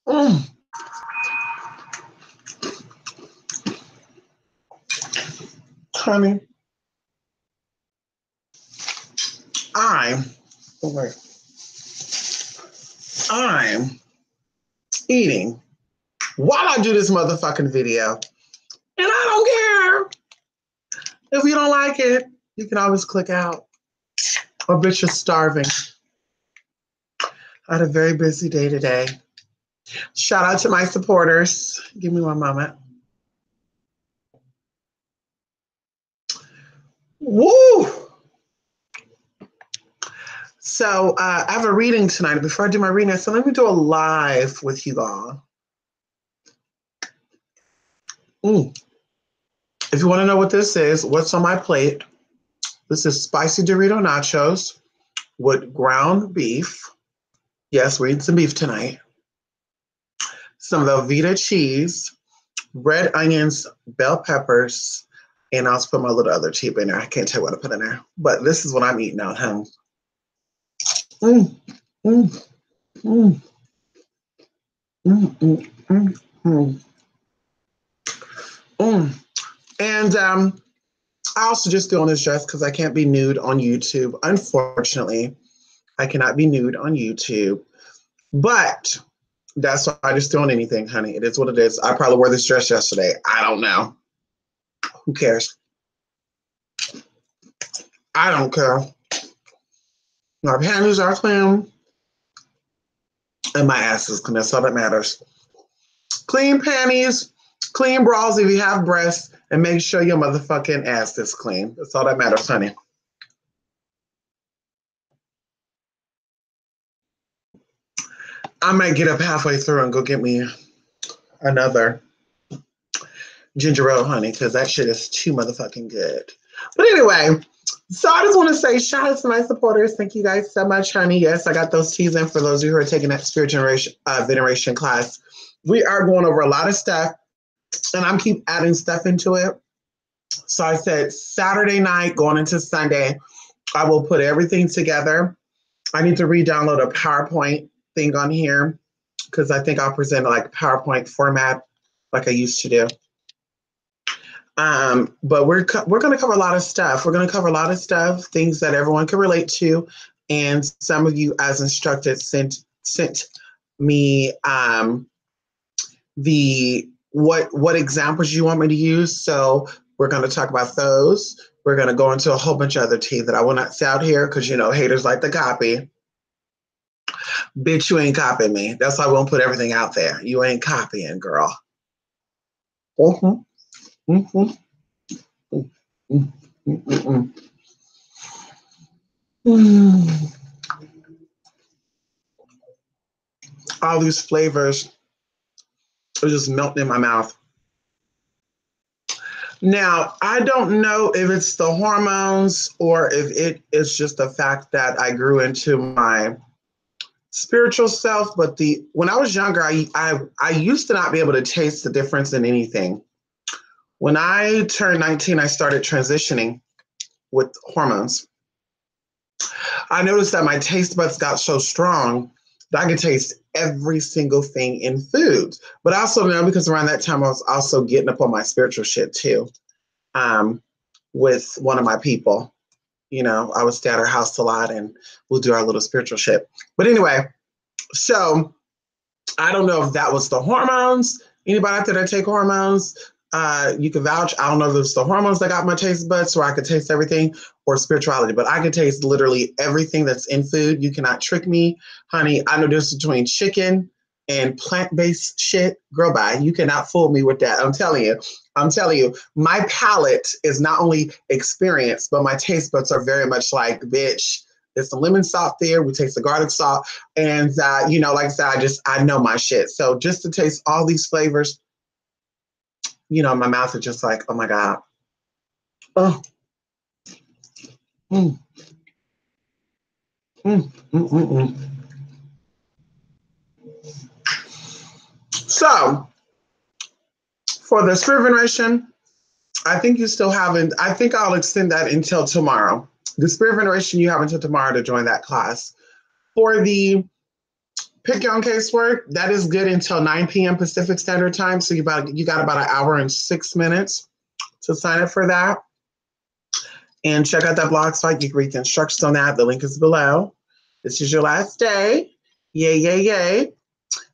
Mm. Honey, I'm eating while I do this motherfucking video. And I don't care. If you don't like it, you can always click out. Or bitch, you're starving. I had a very busy day today. Shout out to my supporters. Give me one moment. Woo! So I have a reading tonight. Before I do my reading, I said, let me do a live with you all. If you want to know what this is, what's on my plate, this is spicy Dorito nachos with ground beef. Yes, we're eating some beef tonight. Some Velveeta cheese, red onions, bell peppers, and I'll just put my little other chip in there. I can't tell you what to put in there. But this is what I'm eating out home. Mm, mm, mm, mm, mm, mm, mm. Mm. And I also just doing this dress because I can't be nude on YouTube. Unfortunately, I cannot be nude on YouTube. But that's why I just doing anything, honey. It is what it is. I probably wore this dress yesterday. I don't know. Who cares? I don't care. My panties are clean. And my ass is clean. That's all that matters. Clean panties, clean bras if you have breasts, and make sure your motherfucking ass is clean. That's all that matters, honey. I might get up halfway through and go get me another ginger ale, honey, because that shit is too motherfucking good. But anyway, so I just want to say shout out to my supporters. Thank you guys so much, honey. Yes, I got those teas in for those of you who are taking that spirit generation veneration class. We are going over a lot of stuff, and I'm keep adding stuff into it. So I said Saturday night going into Sunday, I will put everything together. I need to re-download a PowerPoint thing on here because I think I'll present like PowerPoint format like I used to do. But we're going to cover a lot of stuff. We're going to cover a lot of stuff, things that everyone can relate to, and some of you, as instructed, sent me the what examples you want me to use. So we're going to talk about those. We're going to go into a whole bunch of other tea that I will not say out here because, you know, haters like to copy. Bitch, you ain't copying me. That's why I won't put everything out there. You ain't copying, girl. Mm-hmm. Mm-hmm. Mm-hmm. Mm-hmm. Mm. All these flavors are just melting in my mouth. Now, I don't know if it's the hormones or if it is just the fact that I grew into my spiritual self, but when I was younger, I used to not be able to taste the difference in anything. When I turned 19, I started transitioning with hormones. I noticed that my taste buds got so strong that I could taste every single thing in foods. But I also know because around that time I was also getting up on my spiritual shit too, with one of my people. You know, I would stay at her house a lot and we'll do our little spiritual shit. But anyway, so I don't know if that was the hormones. Anybody out there that take hormones, you can vouch. I don't know if it's the hormones that got my taste buds so I could taste everything or spirituality, but I could taste literally everything that's in food. You cannot trick me, honey. I know the difference between chicken and plant-based shit. Girl, bye. You cannot fool me with that. I'm telling you, my palate is not only experienced, but my taste buds are very much like, bitch, there's some lemon salt there. We taste the garlic salt. And, you know, like I said, I know my shit. So just to taste all these flavors, you know, my mouth is just like, oh my God. Oh. Mm. Mm. Mm, mm, mm. So for the spirit veneration, I think you still haven't, I think I'll extend that until tomorrow. The spirit veneration, you have until tomorrow to join that class. For the Pick your own casework. That is good until 9 p.m. Pacific Standard Time. So you got about an hour and 6 minutes to sign up for that. And check out that blog site. You can read the instructions on that. The link is below. This is your last day. Yay, yay, yay.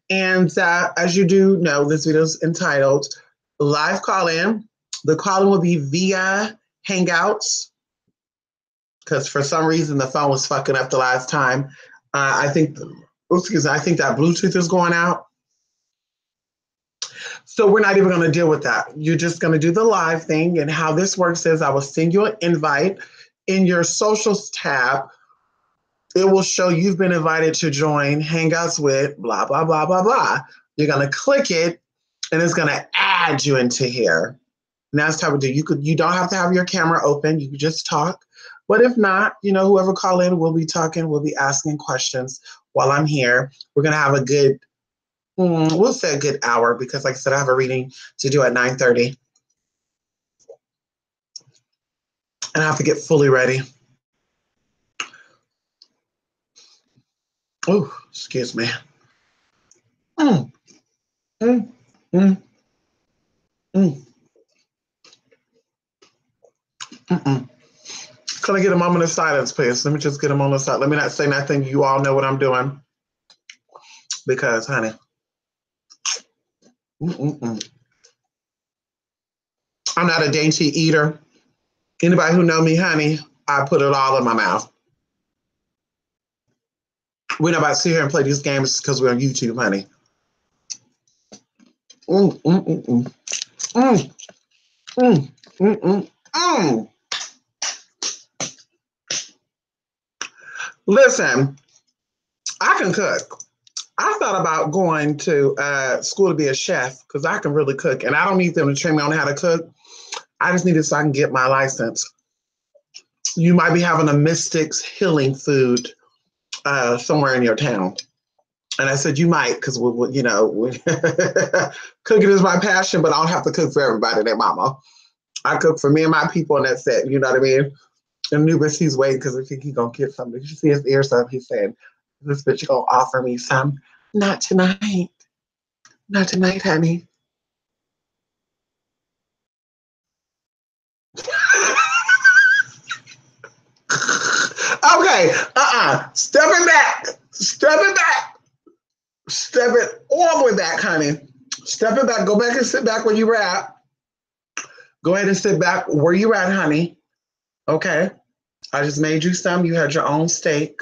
And as you do know, this video is entitled Live Call-In. The call-in will be via Hangouts because for some reason the phone was fucking up the last time. I think that Bluetooth is going out. So we're not even going to deal with that. You're just going to do the live thing. And how this works is I will send you an invite in your socials tab. It will show you've been invited to join Hangouts with blah, blah, blah, blah, blah. You're going to click it and it's going to add you into here. And that's how we do. You don't have to have your camera open. You can just talk. But if not, whoever call in, we'll be talking. We'll be asking questions while I'm here. We're going to have a good, we'll say a good hour because like I said, I have a reading to do at 9:30. And I have to get fully ready. Oh, excuse me. Mm, mm, mm, mm. Mm-mm. Can I get a moment of silence, please? Let me just get a moment of silence. Let me not say nothing. You all know what I'm doing. Because, honey. Mm-mm-mm. I'm not a dainty eater. Anybody who know me, honey, I put it all in my mouth. We're not about to sit here and play these games because we're on YouTube, honey. Mm, mm, mm, mm. Mm, mm, mm, mm, mm. Listen, I can cook. I thought about going to school to be a chef because I can really cook. And I don't need them to train me on how to cook. I just need it so I can get my license. You might be having a Mystics healing food somewhere in your town. And I said, you might, because cooking is my passion, but I don't have to cook for everybody, their mama. I cook for me and my people, and that's it. You know what I mean? And Anubis, he's waiting because I think he's going to get something. Did you see his ears up? He's saying, this bitch going to offer me some. Not tonight. Not tonight, honey. Okay, stepping back. Step it all the way back, honey. Step it back. Go back and sit back where you were at. Go ahead and sit back where you were at, honey. Okay. I just made you some. You had your own steak.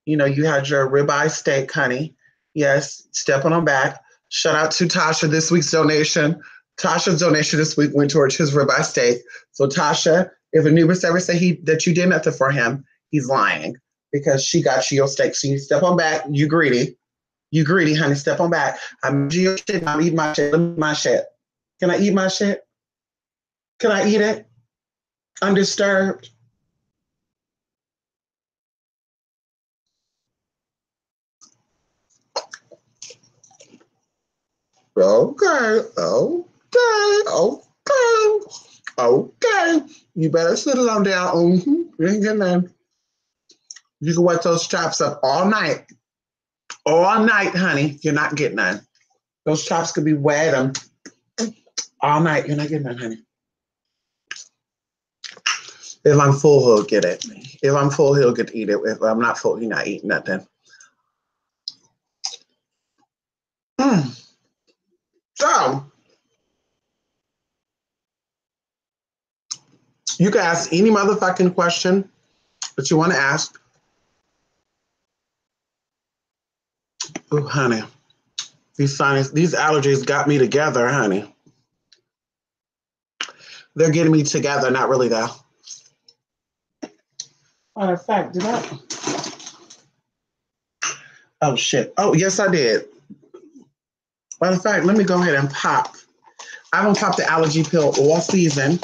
You had your ribeye steak, honey. Yes, stepping on back. Shout out to Tasha this week's donation. Tasha's donation this week went towards his ribeye steak. So Tasha, if Anubis ever say that you did nothing for him, he's lying because she got you your steak. So you step on back. You greedy. You greedy, honey. Step on back. I'm eating your shit. I'm eating my shit. Let me eat my shit. Can I eat my shit? Can I eat it? Undisturbed. Okay. You better sit it on down. You ain't getting none. You can wet those chops up all night. All night, honey. You're not getting none. Those chops could be wet all night. You're not getting none, honey. If I'm full, he'll get it. If I'm full, he'll get to eat it. If I'm not full, he's not eating nothing. So, you can ask any motherfucking question that you want to ask. Oh, honey. These allergies got me together, honey. They're getting me together, not really though. Matter of fact, did I? Oh shit. Oh, yes, I did. Matter of fact, let me go ahead and pop. I haven't popped the allergy pill all season,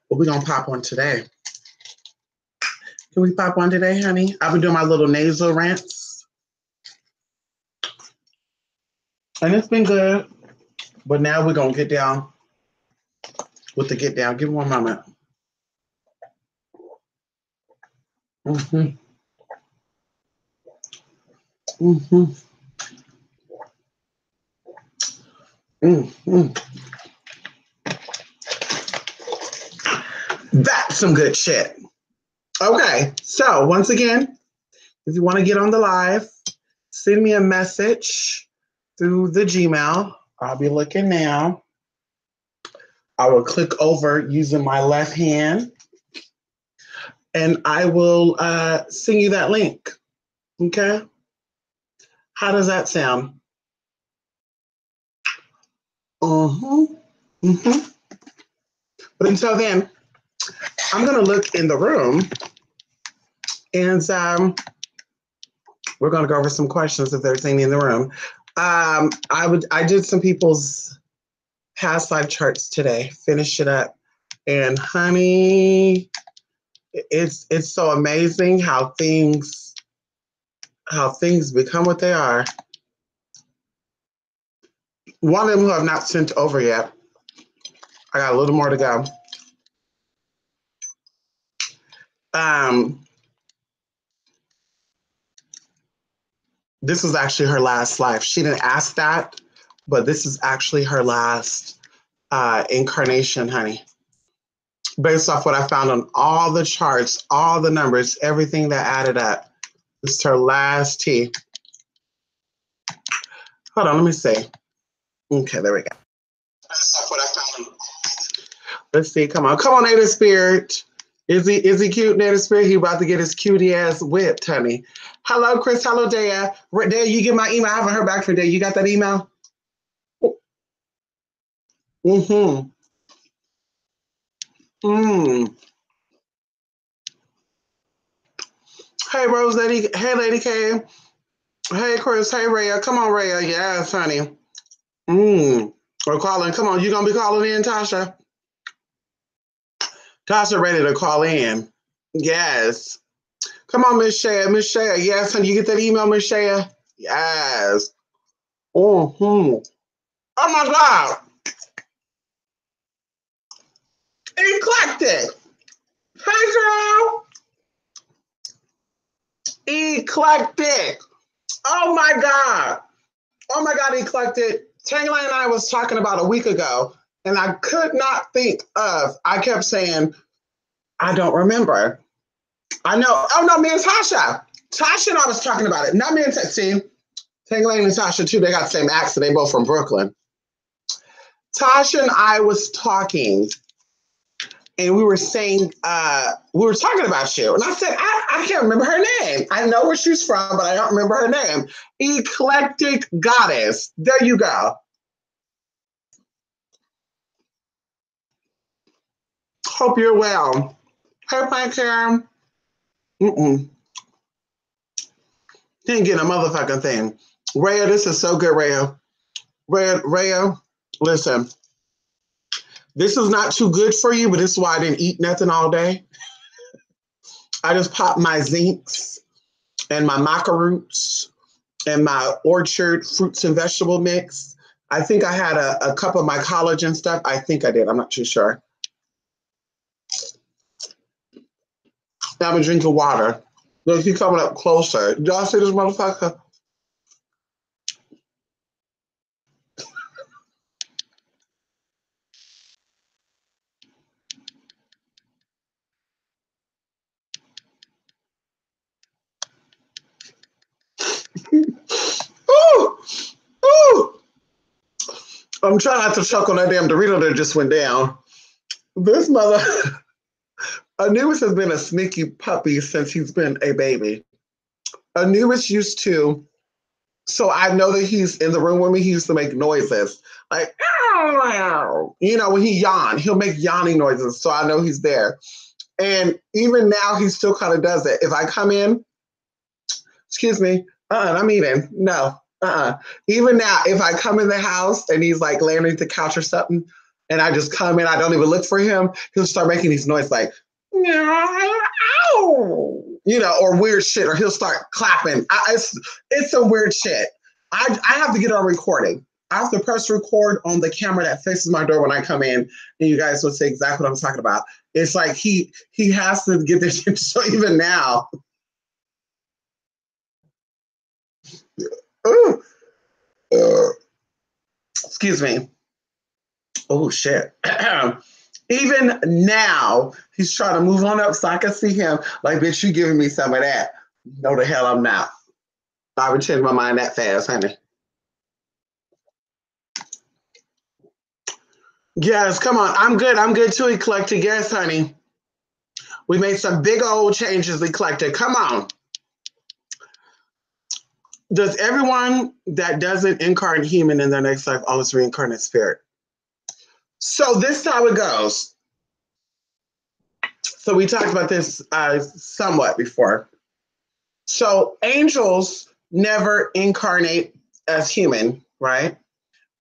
but we're gonna pop one today. Can we pop one today, honey? I've been doing my little nasal rinse. And it's been good. But now we're gonna get down with the get down. Give me one moment. Mm-hmm. Mm-hmm. That's some good shit. Okay, so once again, if you want to get on the live, send me a message through the Gmail. I'll be looking now. I will click over using my left hand and I will send you that link. Okay? How does that sound? Mm-hmm. Mm-hmm. But until then, I'm going to look in the room and we're going to go over some questions if there's any in the room. I did some people's past life charts today, finished it up. And honey, it's so amazing how things become what they are. One of them who I've not sent over yet. I got a little more to go. This was actually her last life. She didn't ask that, but this is actually her last incarnation, honey. Based off what I found on all the charts, all the numbers, everything that added up. This is her last T. Hold on, let me see. Okay, there we go. Based off what I found. Let's see. Come on, Native Spirit. Is he cute, Native Spirit? He about to get his cutie ass whipped, honey. Hello, Chris. Hello, Dea. Dea, you get my email? I haven't heard back from Dea. You got that email? Mm-hmm. Mm. Hey, Rose Lady. Hey, Lady K. Hey, Chris. Hey, Rhea. Come on, Rhea. Yes, honey. We're calling. Come on. You going to be calling in, Tasha? Tasha ready to call in. Yes. Come on, Miss Shea. Miss Shea. Yes, honey. You get that email, Miss Shea? Yes. Mm-hmm. Oh, my God. Eclectic. Hey, girl. Eclectic. Oh, my God. Oh, my God, Eclectic. Tangela and I was talking about a week ago, and I could not think of, I kept saying, I don't remember. I know. Oh, no, me and Tasha. Tasha and I was talking about it. Not me and Tasha. See, Tangela and Tasha, too, they got the same accent. They both from Brooklyn. Tasha and I was talking, and we were saying, we were talking about you. And I said, I can't remember her name. I know where she's from, but I don't remember her name. Eclectic Goddess. There you go. Hope you're well. Hey, Pine Karen. Didn't get a motherfucking thing. Rhea, this is so good, Rhea. Rhea, listen. This is not too good for you, but this is why I didn't eat nothing all day. I just popped my zincs and my maca roots and my orchard fruits and vegetable mix. I think I had a cup of my collagen stuff. I think I did. I'm not too sure. Now I'm a drink of water. Look, he's coming up closer. Y'all see this motherfucker? Ooh! Ooh! I'm trying not to choke on that damn Dorito that just went down. This mother, Anubis has been a sneaky puppy since he's been a baby. Anubis used to, so I know that he's in the room with me, he used to make noises. Like, you know, when he yawned, he'll make yawning noises, so I know he's there. And even now, he still kind of does it. If I come in, excuse me, I'm eating. No, Even now, if I come in the house and he's like laying underneath the couch or something, and I just come in, I don't even look for him, he'll start making these noises like, you know, or weird shit, or he'll start clapping. It's some weird shit. I have to get on recording. I have to press record on the camera that faces my door when I come in, and you guys will see exactly what I'm talking about. It's like he has to get this shit. So even now, excuse me. Oh shit. Even now, he's trying to move on up so I can see him. Like, bitch, you giving me some of that. No, the hell I'm not. I would change my mind that fast, honey. Yes, come on. I'm good. I'm good too, Eclectic. Yes, honey. We made some big old changes, Eclectic. Come on. Does everyone that doesn't incarnate human in their next life always reincarnate spirit? So this is how it goes. So we talked about this somewhat before. So angels never incarnate as human, right?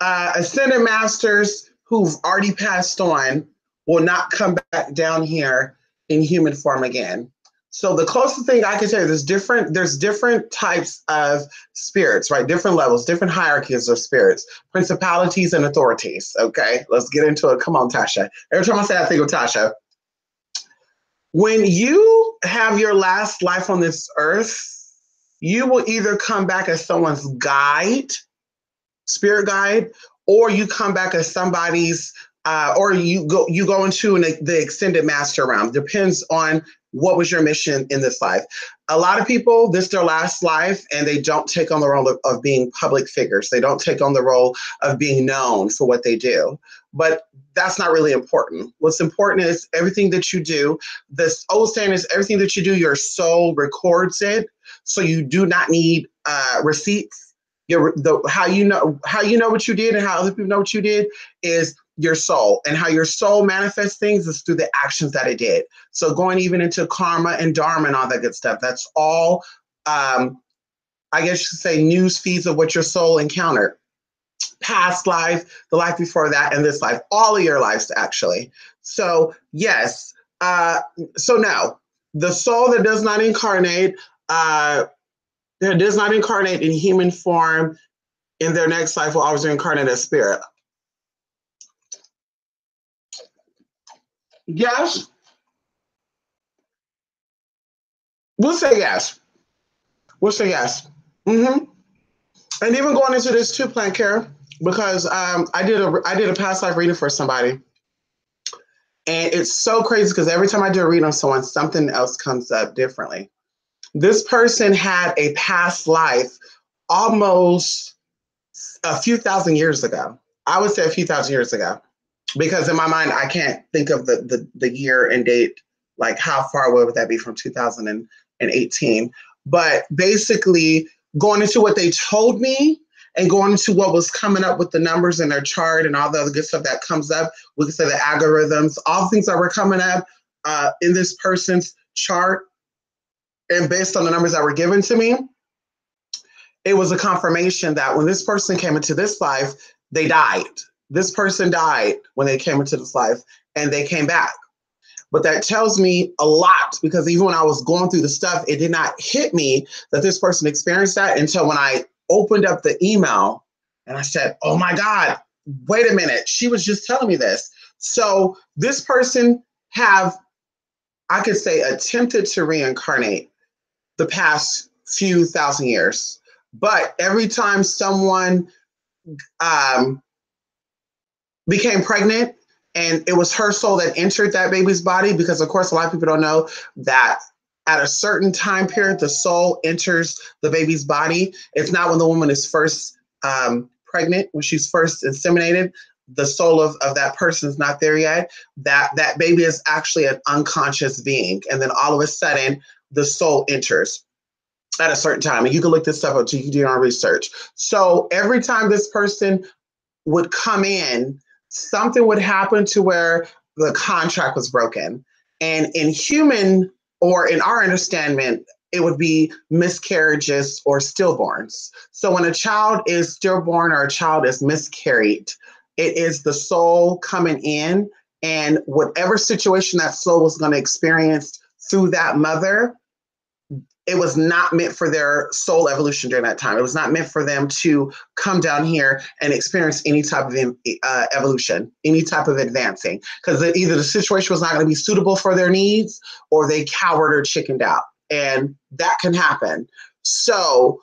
Ascended masters who've already passed on will not come back down here in human form again. So the closest thing I can say, there's different types of spirits, right? Different levels, different hierarchies of spirits, principalities and authorities. Okay, let's get into it. Come on, Tasha. Every time I say I think of Tasha. When you have your last life on this earth, you will either come back as someone's guide, spirit guide, or you come back as somebody's, or you go into the extended master realm. Depends on what was your mission in this life. A lot of people, this is their last life, and they don't take on the role of being public figures. They don't take on the role of being known for what they do. But that's not really important. What's important is everything that you do. This old saying is everything that you do, your soul records it. So you do not need receipts. How you know what you did and how other people know what you did is your soul, and how your soul manifests things is through the actions that it did. So going even into karma and dharma and all that good stuff, that's all, I guess you could say, news feeds of what your soul encountered. Past life, the life before that, and this life, all of your lives actually. So yes, so now the soul that does not incarnate, that does not incarnate in human form in their next life will always reincarnate as spirit. Yes. We'll say yes. We'll say yes. Mm-hmm. And even going into this too, Plant Care, because I did a past life reading for somebody, and it's so crazy because every time I do a reading on someone, something else comes up differently. This person had a past life almost a few thousand years ago. I would say a few thousand years ago, because in my mind I can't think of the year and date, like how far away would that be from 2018. But basically going into what they told me and going into what was coming up with the numbers in their chart and all the other good stuff that comes up, we can say the algorithms, all the things that were coming up in this person's chart, and based on the numbers that were given to me, it was a confirmation that when this person came into this life, they died. This person died when they came into this life, and they came back. But that tells me a lot, because even when I was going through the stuff, it did not hit me that this person experienced that until when I opened up the email and I said, oh my God, wait a minute. She was just telling me this. So this person I could say, attempted to reincarnate the past few thousand years. But every time someone became pregnant, and it was her soul that entered that baby's body, because of course a lot of people don't know that at a certain time period the soul enters the baby's body. It's not when the woman is first pregnant, when she's first inseminated. The soul of that person is not there yet. That baby is actually an unconscious being, and then all of a sudden the soul enters at a certain time. And you can look this stuff up, so you can do your own research. So every time this person would come in, something would happen to where the contract was broken. And in human, or in our understanding, it would be miscarriages or stillborns. So when a child is stillborn or a child is miscarried, it is the soul coming in, and whatever situation that soul was going to experience through that mother, it was not meant for their soul evolution during that time. It was not meant for them to come down here and experience any type of evolution, any type of advancing, because either the situation was not going to be suitable for their needs, or they cowered or chickened out. And that can happen. So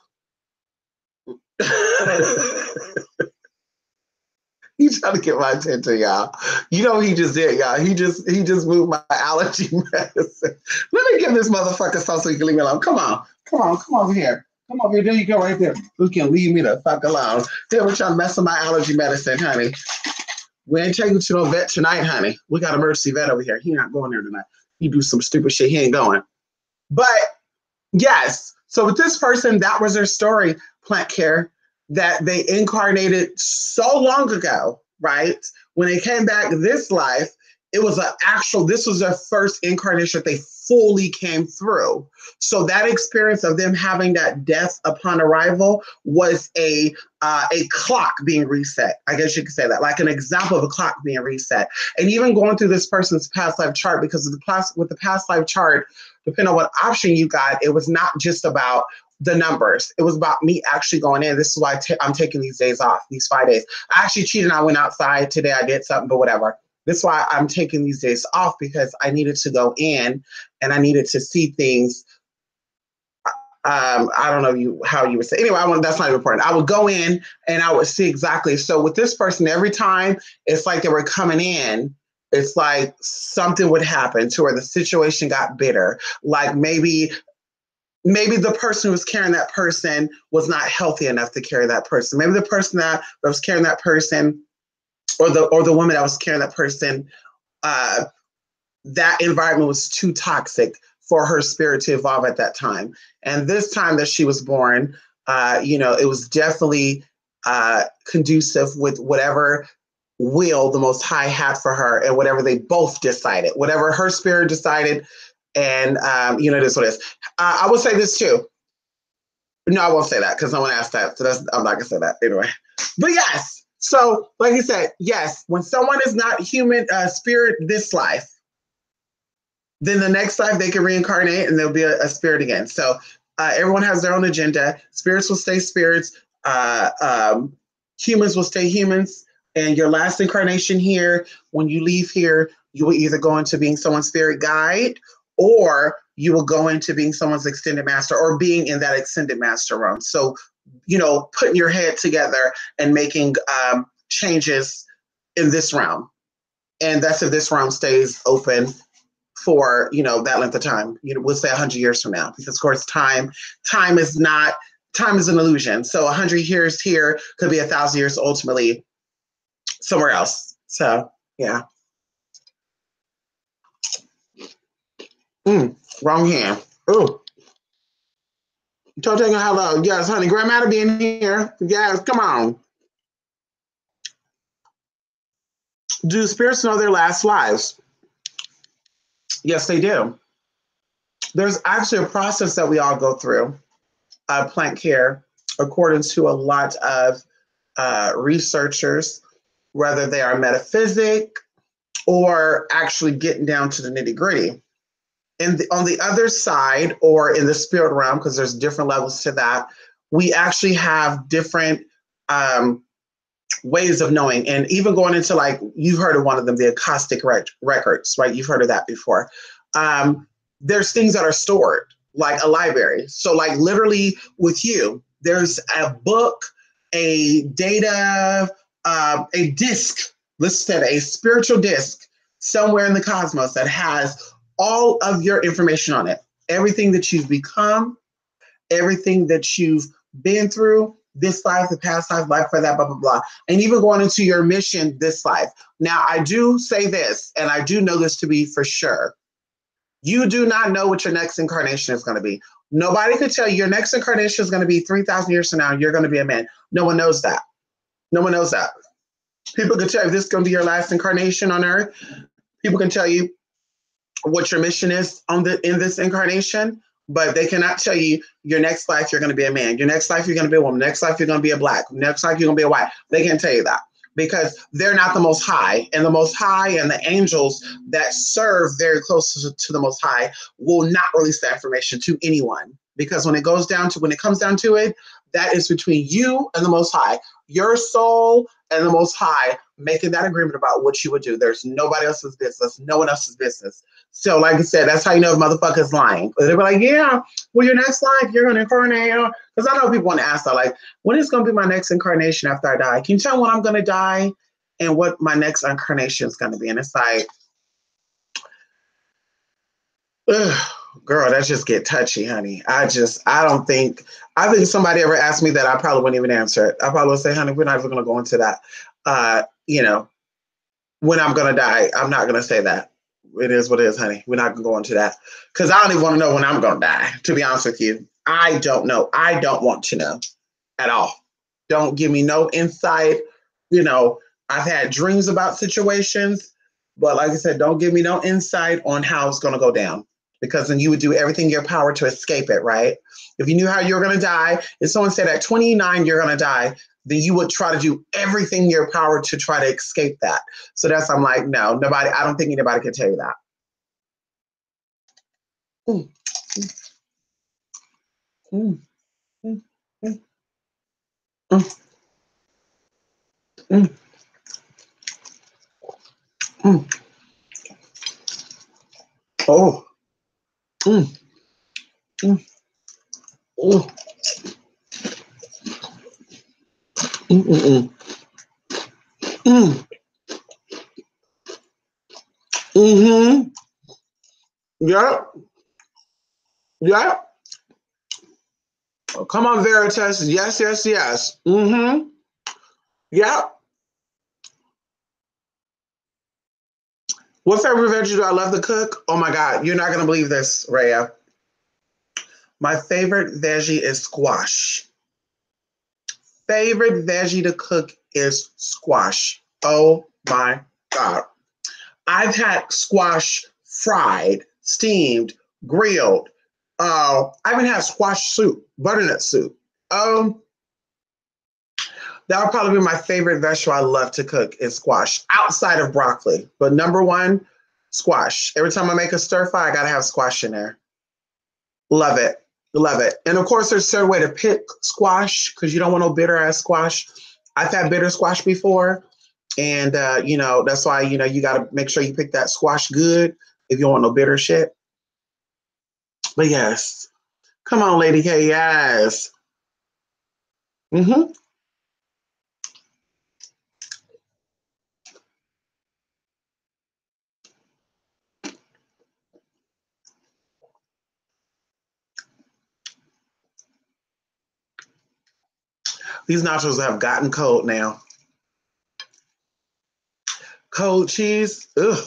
He's trying to get my attention, y'all. You know what he just did, y'all. He just moved my allergy medicine. Let me give this motherfucker some so he can leave me alone. Come over here. Come over here. There you go, right there. You can leave me the fuck alone. Then we're trying to mess with my allergy medicine, honey. We ain't taking you to no vet tonight, honey. We got emergency vet over here. He not going there tonight. He do some stupid shit. He ain't going. But yes. So with this person, that was their story, Plant Care, that they incarnated so long ago, right? When they came back this life, it was this was their first incarnation that they fully came through. So that experience of them having that death upon arrival was a clock being reset. I guess you could say that, like an example of a clock being reset. And even going through this person's past life chart, because with the past life chart, depending on what option you got, it was not just about the numbers. It was about me actually going in. This is why I'm taking these days off, these 5 days. I actually cheated. I went outside today. I did something, but whatever. This is why I'm taking these days off, because I needed to go in and I needed to see things. I don't know how you would say. Anyway, that's not important. I would go in and I would see exactly. So with this person, every time it's like they were coming in, it's like something would happen to where the situation got bitter. Like maybe the person who was carrying that person was not healthy enough to carry that person. Maybe the person that was carrying that person, or the woman that was carrying that person, that environment was too toxic for her spirit to evolve at that time. And this time that she was born, it was definitely conducive with whatever will the Most High had for her, and whatever they both decided, whatever her spirit decided. And, it is what it is. I will say this too. No, I won't say that because no one asked that. So I'm not going to say that anyway. But yes. So like I said, yes, when someone is not human spirit this life, then the next life they can reincarnate and they'll be a spirit again. So everyone has their own agenda. Spirits will stay spirits. Humans will stay humans. And your last incarnation here, when you leave here, you will either go into being someone's spirit guide, or you will go into being someone's extended master, or being in that extended master realm. So, putting your head together and making changes in this realm. And that's if this realm stays open for, that length of time. We'll say 100 years from now, because of course time is an illusion. So 100 years here could be 1,000 years ultimately somewhere else. So, yeah. Wrong hand. Oh. Toting hello. Yes, honey. Grandma being here. Yes, come on. Do spirits know their last lives? Yes, they do. There's actually a process that we all go through, Plant Care, according to a lot of researchers, whether they are metaphysic or actually getting down to the nitty-gritty. And on the other side, or in the spirit realm, because there's different levels to that, we actually have different ways of knowing. And even going into, like, you've heard of one of them, the Akashic records, right? You've heard of that before. There's things that are stored, like a library. So like literally with you, there's a book, a data, a disc, let's say a spiritual disc somewhere in the cosmos that has all of your information on it. Everything that you've become, everything that you've been through, this life, the past life for that, blah, blah, blah. And even going into your mission this life. Now, I do say this, and I do know this to be for sure. You do not know what your next incarnation is going to be. Nobody could tell you your next incarnation is going to be 3,000 years from now. You're going to be a man. No one knows that. No one knows that. People can tell you if this is going to be your last incarnation on earth. People can tell you what your mission is in this incarnation, but they cannot tell you your next life you're going to be a man. Your next life you're going to be a woman. Next life you're going to be a black. Next life you're going to be a white. They can't tell you that, because they're not the Most High. And the Most High and the angels that serve very close to the Most High will not release that information to anyone. Because when it comes down to it, that is between you and the Most High. Your soul and the Most High making that agreement about what you would do. There's nobody else's business, no one else's business. So like I said, that's how you know if motherfuckers lying. They'll be like, yeah, well, your next life, you're going to incarnate. Because I know people want to ask that, like, when is going to be my next incarnation after I die? Can you tell me when I'm going to die? and what my next incarnation is going to be. And it's like, ugh, girl, that just get touchy, honey. I don't think, I think if somebody ever asked me that, I probably wouldn't even answer it. I probably would say, honey, we're not even going to go into that. You know, when I'm going to die, I'm not going to say that. It is what it is, honey. We're not going to go into that. Because I don't even want to know when I'm going to die, to be honest with you. I don't know. I don't want to know at all. Don't give me no insight. You know, I've had dreams about situations, but like I said, don't give me no insight on how it's going to go down, because then you would do everything in your power to escape it, right? If you knew how you were going to die, if someone said at 29 you're going to die, then you would try to do everything in your power to try to escape that. So that's, I'm like, no, nobody, I don't think anybody can tell you that. Mm, mm, mm, mm, mm, mm, mm. Oh, mm, mm, mm, mm, mm, mm, mm-hmm. Yep, yep. Oh, come on, Veritas. Yes, yes, yes. Mm-hmm. Yep. What favorite veggie do I love to cook? Oh my God, you're not gonna believe this, Rhea. My favorite veggie is squash. Favorite veggie to cook is squash. Oh my God. I've had squash fried, steamed, grilled. I even had squash soup, butternut soup. Um, that would probably be my favorite vegetable I love to cook is squash, outside of broccoli. But number one, squash. Every time I make a stir fry, I gotta have squash in there. Love it. Love it. And of course, there's a certain way to pick squash because you don't want no bitter ass squash. I've had bitter squash before. And, that's why, you got to make sure you pick that squash good if you don't want no bitter shit. But yes, come on, Lady K. Yes. Mm-hmm. These nachos have gotten cold now. Cold cheese, ugh,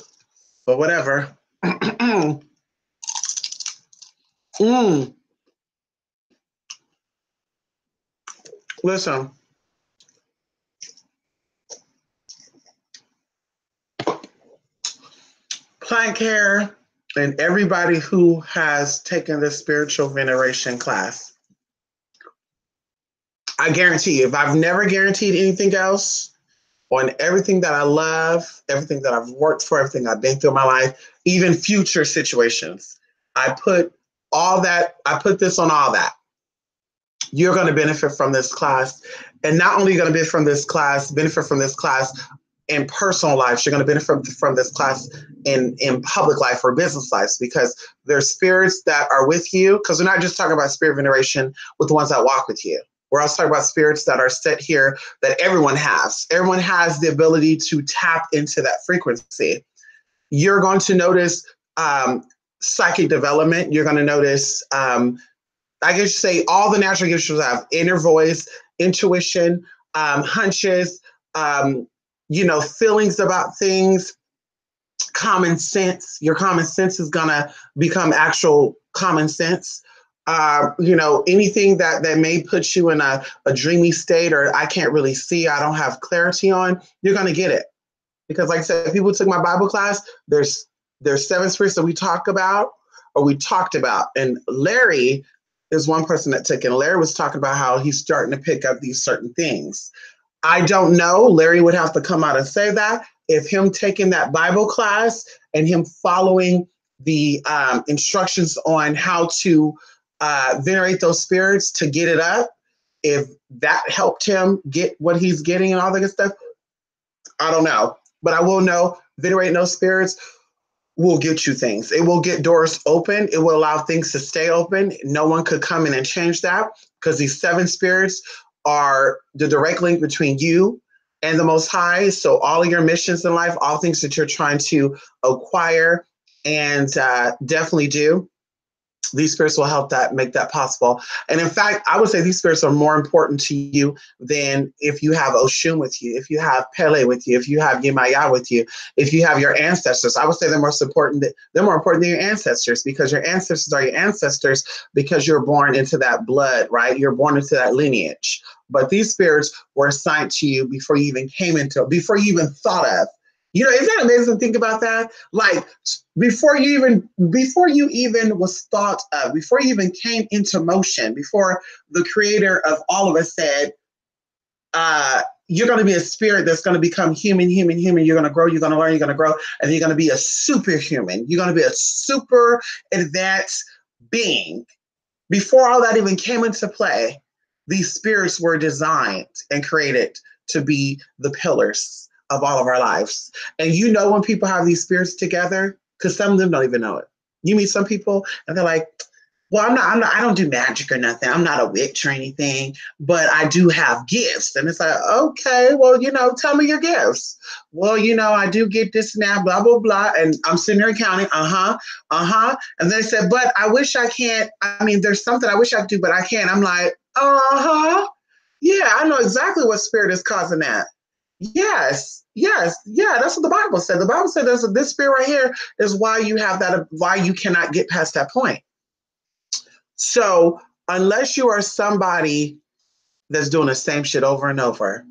but whatever. mm. Listen, Plank Hair and everybody who has taken the spiritual veneration class, I guarantee you, if I've never guaranteed anything else, on everything that I love, everything that I've worked for, everything I've been through in my life, even future situations, I put this on all that. You're going to benefit from this class. And not only are you going to benefit from this class in personal life, you're going to benefit from this class in public life or business life, because there's spirits that are with you. Because we're not just talking about spirit veneration with the ones that walk with you. We're also talking about spirits that are set here that everyone has. Everyone has the ability to tap into that frequency. You're going to notice psychic development. You're going to notice, I guess you say, all the natural gifts you have: inner voice, intuition, hunches, feelings about things, common sense. Your common sense is going to become actual common sense. Anything that may put you in a dreamy state, or I can't really see, I don't have clarity on, you're going to get it. Because like I said, if people took my Bible class, there's 7 spirits that we talked about. And Larry is one person that took it. And Larry was talking about how he's starting to pick up these certain things. I don't know. Larry would have to come out and say that. If him taking that Bible class and him following the instructions on how to venerate those spirits to get it up, if that helped him get what he's getting and all that good stuff, I don't know. But I will know venerating those spirits will get you things. It will get doors open. It will allow things to stay open. No one could come in and change that, because these 7 spirits are the direct link between you and the Most High. So all of your missions in life, all things that you're trying to acquire and definitely do, these spirits will help that make that possible. And in fact, I would say these spirits are more important to you than if you have Oshun with you, if you have Pele with you, if you have Yemaya with you, if you have your ancestors. I would say they're most important. They're more important than your ancestors, because your ancestors are your ancestors because you're born into that blood, right? You're born into that lineage. But these spirits were assigned to you before you even came into, before you even thought of. You know, isn't that amazing to think about that? Like before you even was thought of, before you even came into motion, before the creator of all of us said, you're going to be a spirit that's going to become human. You're going to grow, you're going to learn, you're going to grow, and you're going to be a superhuman. You're going to be a super advanced being. Before all that even came into play, these spirits were designed and created to be the pillars of all of our lives. And you know when people have these spirits together, because some of them don't even know it. You meet some people and they're like, well, I don't do magic or nothing. I'm not a witch or anything, but I do have gifts. And it's like, okay, well, tell me your gifts. Well, I do get this and that, blah, blah, blah. And I'm sitting there counting, And they said, but I wish I can't. I mean, there's something I wish I could do, but I can't. I'm like, yeah, I know exactly what spirit is causing that. Yes, yeah, that's what the Bible said. The Bible said this spirit right here is why you have that, why you cannot get past that point. So unless you are somebody that's doing the same shit over and over,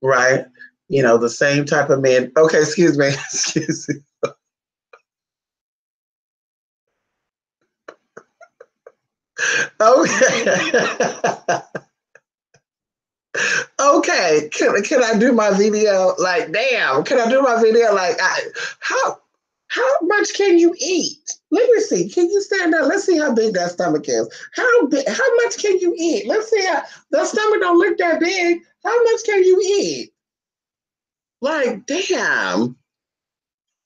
right? The same type of man. Okay, excuse me. Excuse me. Okay. Okay. Can I do my video? Like, damn, can I do my video? Like, how much can you eat? Let me see. Can you stand up? Let's see how big that stomach is. How much can you eat? Let's see how the stomach don't look that big. How much can you eat? Like, damn.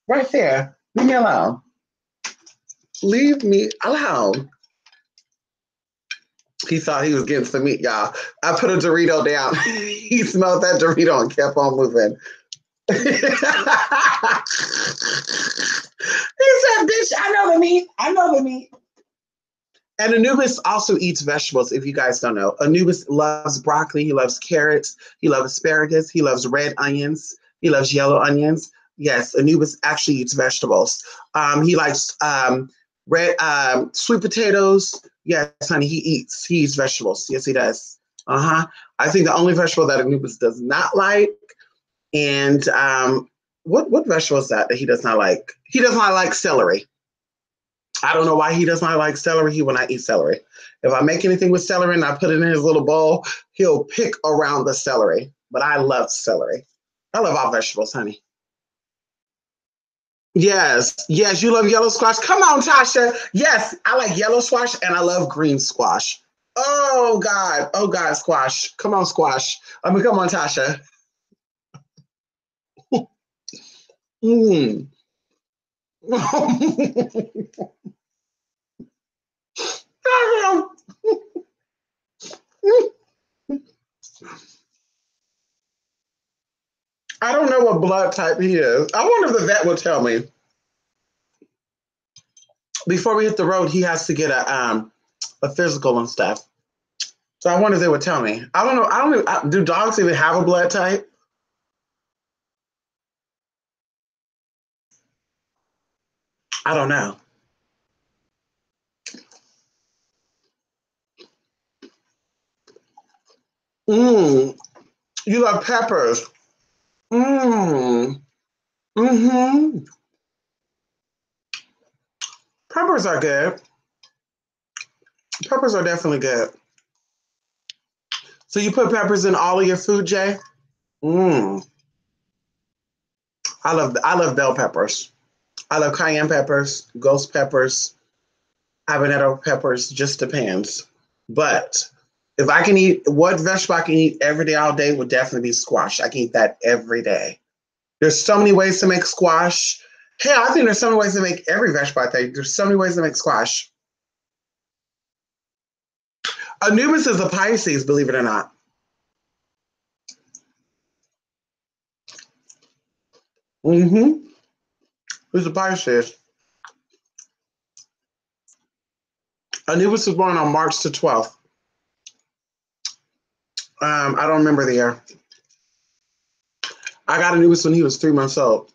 Right there. Leave me alone. Leave me alone. He thought he was getting some meat, y'all. I put a Dorito down. He smelled that Dorito and kept on moving. He said, bitch, I know the meat. I know the meat. And Anubis also eats vegetables, if you guys don't know. Anubis loves broccoli. He loves carrots. He loves asparagus. He loves red onions. He loves yellow onions. Yes, Anubis actually eats vegetables. He likes red sweet potatoes. Yes, honey, he eats vegetables. Yes, he does. I think the only vegetable that Anubis does not like, and what vegetable is that he does not like? He does not like celery. I don't know why he does not like celery. He will not eat celery. If I make anything with celery and I put it in his little bowl, he'll pick around the celery. But I love celery. I love all vegetables, honey. Yes, you love yellow squash. Come on, Tasha. Yes, I like yellow squash and I love green squash. Oh God, squash. Come on, squash. Come on, Tasha. Mm. I don't know what blood type he is. I wonder if the vet will tell me. Before we hit the road, he has to get a physical and stuff. So I wonder if they would tell me. I don't know. I don't know. Do dogs even have a blood type? I don't know. Mmm. You love peppers. Mmm. Mm-hmm. Peppers are good. Peppers are definitely good. So you put peppers in all of your food, Jay? Mmm. I love bell peppers. I love cayenne peppers, ghost peppers, habanero peppers, just depends. But if I can eat what vegetable I can eat every day, all day would definitely be squash. I can eat that every day. There's so many ways to make squash. Hell, I think there's so many ways to make every vegetable. I think there's so many ways to make squash. Anubis is a Pisces, believe it or not. Mm-hmm. Who's the Pisces? Anubis was born on March the 12th. I don't remember the year. I got Anubis when he was 3 months old.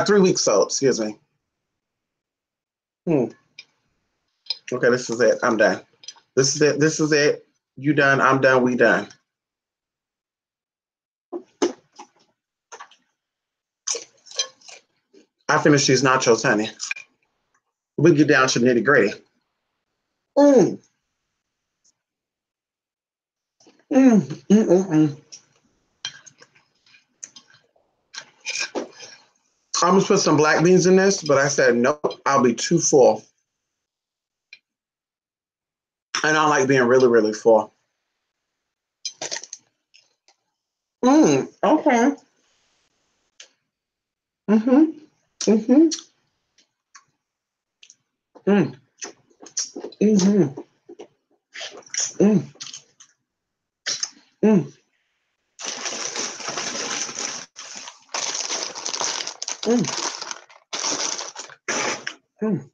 3 weeks old, excuse me. Okay, this is it. I'm done. This is it. This is it. You done. I'm done. We done. I finished these nachos, honey. We get down to the nitty gritty. Mm. Mm. Mm. I'm gonna put some black beans in this, but I said nope. I'll be too full, and I like being really, really full. Okay. Mm-hmm. Mm-hmm. Mm. Mm-hmm. Mm. Mm. Mm. Mm.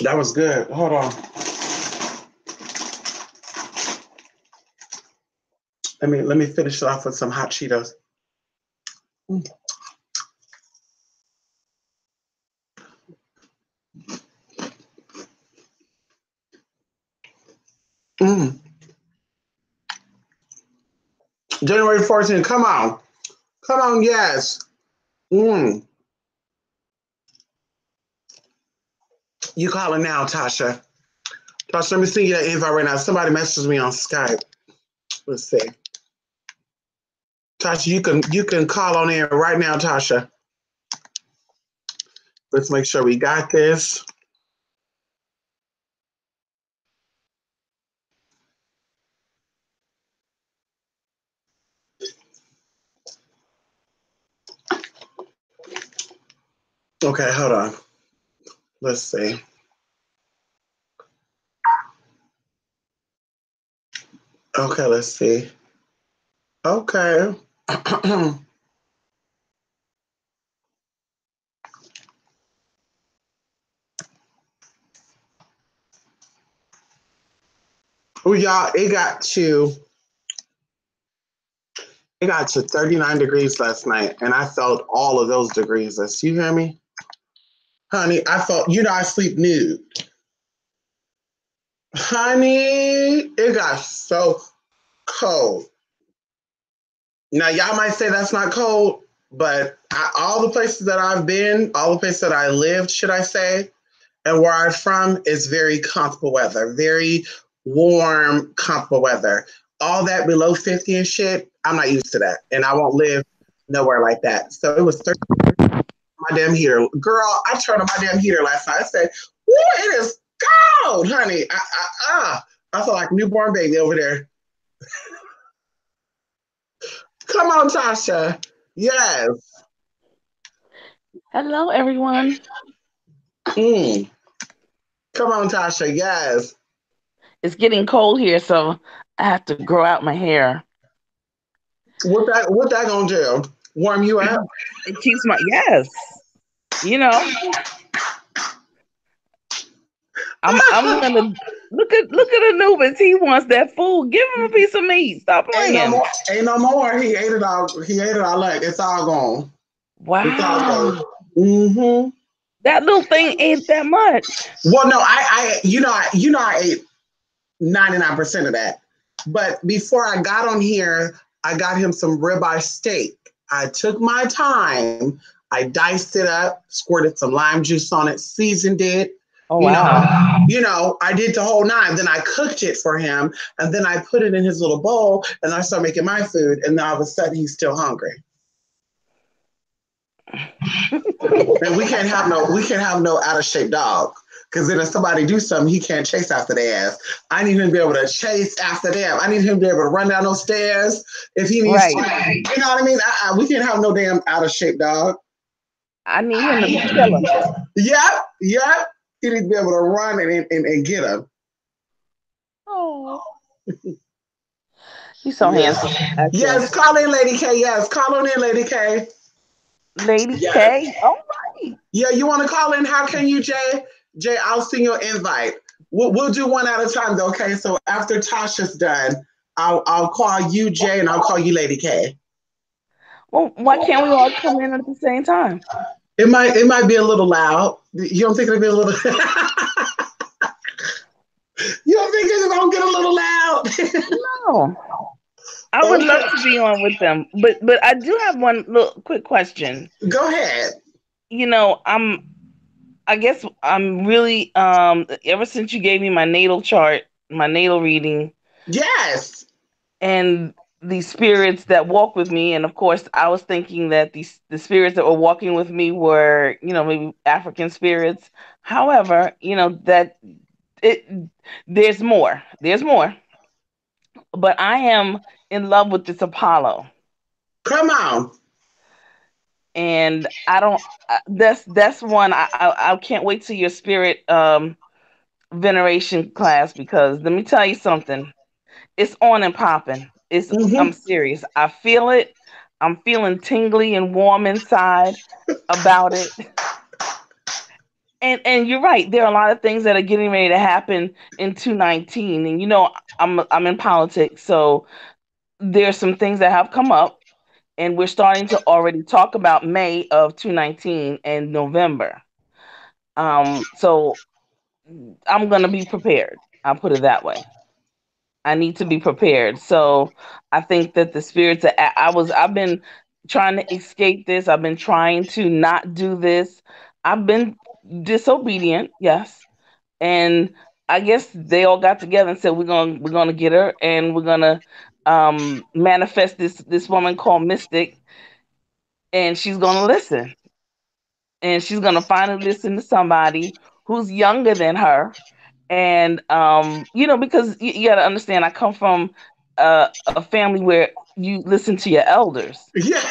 That was good. Hold on. Let me finish it off with some hot Cheetos. Mm. Mm. January 14th. Come on. Come on, yes. Mm. You calling now, Tasha. Tasha, let me see your invite right now. Somebody messaged me on Skype. Let's see. Tasha, you can call on in right now, Tasha. Let's make sure we got this. Okay, hold on. Let's see. Okay, let's see. Okay. Oh, y'all, it got to 39 degrees last night, and I felt all of those degrees. You hear me? Honey, I felt, I sleep nude. Honey, it got so cold. Now, y'all might say that's not cold, but all the places that I've been, all the places that I lived, should I say, and where I'm from is very comfortable weather, very warm, comfortable weather. All that below 50 and shit, I'm not used to that. And I won't live nowhere like that. So it was 30 my damn heater. Girl, I turned on my damn heater last night. I said, "Ooh, it is cold, honey." I feel like a newborn baby over there. Come on, Tasha. Yes. Hello, everyone. Mm. Come on, Tasha. Yes. It's getting cold here, so I have to grow out my hair. What that gonna do? Warm you up? It keeps my yes. You know, I'm gonna look at Anubis. He wants that food. Give him a piece of meat. Stop Ain't no playing. more. Ain't no more. He ate it all. He ate it all. Like it's all gone. It's all gone. Wow, Mm-hmm. that little thing ate that much. Well, no, I ate 99% of that. But before I got on here, I got him some ribeye steak. I took my time. I diced it up, squirted some lime juice on it, seasoned it. Oh You wow. know, I did the whole nine. Then I cooked it for him, and then I put it in his little bowl, and I started making my food. And then all of a sudden, he's still hungry. And we can't have no out of shape dog. Because then if somebody do something, he can't chase after their ass. I need him to be able to chase after them. I need him to be able to run down those stairs if he needs to. Right. You know what I mean? We can't have no damn out of shape dog. I need him to be killer. Yep. He needs to be able to run and get him. Oh, he's so Yes. handsome, actually. Yes, call in, Lady K. Yes, call on in, Lady K. Lady Yes. K. All right. Yeah, you want to call in? How can you, Jay? Jay, I'll send you an invite. We'll do one at a time, though. Okay. So after Tasha's done, I'll call you, Jay, and I'll call you, Lady K. Well, why can't we all come in at the same time? It might be a little loud. You don't think it'll be a little? You don't think it's gonna get a little loud? No. I would love Okay. to be on with them, but I do have one little quick question. Go ahead. You know, I guess I'm really ever since you gave me my natal chart, my natal reading, Yes. and the spirits that walk with me, and of course I was thinking that the spirits that were walking with me were, maybe African spirits. However, that it there's more. There's more. But I am in love with this Apollo. Come on. And I don't. That's one. I can't wait till your spirit veneration class, because let me tell you something. It's on and popping. I'm Mm-hmm. serious. I feel it. I'm feeling tingly and warm inside about it. And you're right. There are a lot of things that are getting ready to happen in 219. And I'm in politics, so there's some things that have come up, and we're starting to already talk about May of 219 and November. So I'm gonna be prepared. I'll put it that way. I need to be prepared. So I think that the spirits I've been trying to escape this. I've been trying to not do this. I've been disobedient, yes. And I guess they all got together and said we're gonna get her, and we're gonna manifest this woman called Mystic, and she's gonna listen. And she's gonna finally listen to somebody who's younger than her. And because you got to understand, I come from a family where you listen to your elders. Yeah.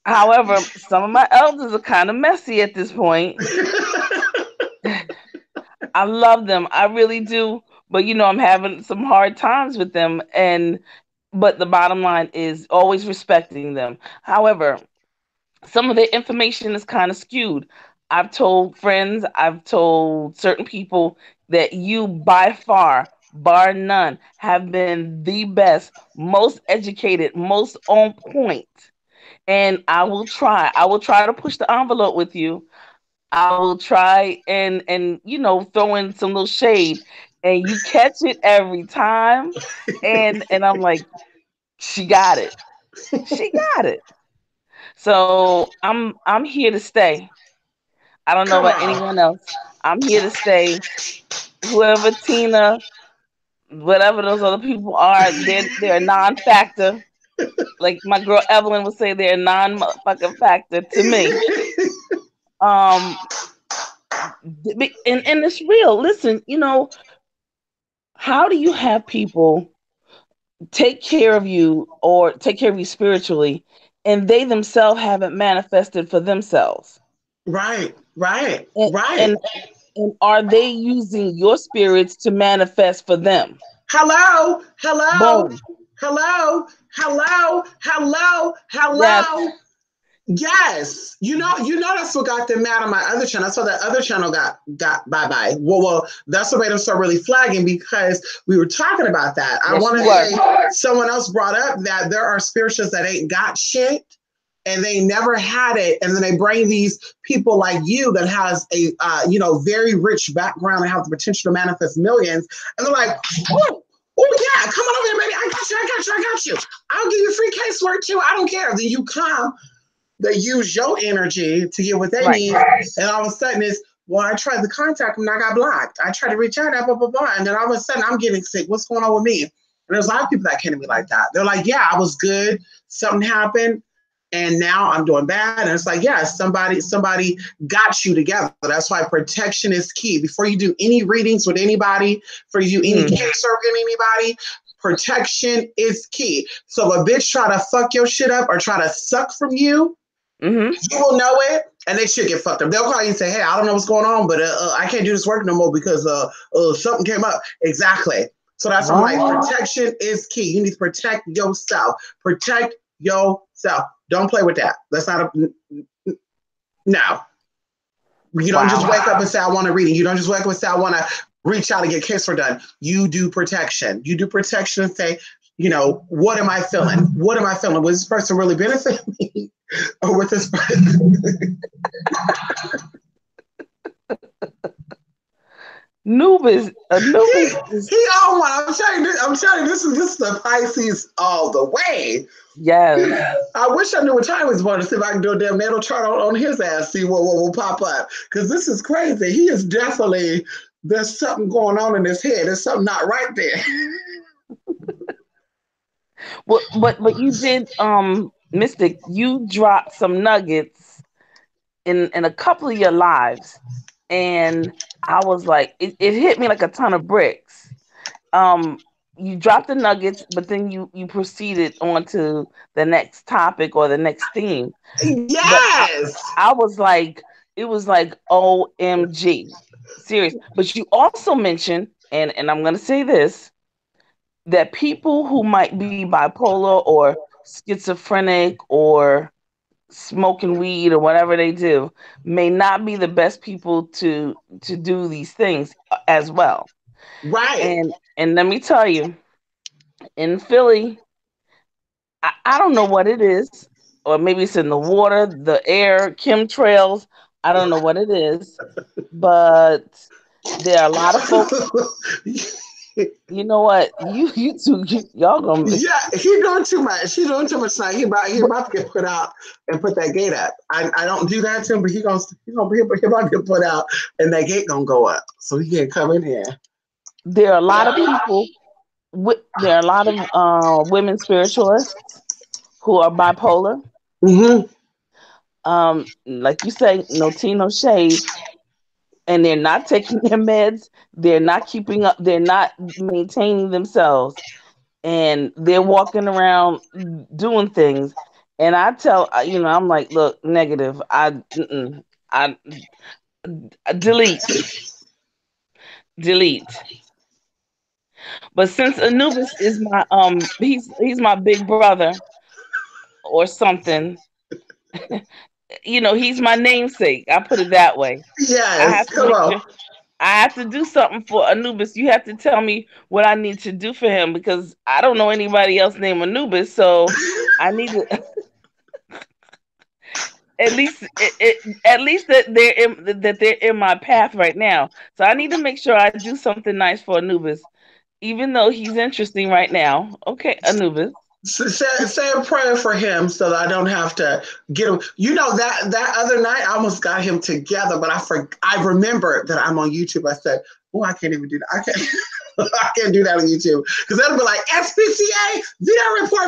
However, some of my elders are kind of messy at this point. I love them, I really do, but I'm having some hard times with them. But the bottom line is always respecting them. However, some of the information is kind of skewed. I've told friends, I've told certain people that you, by far, bar none, have been the best, most educated, most on point. And I will try. I will try to push the envelope with you. I will try and throw in some little shade, and you catch it every time. And I'm like, she got it. She got it. So I'm here to stay. I don't know Come about on. anyone else. I'm here to stay. Whoever Tina, whatever those other people are, they're a non-factor. Like my girl Evelyn would say, they're a non-fucking factor to me. Um, and it's real. Listen, how do you have people take care of you or take care of you spiritually, and they themselves haven't manifested for themselves? Right. Right. And, Right. and and are they using your spirits to manifest for them? Hello. Hello. Boom. Hello. Hello. Hello. Yes. Hello. Yes, that's what got them mad on my other channel. I saw that other channel got bye. Well, that's what made them start really flagging, because we were talking about that. I Yes, want you to were. say someone else brought up that there are spirituals that ain't got shit and they never had it, and then they bring these people like you that has a very rich background and have the potential to manifest millions, and they're like, oh yeah, come on over here, baby. I got you. I'll give you free casework too. I don't care. Then you come. They use your energy to get what they Right. need, and all of a sudden it's, well, I tried to contact them and I got blocked. I tried to reach out, blah, blah, blah, and then all of a sudden I'm getting sick. What's going on with me? And there's a lot of people that came to me like that. They're like, yeah, I was good. Something happened, and now I'm doing bad. And it's like, yeah, somebody got you together. That's why protection is key. Before you do any readings with anybody, before you do any casework with anybody, protection is key. So if a bitch try to fuck your shit up or try to suck from you, you will know it And they should get fucked up. They'll call you and say, hey, I don't know what's going on, but I can't do this work no more because something came up. Exactly. So that's why I'm like, protection is key. You need to protect yourself. Protect yourself. Don't play with that. That's not a no. You don't just wake up and say, I want to read. You don't just wake up and say, I want to reach out and get cancer done. You do protection. You do protection and say, you know, what am I feeling? What am I feeling? Was this person really benefiting me? Or with this person? Anubis he on one. I'm telling you, this is the Pisces all the way. Yes. I wish I knew what time he was born to see if I can do a damn natal chart on his ass, see what will pop up. Because this is crazy. He is definitely, there's something going on in his head. There's something not right there. Well, but you did, Mystic, you dropped some nuggets in a couple of your lives. And I was like, it hit me like a ton of bricks. You dropped the nuggets, but then you proceeded on to the next topic or the next theme. Yes. I was like, it was like OMG. Serious. But you also mentioned, and I'm gonna say this, that people who might be bipolar or schizophrenic or smoking weed or whatever they do may not be the best people to do these things as well. Right. And let me tell you, in Philly, I don't know what it is, or maybe it's in the water, the air, chemtrails. I don't know what it is, but there are a lot of folks. You know what? You two, y'all gonna. Yeah, he doing too much. He doing too much now. He about to get put out and put that gate up. I don't do that to him, but he about to get put out and that gate gonna go up, so he can't come in here. There are a lot of people. There are a lot of women spiritualists who are bipolar. Mm-hmm. Like you say, no tea, no shade, and they're not taking their meds. They're not keeping up. They're not maintaining themselves, and they're walking around doing things. And I tell I'm like, look, negative. I delete. But since Anubis is my he's my big brother or something, he's my namesake. I put it that way. Yes, come on. I have to do something for Anubis. You have to tell me what I need to do for him because I don't know anybody else named Anubis. So I need to at least that they're in my path right now. So I need to make sure I do something nice for Anubis, even though he's interesting right now. Okay, Anubis. Say a prayer for him so that I don't have to get him. You know, that other night I almost got him together, but I remember that I'm on YouTube. I said, oh, I can't even do that. I can't do that on YouTube. Because they'll be like, SPCA, video report,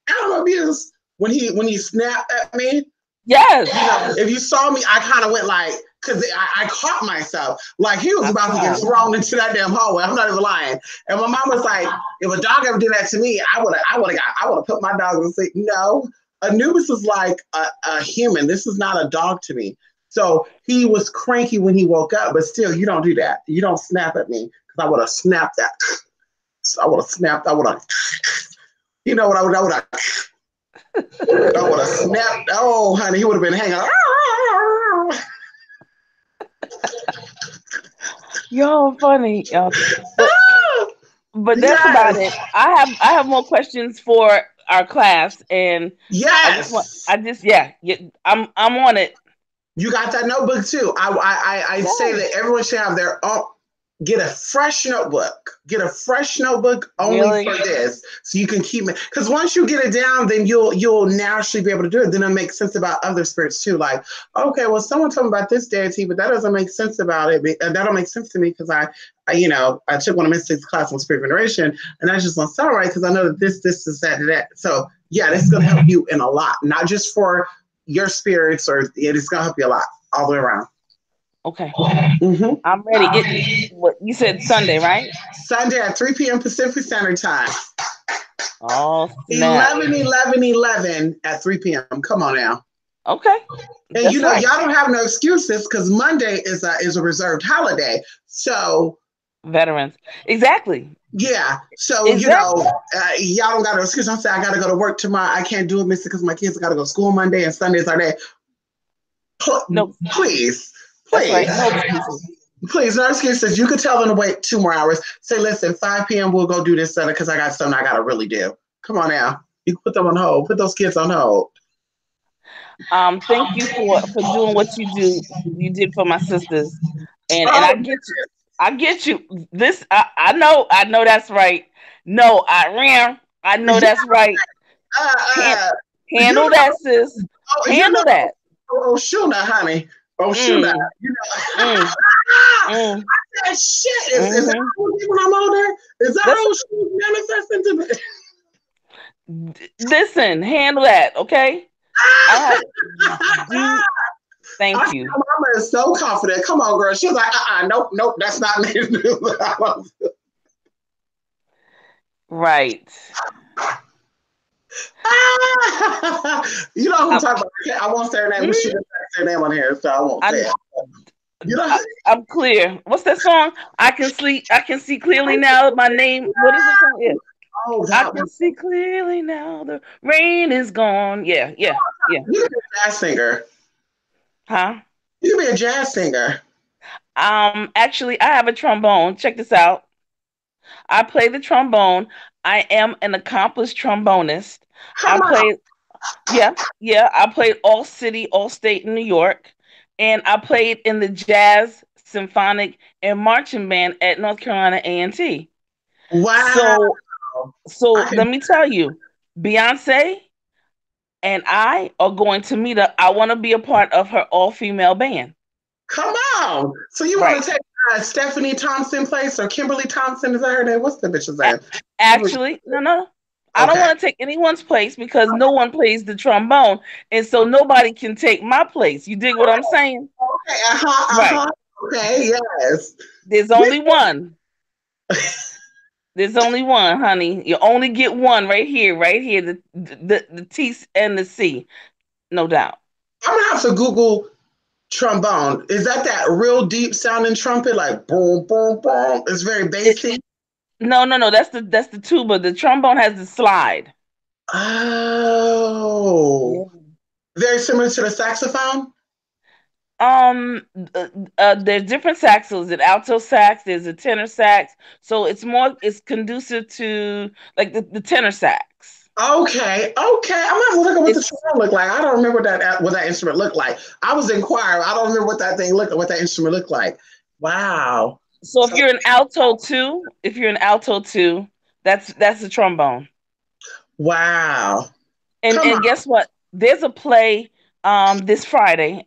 animal abuse. When he snapped at me. Yes. If you saw me, I kind of went like, because I caught myself. Like he was about to get thrown into that damn hallway. I'm not even lying. And my mom was like, if a dog ever did that to me, I would have put my dog and say, no. Anubis is like a human. This is not a dog to me. So he was cranky when he woke up, but still, you don't do that. You don't snap at me because I would have snapped that. So I would have snapped. I would have, you know what I would have. I would have snapped. Oh, honey, he would have been hanging. You're funny. But that's about it. I have more questions for our class, and yes, I'm on it. You got that notebook too. I say that everyone should have their own. Get a fresh notebook. Get a fresh notebook only for this, so you can keep it. Because once you get it down, then you'll naturally be able to do it. Then it'll make sense about other spirits too. Like, okay, well, someone told me about this deity, but that doesn't make sense about it. That don't make sense to me because I took one of Mystic's class on spirit veneration, and I just don't sound right because I know that this is that. So yeah, this is gonna help you in a lot, not just for your spirits, or it's gonna help you a lot all the way around. Okay. Mm-hmm. I'm ready. What you said, Sunday, right? Sunday at 3 p.m. Pacific Standard Time. Oh, 11 at 3 p.m. Come on now. Okay. And That's right. y'all don't have no excuses because Monday is a reserved holiday. So Veterans. Exactly. yeah, so Exactly. y'all don't got no excuse. I'm saying I got to go to work tomorrow. I can't do it, Mister, because my kids got to go to school Monday and Sundays are there. No, Please, that's please, right. No excuses. please, no excuses. You could tell them to wait 2 more hours. Say, listen, 5 p.m. we'll go do this Sunday because I got something I got to really do. Come on now. You can put them on hold. Put those kids on hold. Thank you for doing what you did for my sisters. And Oh, I get you. I get you. This I know that's right. No, I know yeah. that's right. Uh, Han- uh, you Handle that, sis. you know, Handle that. oh, Shuna, honey. Oh, Shuna. Mm, mm, mm, That shit is that mm-hmm. when I'm older? Is that That's old shit manifesting to me? listen, handle that, okay? I have do I thank see you. my mama is so confident. Come on, girl. She's like, nope, nope, that's not me. Right. You know who I'm I'm, talking about. I won't say her name, but she mm, didn't say her name on here, so I won't say I'm it. You know, I'm clear. What's that song? I can sleep. I can see clearly now. My name. What is the song? Yeah. oh, I that can one. see clearly now. The rain is gone. Yeah. Yeah. Yeah. You can be a jazz singer. Huh? You can be a jazz singer. Actually, I have a trombone. Check this out. I play the trombone. I am an accomplished trombonist. I Come on. played. Yeah. Yeah. I played all city, all state in New York, and I played in the jazz, symphonic, and marching band at North Carolina A&T. Wow. So I So can let me tell you, Beyonce and I are going to meet up. I want to be a part of her all female band. come on. So you want Right. to take Stephanie Thompson place or Kimberly Thompson? Is that her name? What's the bitch's A- name? Actually, no. I don't Okay. want to take anyone's place because no one plays the trombone. And so nobody can take my place. You dig what I'm saying? Okay. Uh-huh. Right. Uh-huh. Okay. Yes. There's We only one. There's only one, honey. You only get one right here, right here. The T and the C, no doubt. I'm gonna have to Google trombone. Is that real deep sounding trumpet, like boom, boom, boom? It's very It, bassy. no. That's the tuba. The trombone has the slide. Oh, Yeah. very similar to the saxophone. Um, there's different saxos. There's alto sax. There's a tenor sax. So it's conducive to like the tenor sax. Okay, okay. I'm gonna have to look at what the It's trombone looked like. I don't remember what that instrument looked like. I was in choir. I don't remember what that instrument looked like. Wow. so So if you're an alto two, that's a trombone. wow. Come on. And guess what? There's a play this Friday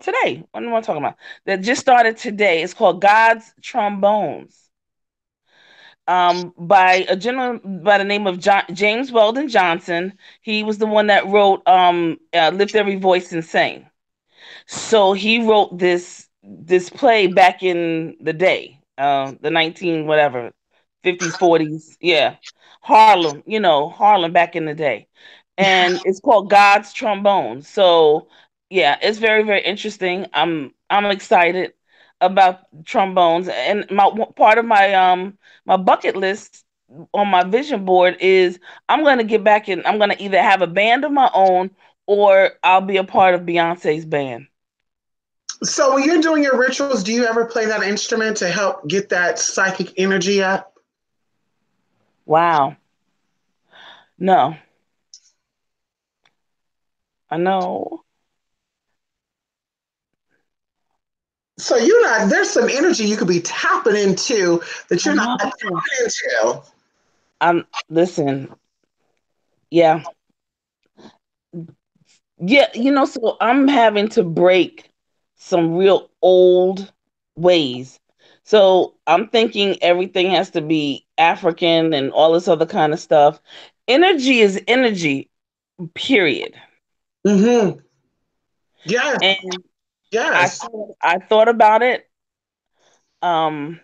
today. What am I talking about? That just started today. It's called God's Trombones. By a gentleman by the name of James Weldon Johnson. He was the one that wrote "Lift Every Voice and Sing." So he wrote this play back in the day, the 19 whatever, 50s, 40s, yeah, Harlem, Harlem back in the day, and it's called God's Trombone. So yeah, it's very very interesting. I'm excited about trombones, and part of my bucket list on my vision board is I'm going to get back and I'm going to either have a band of my own or I'll be a part of Beyonce's band. So when you're doing your rituals, do you ever play that instrument to help get that psychic energy up? Wow. No, I know. So you're not. There's some energy you could be tapping into that I you're not tapping know. into. Listen, yeah. Yeah, so I'm having to break some real old ways. So I'm thinking everything has to be African and all this other kind of stuff. Energy is energy, period. Mm-hmm. Yes. And I Yes. thought I thought about it. Um,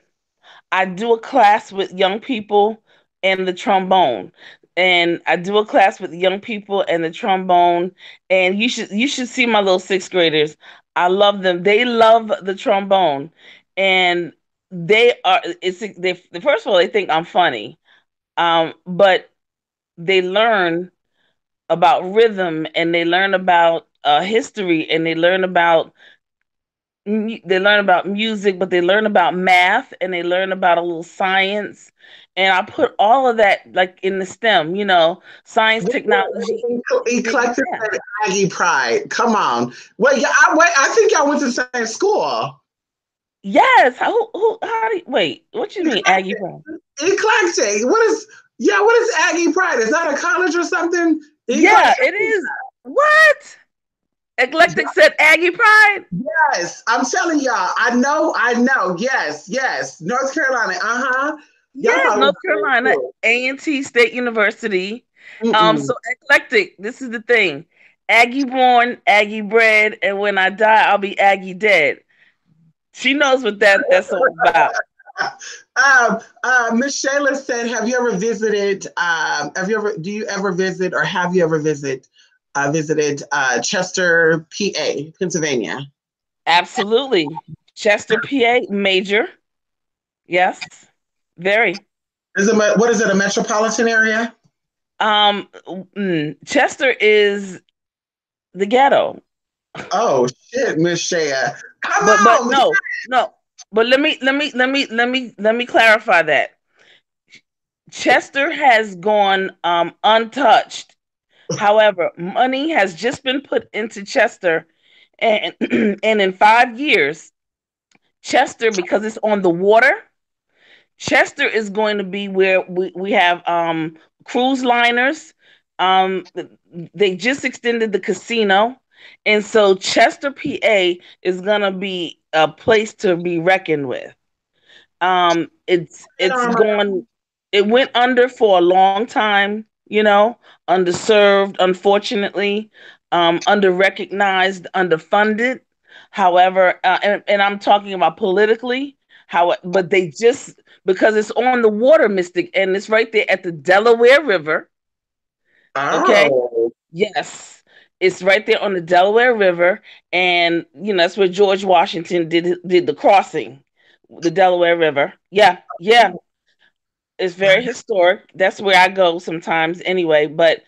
I do a class with young people and the trombone. and I do a class with young people and the trombone. And you should see my little sixth graders. I love them. They love the trombone, and they are. First of all, they think I'm funny, but they learn about rhythm, and they learn about history, and they learn about music, but they learn about math, and they learn about a little science. And I put all of that like in the STEM, science, technology, engineering, Eclectic math. and Aggie Pride. Come on. Wait, I think y'all went to the same school. Yes. How do you, wait, what you mean, Aggie Pride? Eclectic. What is Aggie Pride? Is that a college or something? Yeah, Eclectic. it is. What? Eclectic said Aggie Pride? Yes, I'm telling y'all. I know. Yes, yes. North Carolina. Uh-huh. Y'all Yes, probably North went to the same Carolina, school. A&T State University. Mm-mm. So eclectic. This is the thing. Aggie born, Aggie bred, and when I die, I'll be Aggie dead. She knows what that's all about. Miss Shayla said, "Have you ever visited? Do you ever visit, or have you ever visited Chester, PA, Pennsylvania? Absolutely. Chester, PA, major. Yes. Very. What is it? A metropolitan area? Chester is the ghetto. Oh shit, Miss Shaya, come But on! no, no. But let me clarify that. Chester has gone untouched. However, money has just been put into Chester, and and in 5 years, Chester, because it's on the water, Chester is going to be where we have cruise liners. Um, they just extended the casino, and so Chester, PA, is going to be a place to be reckoned with. It's going. It went under for a long time. Underserved, unfortunately, under recognized, underfunded. However, and I'm talking about politically. But they just, because it's on the water, Mystic, and it's right there at the Delaware River. Okay. Oh, Yes. It's right there on the Delaware River, and that's where George Washington did the crossing, the Delaware River. Yeah, yeah. It's very historic. That's where I go sometimes anyway, but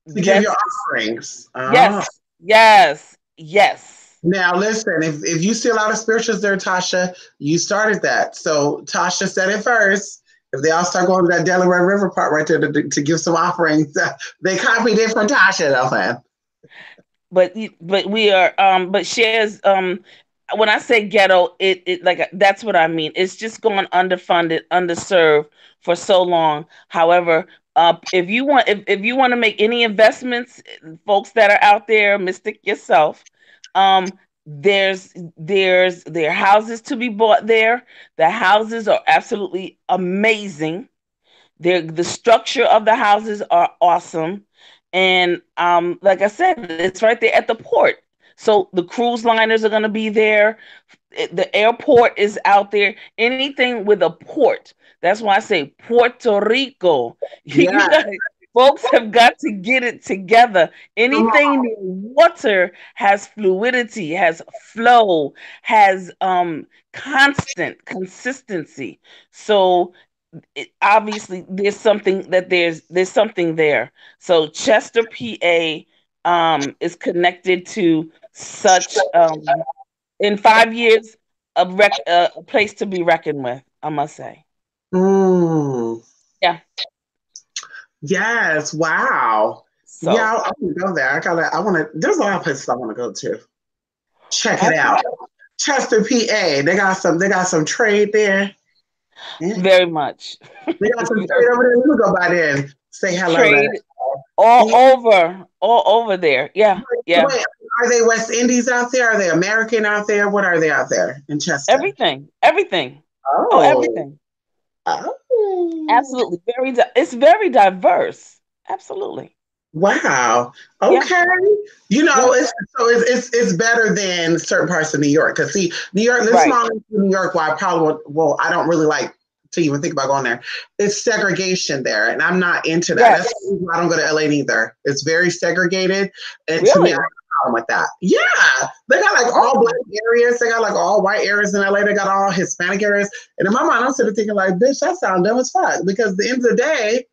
to give your that's offerings. Oh. yes, yes, yes. Now listen, if you see a lot of spirituals there, Tasha, you started that. So Tasha said it first. If they all start going to that Delaware River part right there to give some offerings, they copied it from Tasha, though, man. But we are but shares when I say ghetto, it like that's what I mean. It's just gone underfunded, underserved for so long. However, if you want to make any investments, folks that are out there, Mystic yourself, there are houses to be bought there. The houses are absolutely amazing. The structure of the houses are awesome, and like I said, it's right there at the port. So the cruise liners are going to be there. The airport is out there. Anything with a port. That's why I say Puerto Rico. You Yeah, guys, folks have got to get it together. come Anything on. near water has fluidity, has flow, has constant consistency. So obviously there's something there. So Chester, PA, is connected to such in 5 years a place to be reckoned with. I must say, Mm, yeah. yes, wow. So Yeah, I want to go there. There's a lot of places I want to go to. Check it out. absolutely, Chester, PA. They got some trade there. Yeah. very much. They got some Very trade over there. Let me go by there and say hello to. trade all over there. Yeah, yeah. Wait, are they West Indies out there? Are they American out there? What are they out there in Chester? Everything. Oh, Oh, everything. oh, Absolutely. It's very diverse. Absolutely. wow. Yeah. Okay. Yeah. It's better than certain parts of New York. Cause see, New York, this Right. small New York, why I probably I don't really like to even think about going there. It's segregation there, and I'm not into that. Yes. That's why I don't go to LA neither. It's very segregated, and to me, Really? I have a problem with that. Yeah, they got like all black areas, they got like all white areas in LA, they got all Hispanic areas, and in my mind, I'm sitting thinking like, bitch, that sounds dumb as fuck. Because at the end of the day,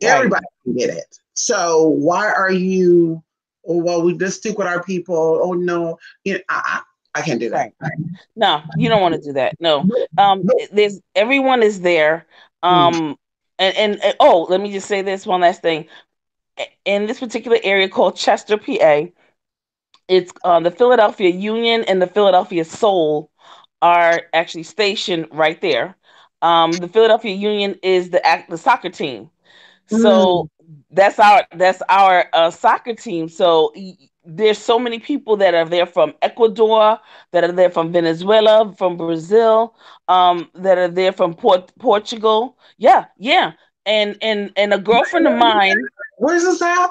Right. everybody can get it. So why are you? Oh, well, we just stick with our people. Oh no, you know, I can't do that. Right. No, you don't want to do that. No. No. There's everyone is there. Mm. And oh, let me just say this one last thing. In this particular area called Chester, PA, it's the Philadelphia Union and the Philadelphia Soul are actually stationed right there. The Philadelphia Union is the soccer team. So Mm. that's our soccer team. So there's so many people that are there from Ecuador, that are there from Venezuela, from Brazil, that are there from Portugal. Yeah, yeah. And a girlfriend of mine, Where's this at?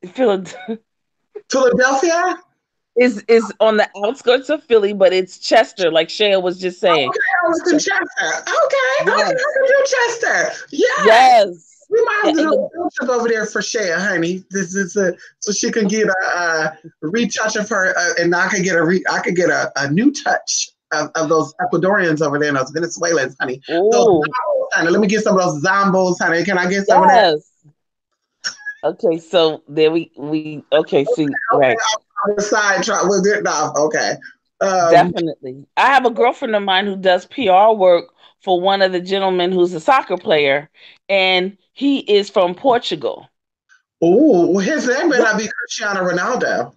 Philadelphia, Philadelphia? is on the outskirts of Philly, but it's Chester, like Shaya was just saying. Okay, I was in Chester. Okay, okay, Yes, I can do Chester. Yes. yes. We might Yeah, have to and do a field trip over there for Shea, honey. This is so she can get a retouch of her, and I could get a new touch of those Ecuadorians over there, and those Venezuelans, honey. Those oh, zombos, honey. Let me get some of those zombos, honey. Can I get some of that? yes. Okay, so there we okay, see, Okay, right. on the side, try. We'll get off. Okay. Um, Definitely. I have a girlfriend of mine who does PR work for one of the gentlemen who's a soccer player, and he is from Portugal. oh, his name may Yeah. not be Cristiano Ronaldo.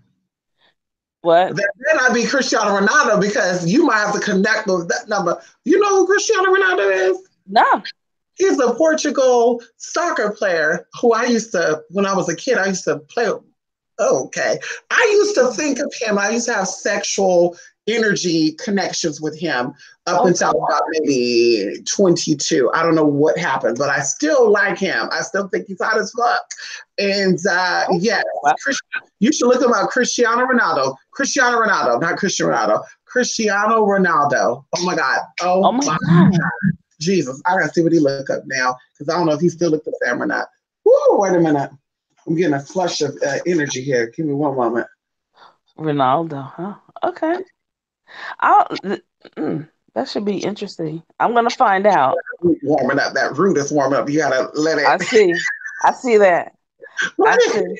What? That may not be Cristiano Ronaldo because you might have to connect with that number. You know who Cristiano Ronaldo is? No. He's a Portugal soccer player who I used to, when I was a kid, I used to play. Okay. I used to think of him, I used to have sexual energy connections with him up Oh until God. about maybe 22. I don't know what happened, but I still like him. I still think he's hot as fuck. And Oh, yes, wow. you should look him up. Cristiano Ronaldo. Cristiano Ronaldo, not Cristiano Ronaldo. Cristiano Ronaldo. Oh my God. Oh Oh my my God. Jesus. I gotta see what he look up now because I don't know if he still looks the same or not. Woo, wait a minute. I'm getting a flush of energy here. Give me one moment. Ronaldo, huh? Okay. I'll that should be interesting. I'm gonna find out. Warming up. That root is warming up. You gotta let I it. see. I see that. I see.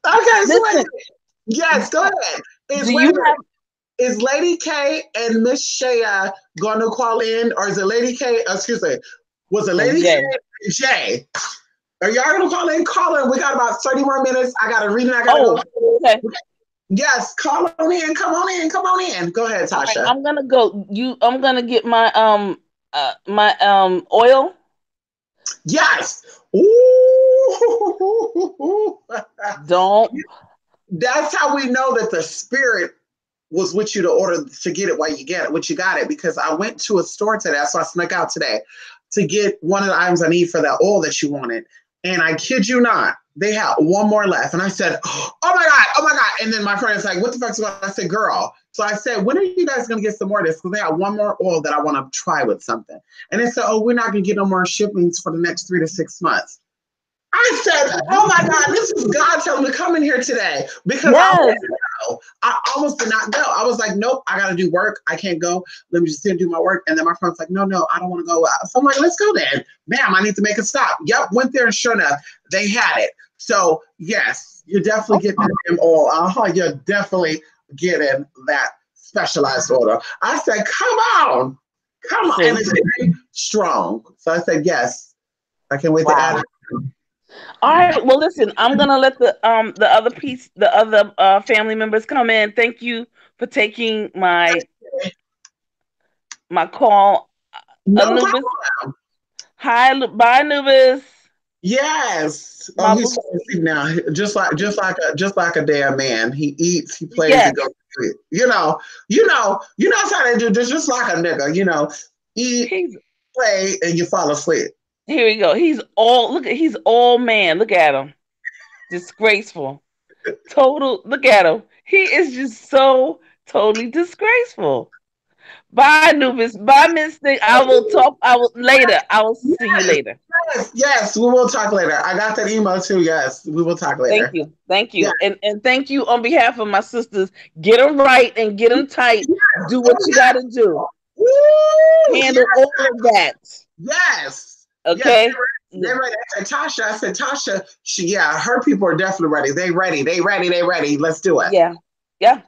Okay, so wait. Listen, Yes, go ahead. Is do wait you a minute. have Is Lady K and Miss Shea going to call in, or is it Lady K? Excuse me. Was it and Lady K Jay? and Jay? Are y'all gonna call in? Call in. We got about 30 more minutes. I got a reading. I gotta Oh, go. okay. Yes, call on in. Come on in. Come on in. Go ahead, All right, Tasha. I'm gonna go. I'm gonna get my oil. Yes. Ooh. Don't. That's how we know that the spirit was with you to order to get it while you get it, which you got it. Because I went to a store today, so I snuck out today to get one of the items I need for that oil that you wanted. And I kid you not, they had one more left. And I said, oh my God, oh my God. And then my friend is like, what the fuck's going on? I said, girl. So I said, when are you guys going to get some more of this? Because they have one more oil that I want to try with something. And they said, oh, we're not going to get no more shipments for the next 3 to 6 months. I said, oh my God, this is God telling me to come in here today because I Yes. wanted to go. I almost did not go. I was like, nope, I got to do work. I can't go. Let me just sit and do my work. And then my friend's like, no, I don't want to go out. So I'm like, let's go then. Bam, I need to make a stop. Yep, went there and sure enough, they had it. So yes, you're definitely getting them all. You're definitely getting that specialized order. I said, come on. See. And it's very strong. So I said, yes, I can't wait to add Wow. it. All right. Well, listen. I'm gonna let the other family members come in. Thank you for taking my call. No Anubis. problem. Hi. Bye, Anubis. Yes. Oh, My he's boo. falling asleep now. Just like a damn man. He eats, he plays, he Yes. goes to sleep. How they do. Just like a nigga. Eat, He's play, and you fall asleep. here. We go. He's all man. Look at him. Disgraceful. Total. Look at him. He is just so totally disgraceful. Bye, Anubis. Bye, Mystic. I will talk. I will later. I will see you later. Yes, we will talk later. I got that email too. Yes, we will talk Thank later. you. Thank Yeah. you. And thank you on behalf of my sisters. Get them right and get them tight. Do what you got to do. Woo! Handle Yes. all of that. Yes. Yes. Okay. They're ready. I said, Tasha, her people are definitely ready. They ready. They ready. They ready. Let's do it. Yeah. Yeah.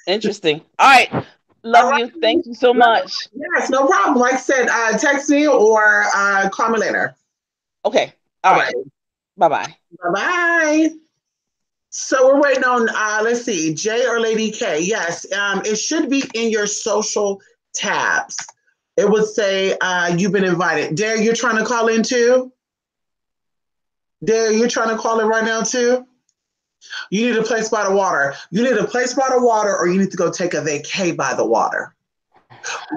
Interesting. All right. Love you. Thank you so much. Yes, no problem. Like I said, text me or call me later. Okay. All right. Bye-bye. Bye-bye. So we're waiting on, let's see, Jay or Lady K. Yes, it should be in your social tabs. It would say you've been invited. Dare, you're trying to call in too? Dare, you're trying to call in right now too? You need a place by the water. You need a place by the water, or you need to go take a vacay by the water.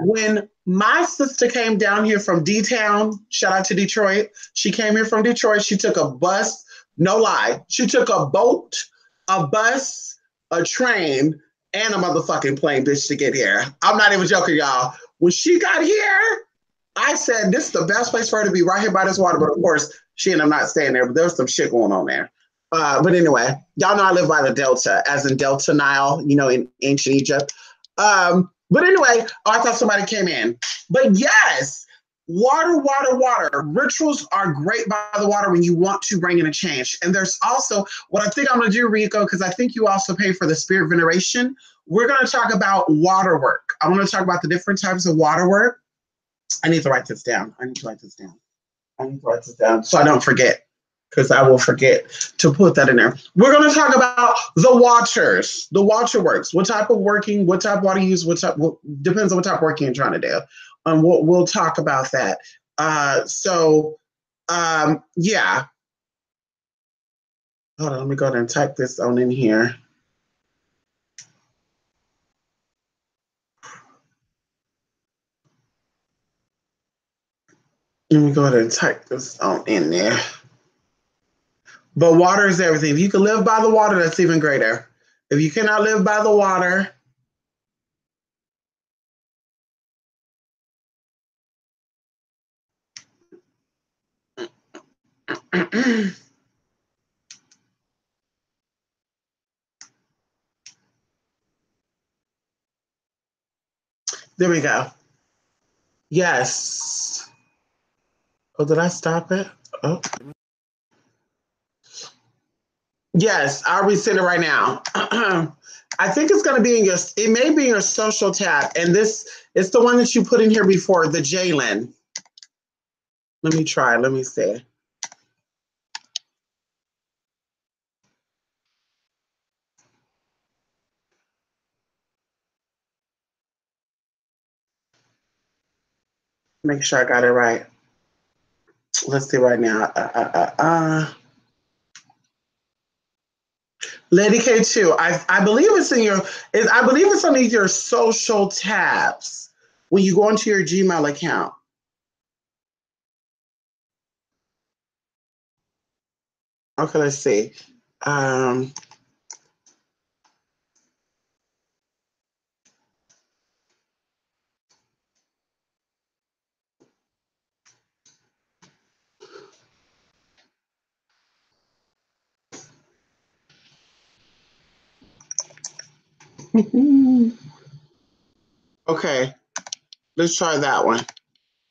When my sister came down here from D-Town, shout out to Detroit, she came here from Detroit. She took a bus, no lie. She took a boat, a bus, a train, and a motherfucking plane, bitch, to get here. I'm not even joking, y'all. When she got here, I said, this is the best place for her to be, right here by this water. But of course, she ended up not staying there, but there was some shit going on there. But anyway, y'all know I live by the Delta, as in Delta Nile, in ancient Egypt. But anyway, I thought somebody came in. But yes, water, water, water. Rituals are great by the water when you want to bring in a change. And there's also, what I think I'm going to do, Rico, because I think you also pay for the spirit veneration. We're going to talk about water work. I want to talk about the different types of water work. I need to write this down. So I don't forget, because I will forget to put that in there. We're going to talk about the waters, the water works. What type of working, what type of water you use, depends on what type of working you're trying to do. We'll talk about that. Yeah. Hold on, let me go ahead and type this on in here. Let me go ahead and type this on in there. But water is everything. If you can live by the water, that's even greater. If you cannot live by the water, there we go. Yes. Oh, did I stop it? Oh. Yes, I'll resend it right now. I think it's going to be it may be in your social tab. And it's the one that you put in here before, the Jalen. Let me try. Let me see. Make sure I got it right. Let's see right now. Lady K2, I believe it's under your social tabs when you go into your Gmail account. Okay, let's see. Okay, let's try that one.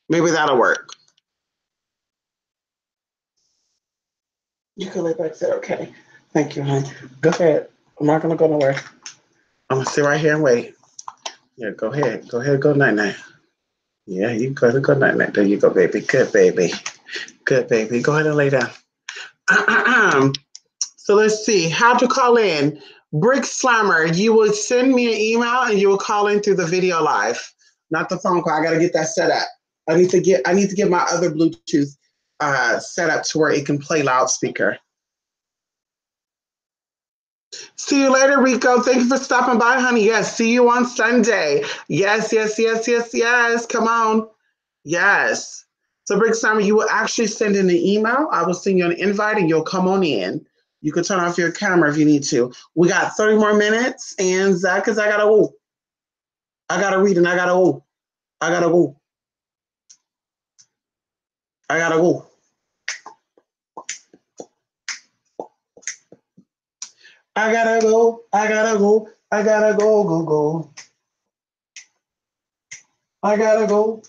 Maybe that'll work. You can lay back there. Okay. Thank you, honey. Go ahead. I'm not gonna go nowhere. I'm gonna sit right here and wait. Yeah, go ahead. Go ahead. Go night night. Yeah, you go night night. There you go, baby. Good baby. Good baby. Go ahead and lay down. So let's see. How to call in. Brick Slammer, you will send me an email and you will call in through the video live, not the phone call. I gotta get that set up. I need to get my other Bluetooth set up to where it can play loudspeaker. See you later, Rico. Thank you for stopping by, honey. Yes, see you on Sunday. Yes. Come on. Yes. So, Brick Slammer, you will actually send in an email. I will send you an invite and you'll come on in. You can turn off your camera if you need to. We got 30 more minutes, and Zach, because I got to I gotta read and I gotta go. I gotta go. I gotta go. I gotta go. I gotta go. I gotta go, go, go. I gotta go.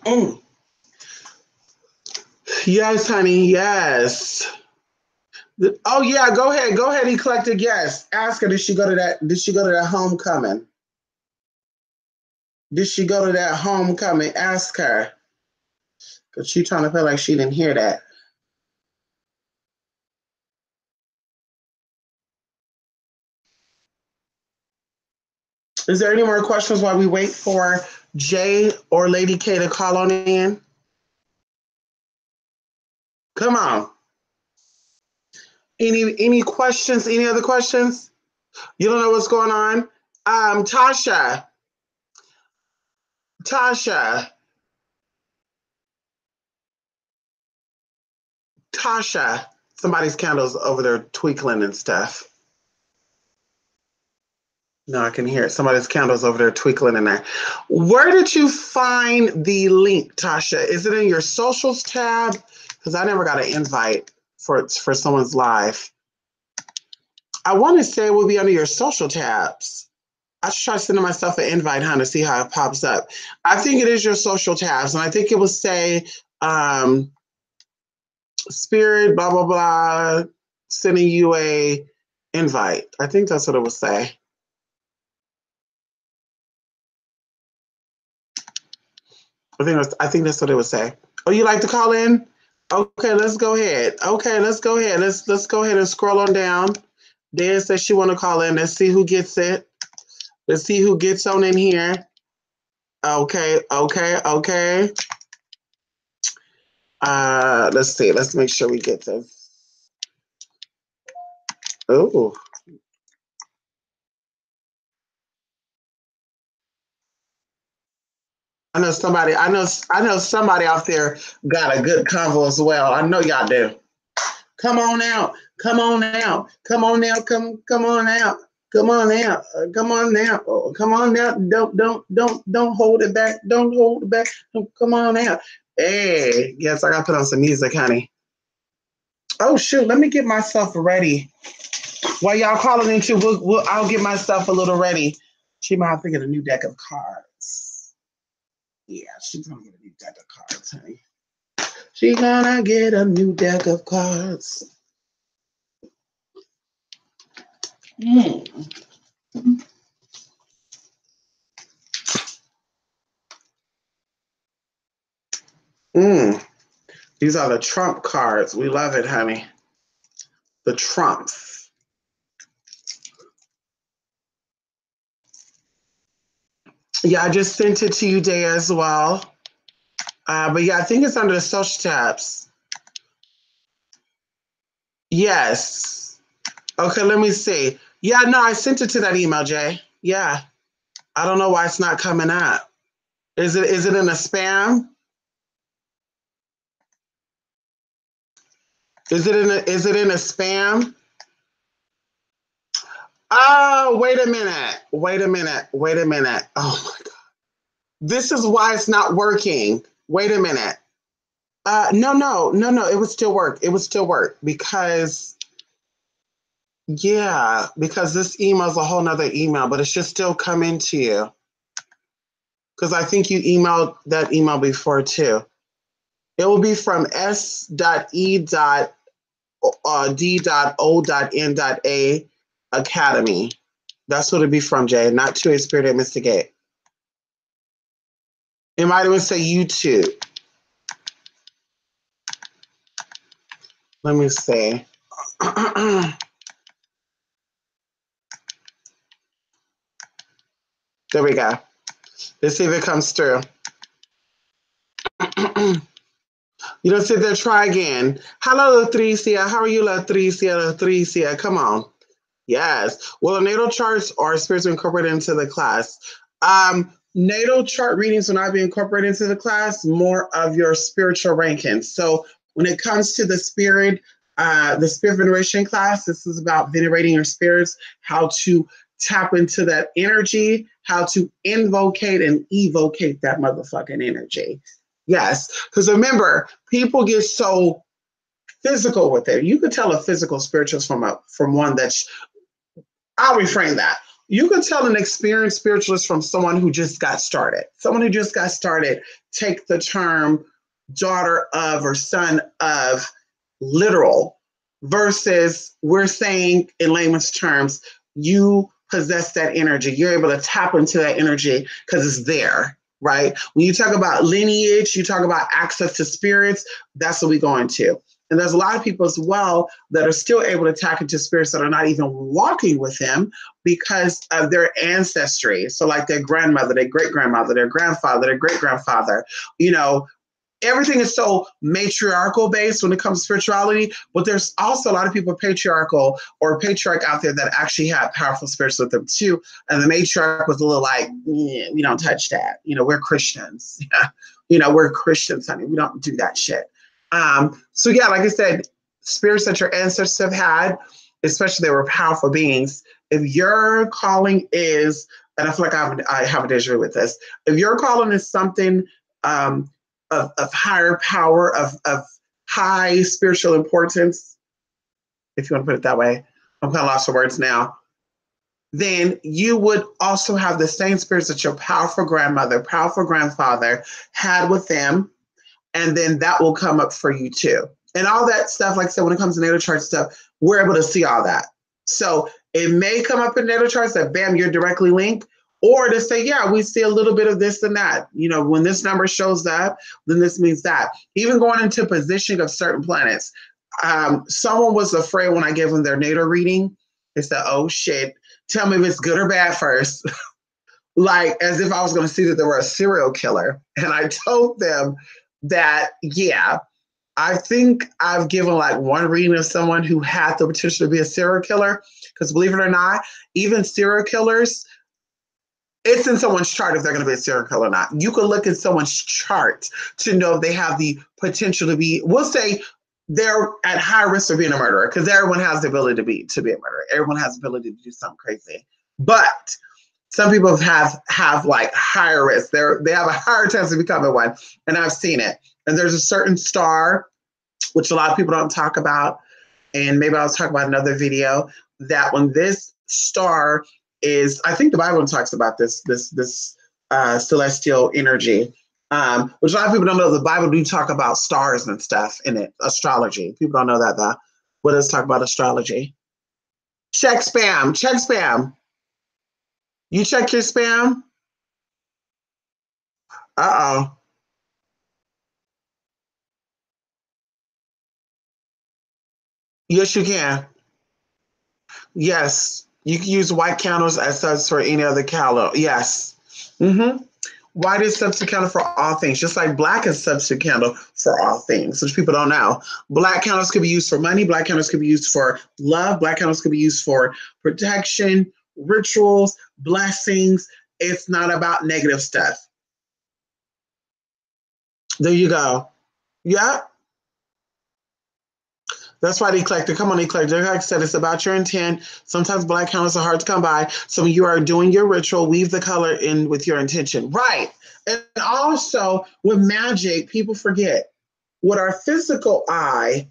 Mm. Yes, honey. Yes. Oh yeah, go ahead. Go ahead, eclectic. Yes. Ask her, did she go to that homecoming? Did she go to that homecoming? Ask her. Cause she trying to feel like she didn't hear that. Is there any more questions while we wait for Jay or Lady K to call on in? Come on. Any questions? Any other questions? You don't know what's going on? Tasha. Tasha. Tasha. Somebody's candles over there twinkling and stuff. No, I can hear it. Somebody's candles over there twinkling in there. Where did you find the link, Tasha? Is it in your socials tab? Because I never got an invite for someone's live. I want to say it will be under your social tabs. I should try sending myself an invite, to see how it pops up. I think it is your social tabs, and I think it will say Spirit, blah, blah, blah, sending you a invite. I think that's what it will say. I think that's what it would say. Oh, you like to call in? Okay, let's go ahead. Let's go ahead and scroll on down. Dan says she want to call in. Let's see who gets it. Let's see who gets on in here. Okay. Let's see. Let's make sure we get this. Oh. I know somebody out there got a good convo as well. I know y'all do. Come on out. Come on out. Come on out. Come on out. Come on out. Come on out. Oh, come on out. Don't hold it back. Don't hold it back. Come on out. Hey, yes, I gotta put on some music, honey. Oh shoot, let me get myself ready. While y'all calling in too, I'll get myself a little ready. She might have to get a new deck of cards. Yeah, she's gonna get a new deck of cards, honey. She's gonna get a new deck of cards. Mm. Mm. These are the Trump cards. We love it, honey. The Trumps. Yeah, I just sent it to you, Day, as well. But yeah, I think it's under the social tabs. Yes. Okay, let me see. Yeah, no, I sent it to that email, Jay. Yeah. I don't know why it's not coming up. Is it in a spam? Is it in a spam? Oh, wait a minute. Oh my God. This is why it's not working. Wait a minute. No. It would still work. Because this email is a whole nother email, but it should still come into you. Because I think you emailed that email before too. It will be from s.e.d.o.n.a academy. That's what it'd be from, Jay, not to a spirit at Mystigate. It might even say YouTube. Let me see. There we go. Let's see if it comes through. You don't sit there, try again. Hello, Latricia. How are you, Latricia? Come on. Yes. Well, natal charts are spirits incorporated into the class. Natal chart readings will not be incorporated into the class, more of your spiritual rankings. So when it comes to the spirit, the spirit veneration class. This is about venerating your spirits, how to tap into that energy, how to invocate and evocate that motherfucking energy. Yes, because remember, people get so physical with it. You could tell a physical spiritualist from one that's, I'll reframe that. You can tell an experienced spiritualist from someone who just got started. Someone who just got started, take the term daughter of or son of literal, versus we're saying in layman's terms, you possess that energy. You're able to tap into that energy because it's there, right? When you talk about lineage, you talk about access to spirits, that's what we go into. And there's a lot of people as well that are still able to tap into spirits that are not even walking with them because of their ancestry. So like their grandmother, their great-grandmother, their grandfather, their great-grandfather, you know, everything is so matriarchal based when it comes to spirituality, but there's also a lot of people patriarchal or patriarch out there that actually have powerful spirits with them too. And the matriarch was a little like, we don't touch that. You know, we're Christians. You know, we're Christians, honey. We don't do that shit. So yeah, like I said, spirits that your ancestors have had, especially they were powerful beings. If your calling is, and I feel like I have a deja vu with this, if your calling is something of higher power, of high spiritual importance, if you want to put it that way, I'm kind of lost for words now, then you would also have the same spirits that your powerful grandmother, powerful grandfather had with them. And then that will come up for you too. And all that stuff, like I said, when it comes to natal chart stuff, we're able to see all that. So it may come up in natal charts that, bam, you're directly linked, or to say, yeah, we see a little bit of this and that. You know, when this number shows up, then this means that. Even going into positioning of certain planets. Someone was afraid when I gave them their natal reading. They said, oh shit, tell me if it's good or bad first. Like as if I was going to see that they were a serial killer. And I told them that, yeah, I think I've given like one reading of someone who had the potential to be a serial killer. Because believe it or not, even serial killers, it's in someone's chart if they're going to be a serial killer or not. You can look at someone's chart to know if they have the potential to be, we'll say they're at high risk of being a murderer, because everyone has the ability to be a murderer. Everyone has the ability to do something crazy. But some people have like higher risk. They have a higher chance of becoming one. And I've seen it. And there's a certain star, which a lot of people don't talk about. And maybe I'll talk about another video, that when this star is, I think the Bible talks about this celestial energy, which a lot of people don't know. The Bible do talk about stars and stuff in it, astrology. People don't know that though. What does talk about astrology? Check spam, check spam. You check your spam? Uh-oh. Yes, you can. Yes, you can use white candles as subs for any other color. Yes. White is substitute candle for all things, just like black is substitute candle for all things, which people don't know. Black candles could be used for money. Black candles could be used for love. Black candles could be used for protection, rituals, blessings. It's not about negative stuff. There you go. Yeah. That's why the eclectic. Come on, eclectic. Like I said, it's about your intent. Sometimes black candles are hard to come by. So when you are doing your ritual, weave the color in with your intention. Right. And also with magic, people forget. With our physical eye,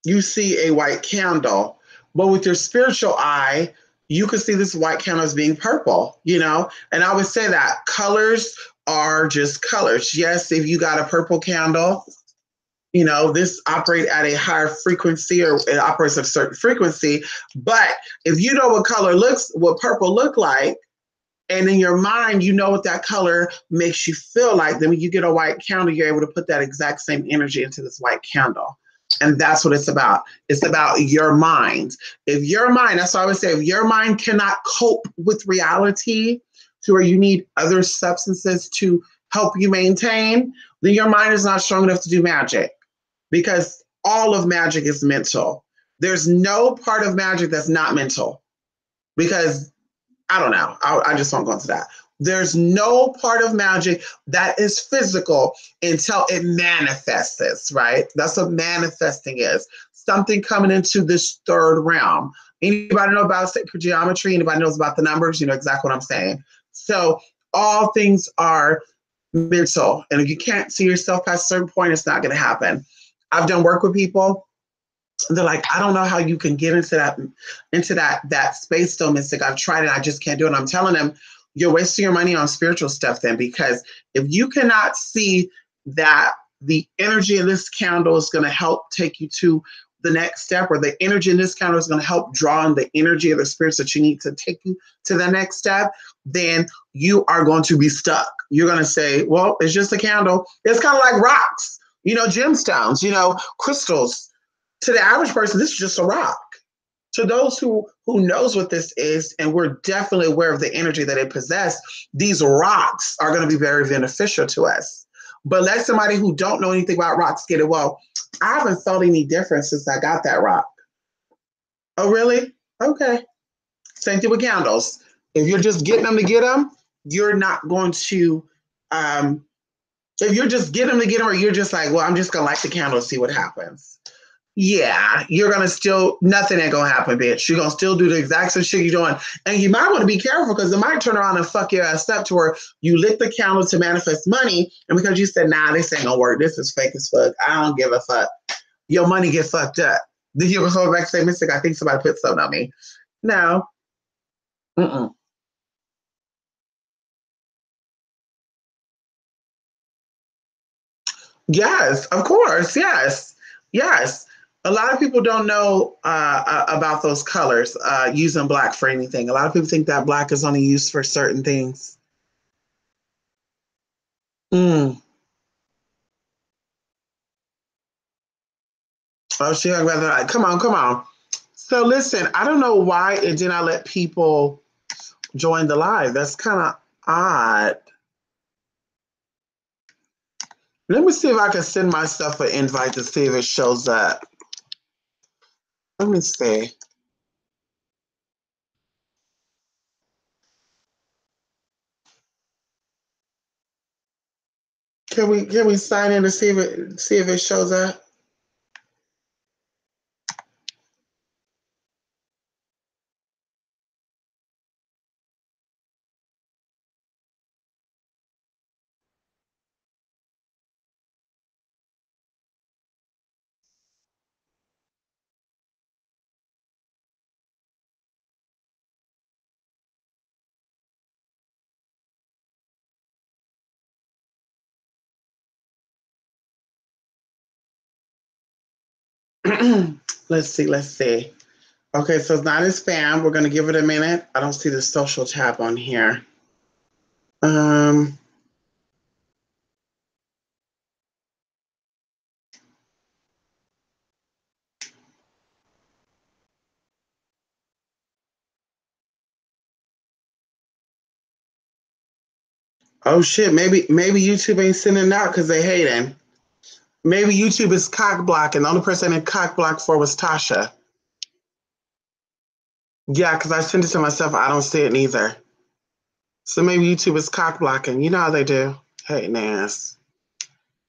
you see a white candle. But with your spiritual eye, you can see this white candle as being purple, you know? And I would say that colors are just colors. Yes, if you got a purple candle, you know, this operates at a higher frequency, or it operates at a certain frequency. But if you know what purple look like, and in your mind, you know what that color makes you feel like, then when you get a white candle, you're able to put that exact same energy into this white candle. And that's what it's about. It's about your mind. If your mind, that's what I always say, if your mind cannot cope with reality to where you need other substances to help you maintain, then your mind is not strong enough to do magic, because all of magic is mental. There's no part of magic that's not mental, because I don't know. I just won't go into that. There's no part of magic that is physical until it manifests, right? That's what manifesting is. Something coming into this third realm. Anybody know about sacred geometry? Anybody knows about the numbers? You know exactly what I'm saying. So all things are mental. And if you can't see yourself past a certain point, it's not going to happen. I've done work with people. They're like, I don't know how you can get into that space still, Mystic. I've tried it. I just can't do it. I'm telling them, you're wasting your money on spiritual stuff then, because if you cannot see that the energy in this candle is going to help take you to the next step, or the energy in this candle is going to help draw in the energy of the spirits that you need to take you to the next step, then you are going to be stuck. You're going to say, well, it's just a candle. It's kind of like rocks, gemstones, crystals. To the average person, this is just a rock. To those who knows what this is, and we're definitely aware of the energy that it possesses, these rocks are going to be very beneficial to us. But let somebody who don't know anything about rocks get it. Well, I haven't felt any difference since I got that rock. Oh, really? Okay. Same thing with candles. If you're just getting them to get them, you're not going to, if you're just getting them to get them, or you're just like, well, I'm just going to light the candle and see what happens. Yeah, you're going to still, nothing ain't going to happen, bitch. You're going to still do the exact same shit you're doing. And you might want to be careful, because it might turn around and fuck your ass up to where you lit the candle to manifest money. And because you said, nah, this ain't going to work. This is fake as fuck. I don't give a fuck. Your money get fucked up. Then you're going to go back and say, Mystic, I think somebody put something on me. No. Mm-mm. Yes, of course. Yes. Yes. A lot of people don't know about those colors, using black for anything. A lot of people think that black is only used for certain things. Mm. Oh, she hung rather like, come on, come on. So listen, I don't know why it did not let people join the live. That's kind of odd. Let me see if I can send myself an invite to see if it shows up. Let me see. Can we sign in to see if it shows up? Let's see. Let's see. Okay, so it's not in spam. We're gonna give it a minute. I don't see the social tab on here. Um. Oh shit. Maybe YouTube ain't sending it out because they hating. Maybe YouTube is cock blocking. The only person in cock block for was Tasha. Yeah, because I sent it to myself. I don't see it neither. So maybe YouTube is cock blocking. You know how they do. Hating ass.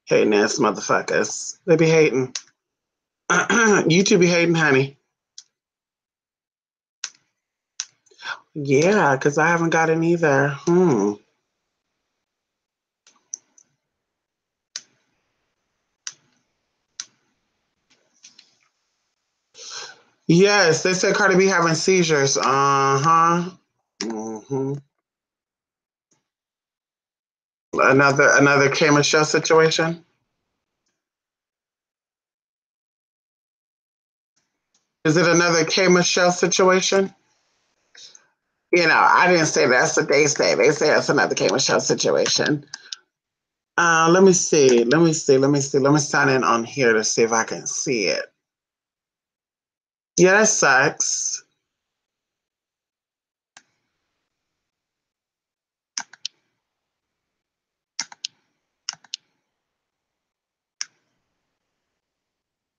Hating ass motherfuckers. They be hating. YouTube be hating, honey. Yeah, because I haven't got it either. Yes, they said Cardi B having seizures. Uh-huh. Mm-hmm. Another K Michelle situation. Is it another K Michelle situation? I didn't say that's what they say. They say it's another K Michelle situation. Let me see. Let me see. Let me see. Let me sign in on here to see if I can see it. Yeah, that sucks.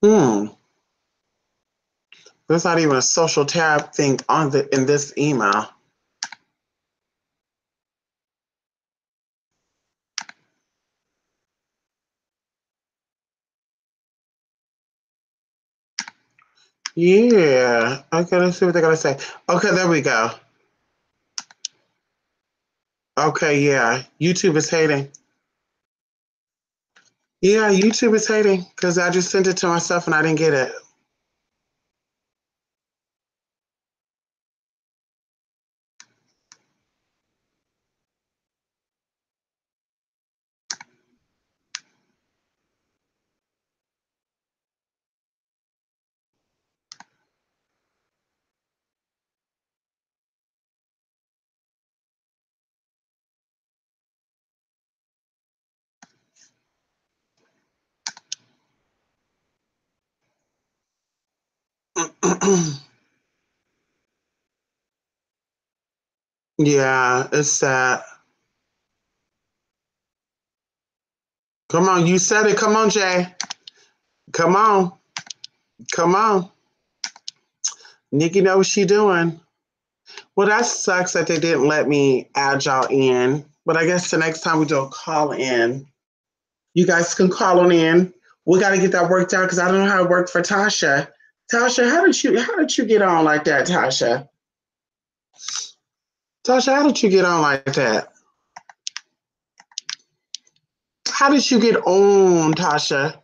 Hmm. There's not even a social tab thing in this email. Yeah. Okay, let's see what they're gonna say. Okay, there we go. Okay, yeah. YouTube is hating. Yeah, YouTube is hating because I just sent it to myself and I didn't get it. Yeah, it's sad. Come on, you said it. Come on, Jay. Come on. Come on. Nikki knows what she doing. Well, that sucks that they didn't let me add y'all in. But I guess the next time we do a call in, you guys can call on in. We got to get that worked out because I don't know how it worked for Tasha. Tasha, how did you get on like that, Tasha? Tasha, how did you get on like that? How did you get on, Tasha?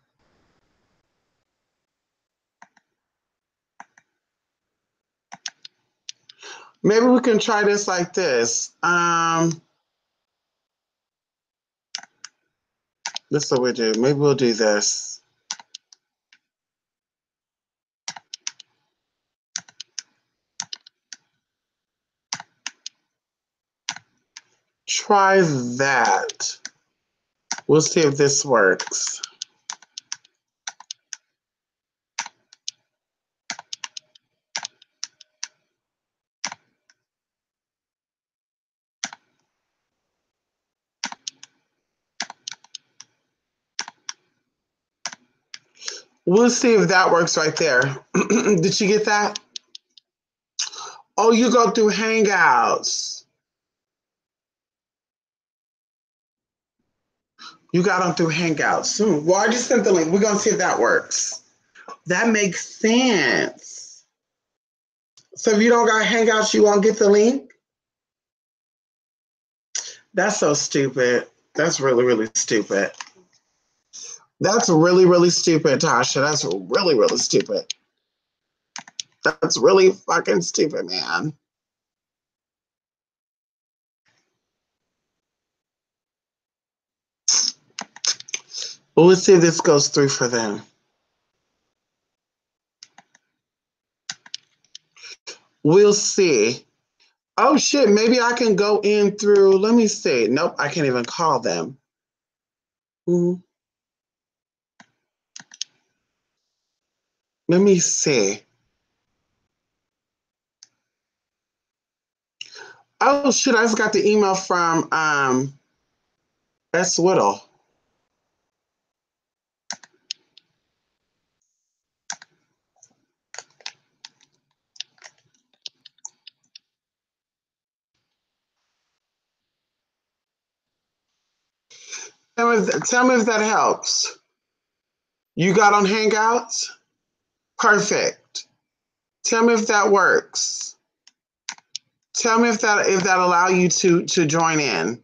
Maybe we can try this like this. This is what we do. Maybe we'll do this. Try that. We'll see if this works. We'll see if that works right there. Did you get that? Oh, you go through Hangouts. You got them through Hangouts. Well, I just sent the link. We're going to see if that works. That makes sense. So if you don't got Hangouts, you won't get the link? That's so stupid. That's really, really stupid. That's really, really stupid, Tasha. That's really, really stupid. That's really fucking stupid, man. Well, let's see if this goes through for them. We'll see. Oh shit, maybe I can go in through, let me see. Nope, I can't even call them. Mhm. Let me see. Oh shit, I just got the email from S. Whittle. Tell me if that helps. You got on Hangouts? Perfect. Tell me if that works. Tell me if that allow you to join in.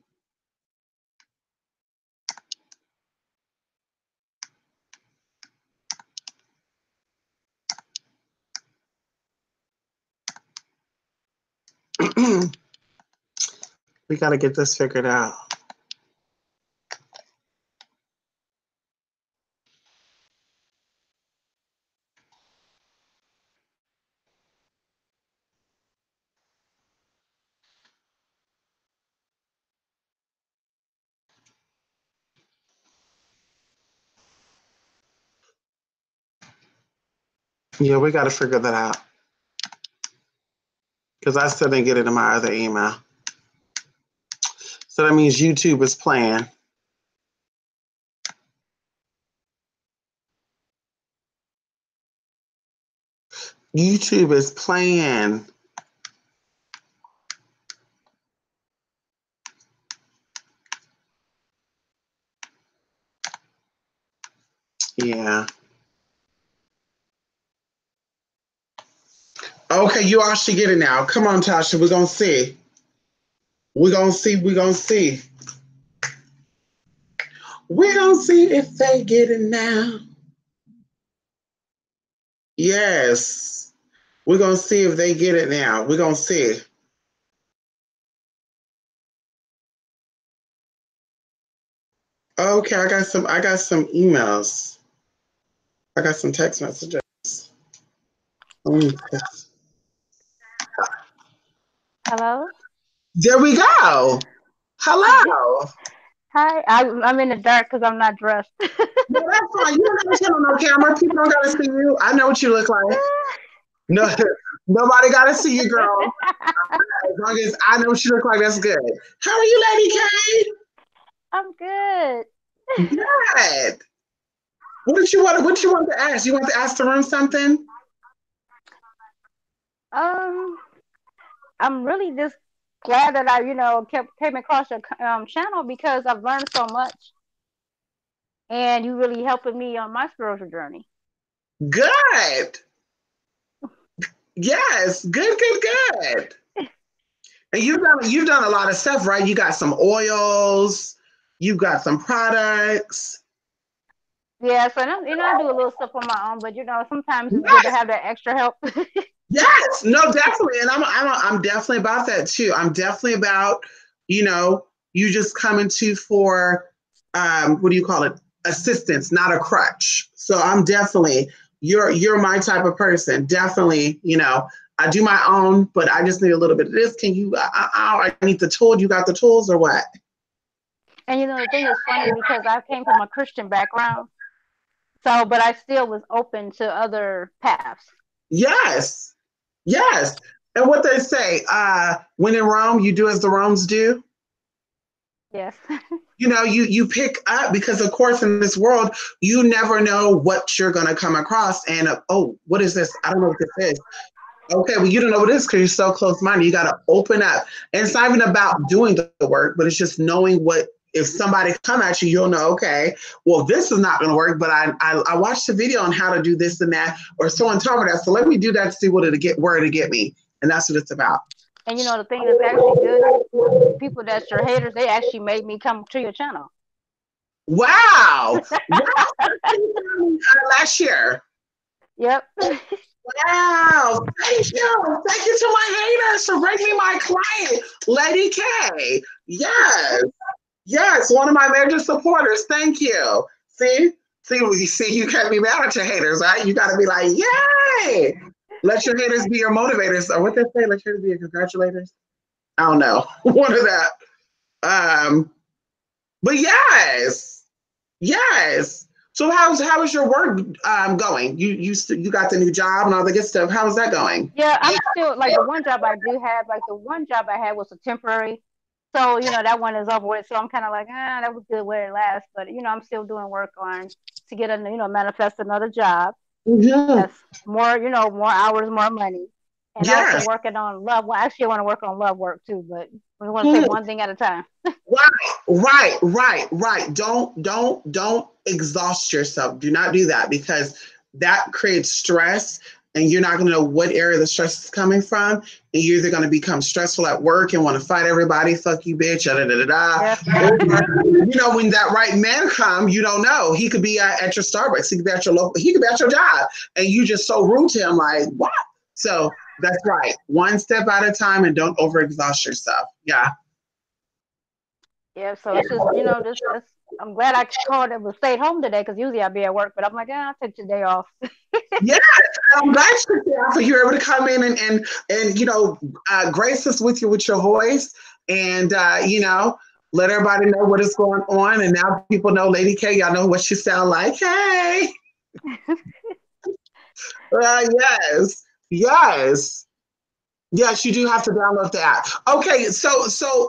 We got to get this figured out. Yeah, we got to figure that out. Because I still didn't get it in my other email. So that means YouTube is playing. YouTube is playing. Yeah. Okay, you all should get it now. Come on, Tasha. We're gonna see. We're gonna see. We're gonna see. We're gonna see if they get it now. Yes. We're gonna see if they get it now. We're gonna see. Okay, I got some emails. I got some text messages. Hello. There we go. Hello. Hi. I'm in the dark because I'm not dressed. No, that's fine. You don't gotta sit on no camera. People don't gotta see you. I know what you look like. No, nobody gotta see you, girl. As long as I know what you look like, that's good. How are you, Lady K? I'm good. Good. What you want to ask? You want to ask the room something? Um, I'm really just glad that I, kept came across your channel because I've learned so much, and you really helping me on my spiritual journey. Good. Yes. Good, good, good. And you've done a lot of stuff, right? You got some oils, you got some products. Yeah, so I do a little stuff on my own, but sometimes it's good to Yes, have that extra help. yes, no, definitely, and I'm definitely about that too. I'm definitely about you just coming to for what do you call it, assistance, not a crutch. So I'm definitely you're my type of person. Definitely, I do my own, but I just need a little bit of this. Can you? I need the tool. You got the tools or what? And the thing is funny because I came from a Christian background, so but I still was open to other paths. Yes, yes. And what they say, when in Rome, you do as the Romans do. Yes. You pick up because of course in this world you never know what you're going to come across and oh, what is this? I don't know what this is. Okay, well, you don't know what it is because you're so close minded. You got to open up, and it's not even about doing the work, but it's just knowing what. If somebody come at you, you'll know. Okay, well, this is not going to work, but I watched a video on how to do this and that, or someone told me that, so let me do that to see what it'll get, where it'll get me, and that's what it's about. And the thing that's actually good, the people that's your haters, they actually made me come to your channel. Wow, wow, last year. Yep. Wow, thank you to my haters for bringing my client, Lady K. Yes. Yes, one of my major supporters. Thank you. See, you can't be mad at your haters, right? You got to be like, yay! Let your haters be your motivators, or what they say. Let your haters be your congratulators. I don't know, one of that. But yes, yes. So how is your work going? You got the new job and all the good stuff. How is that going? Yeah, I'm still like the one job I do have, like the one job I had was a temporary. So, that one is over with. So I'm kind of like, that was good where it lasts. But, I'm still doing work on to get manifest another job. Mhm. That's more, more hours, more money. And also Yes. working on love. Well, actually, I want to work on love work too, but we want to take Mhm. one thing at a time. Right. Don't exhaust yourself. Do not do that because that creates stress and you're not going to know what area the stress is coming from. And you're either going to become stressful at work and want to fight everybody, fuck you, bitch, da da da da. Yes. Or, when that right man come, you don't know. He could be at your Starbucks. He could be at your local. He could be at your job, and you just so rude to him, like what? So that's right. One step at a time, and don't overexhaust yourself. Yeah. Yeah, so it's just, I'm glad I called and was stayed home today because usually I'd be at work, but I'm like, I'll take today off. Yes, I'm glad you're able to come in and grace us with your voice and let everybody know what is going on. And now people know Lady K. Y'all know what she sound like. Hey, yes, yes, yes. You do have to download the app. Okay, so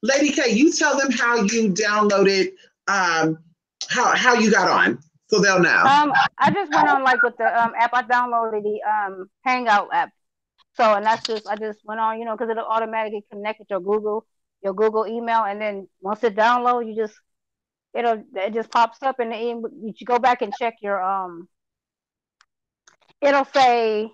Lady K, you tell them how you downloaded, how you got on, so they'll know. I just went on like with the app. I downloaded the Hangout app. So and that's just I just went on, because it'll automatically connect with your Google email, and then once it downloads, it just pops up, and you go back and check your it'll say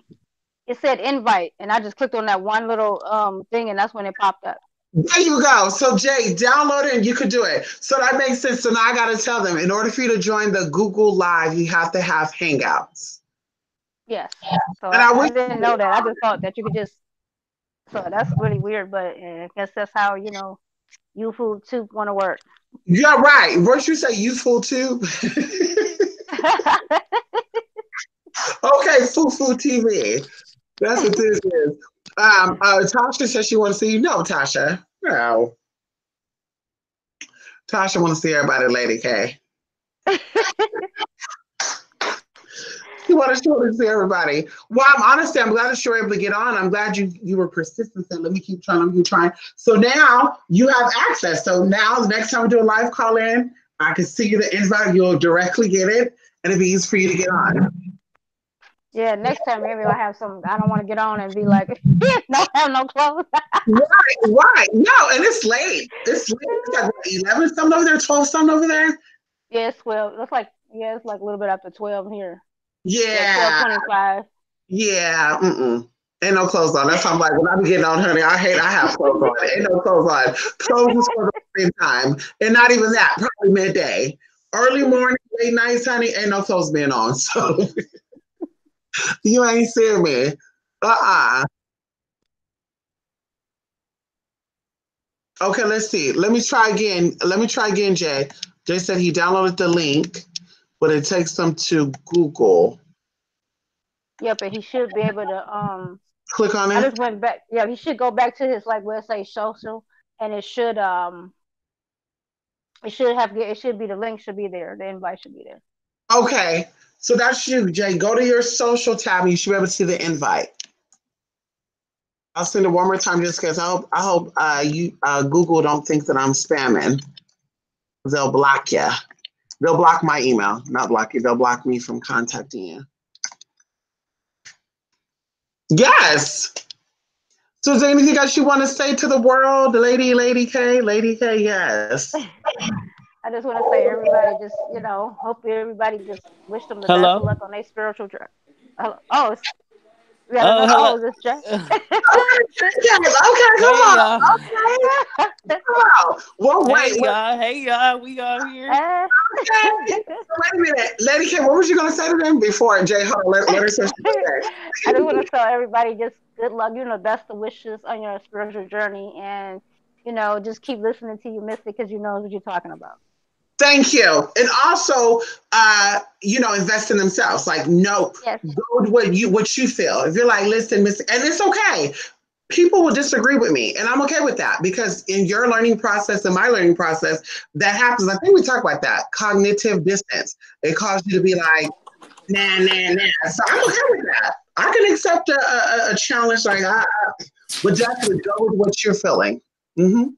it said invite, and I just clicked on that one little thing, and that's when it popped up. There you go. So Jay, download it and you could do it. So that makes sense. So now I got to tell them, in order for you to join the Google Live, you have to have Hangouts. Yes. So And I didn't know that. I just thought that you could just. So that's really weird, but I guess that's how youthful too want to work. Yeah, right. What you say, youthful too? Okay, Fufu TV. That's what this is. Tasha says she wants to see you. No, Tasha. No. Tasha wants to see everybody, Lady K. She wanted to see everybody. Well, I'm glad that you were able to get on. I'm glad you were persistent. Let me keep trying. So now you have access. So now the next time we do a live call in, I can see you the invite. You'll directly get it, and it'll be easy for you to get on. Yeah, next time maybe I'll have some. I don't want to get on and be like, don't have no clothes. Right. No, and it's late. It's late. It's like 11 something over there, 12 something over there. Yeah, it's 12. It's like a little bit after 12 here. Yeah. 12:25. Yeah. Ain't no clothes on. That's why I'm like, when I be getting on, honey, I have clothes on. Ain't no clothes on. Clothes is for the same time. And not even that, probably midday. Early morning, late nights, honey, ain't no clothes being on. So you ain't seeing me. Okay, let's see. Let me try again, Jay. Jay said he downloaded the link, but it takes them to Google. Yep, and he should be able to click on it. I just went back. Yeah, he should go back to his where it says social, and it should be the link should be there. The invite should be there. Okay. So that's you, Jay. Go to your social tab and you should be able to see the invite. I'll send it one more time just because I hope Google don't think that I'm spamming. They'll block you. They'll block my email, not block you. They'll block me from contacting you. Yes. So is there anything else you want to say to the world, Lady K? Lady K, yes. I just want to say, everybody, just hope everybody just wish them the best of luck on their spiritual journey. Oh, we got another. Oh, this Jay. Okay, come on. Okay. Well, wait. Hey, y'all. We are here. Okay. Wait a minute. Lady K, what was you going to say to them before? Jay, hold on. Let her say. I just want to tell everybody just good luck. Best of wishes on your spiritual journey. And, just keep listening to you, Mystic, because you know what you're talking about. Thank you. And also, invest in themselves. Like, go with what you feel. If you're like, listen, Mystic, and it's okay. People will disagree with me, and I'm okay with that because in your learning process and my learning process, that happens. I think we talk about that cognitive dissonance. It causes you to be like, nah. So I'm okay with that. I can accept a challenge like that, but definitely go with what you're feeling. Mm-hmm.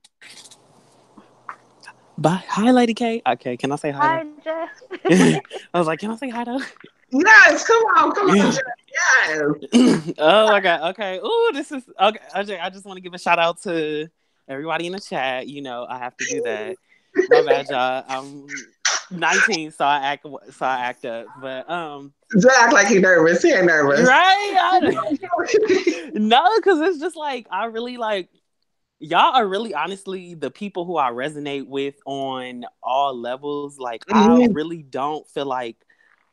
Bye. Hi, Lady K. Okay, can I say hi? Hi, Jay. I was like, can I say hi though? Yes, come on, Jay. Yes. Oh my God. Okay. Oh, this is okay. I just want to give a shout out to everybody in the chat. I have to do that. My bad, y'all. I'm 19, so I act up. But Jay act like he nervous. He ain't nervous, right? No, because it's just like I really like. Y'all are really honestly the people who I resonate with on all levels. Like, I really don't feel like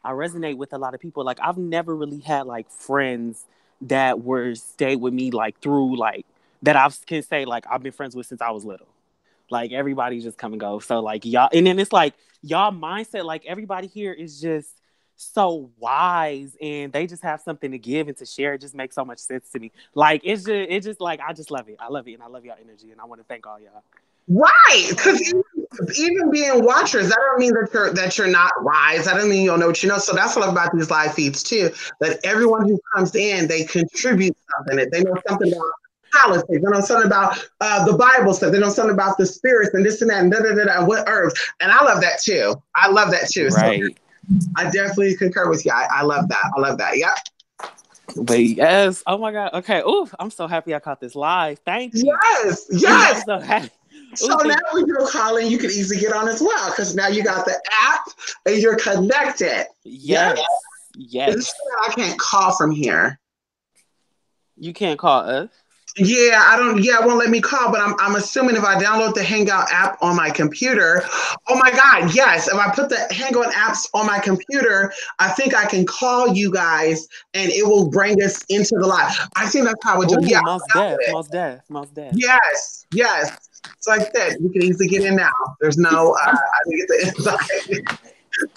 I resonate with a lot of people. Like, I've never really had like friends that stayed with me like through like that I can say like I've been friends with since I was little. Like, everybody just come and go. So like y'all, and then it's like y'all mindset, like everybody here is just so wise and they just have something to give and to share. It just makes so much sense to me. Like, it's just like I just love it. I love it, and I love y'all energy, and I want to thank all y'all. Right, because even being watchers, that don't mean that you're not wise. I don't mean you don't know what you know. So that's what I love about these live feeds too. That everyone who comes in, they contribute something. They know something about politics. They know something about the Bible stuff. They know something about the spirits and this and that and what herbs. And I love that too. Right. So I definitely concur with you. I love that. Yep. But yes. Oh my God. Okay. Ooh, I'm so happy I caught this live. Thank you. Yes. I'm so happy. So now when you're calling, you can easily get on as well because now you got the app and you're connected. Yes. I can't call from here. You can't call us. Yeah, I don't. Yeah, it won't let me call. But I'm assuming if I download the Hangout app on my computer, oh my God, yes! If I put the Hangout apps on my computer, I think I can call you guys, and it will bring us into the live. I think that's how we do. Ooh, Yeah, most deaf. yes, yes. It's like that. You can easily get in now. There's no. I didn't get the inside.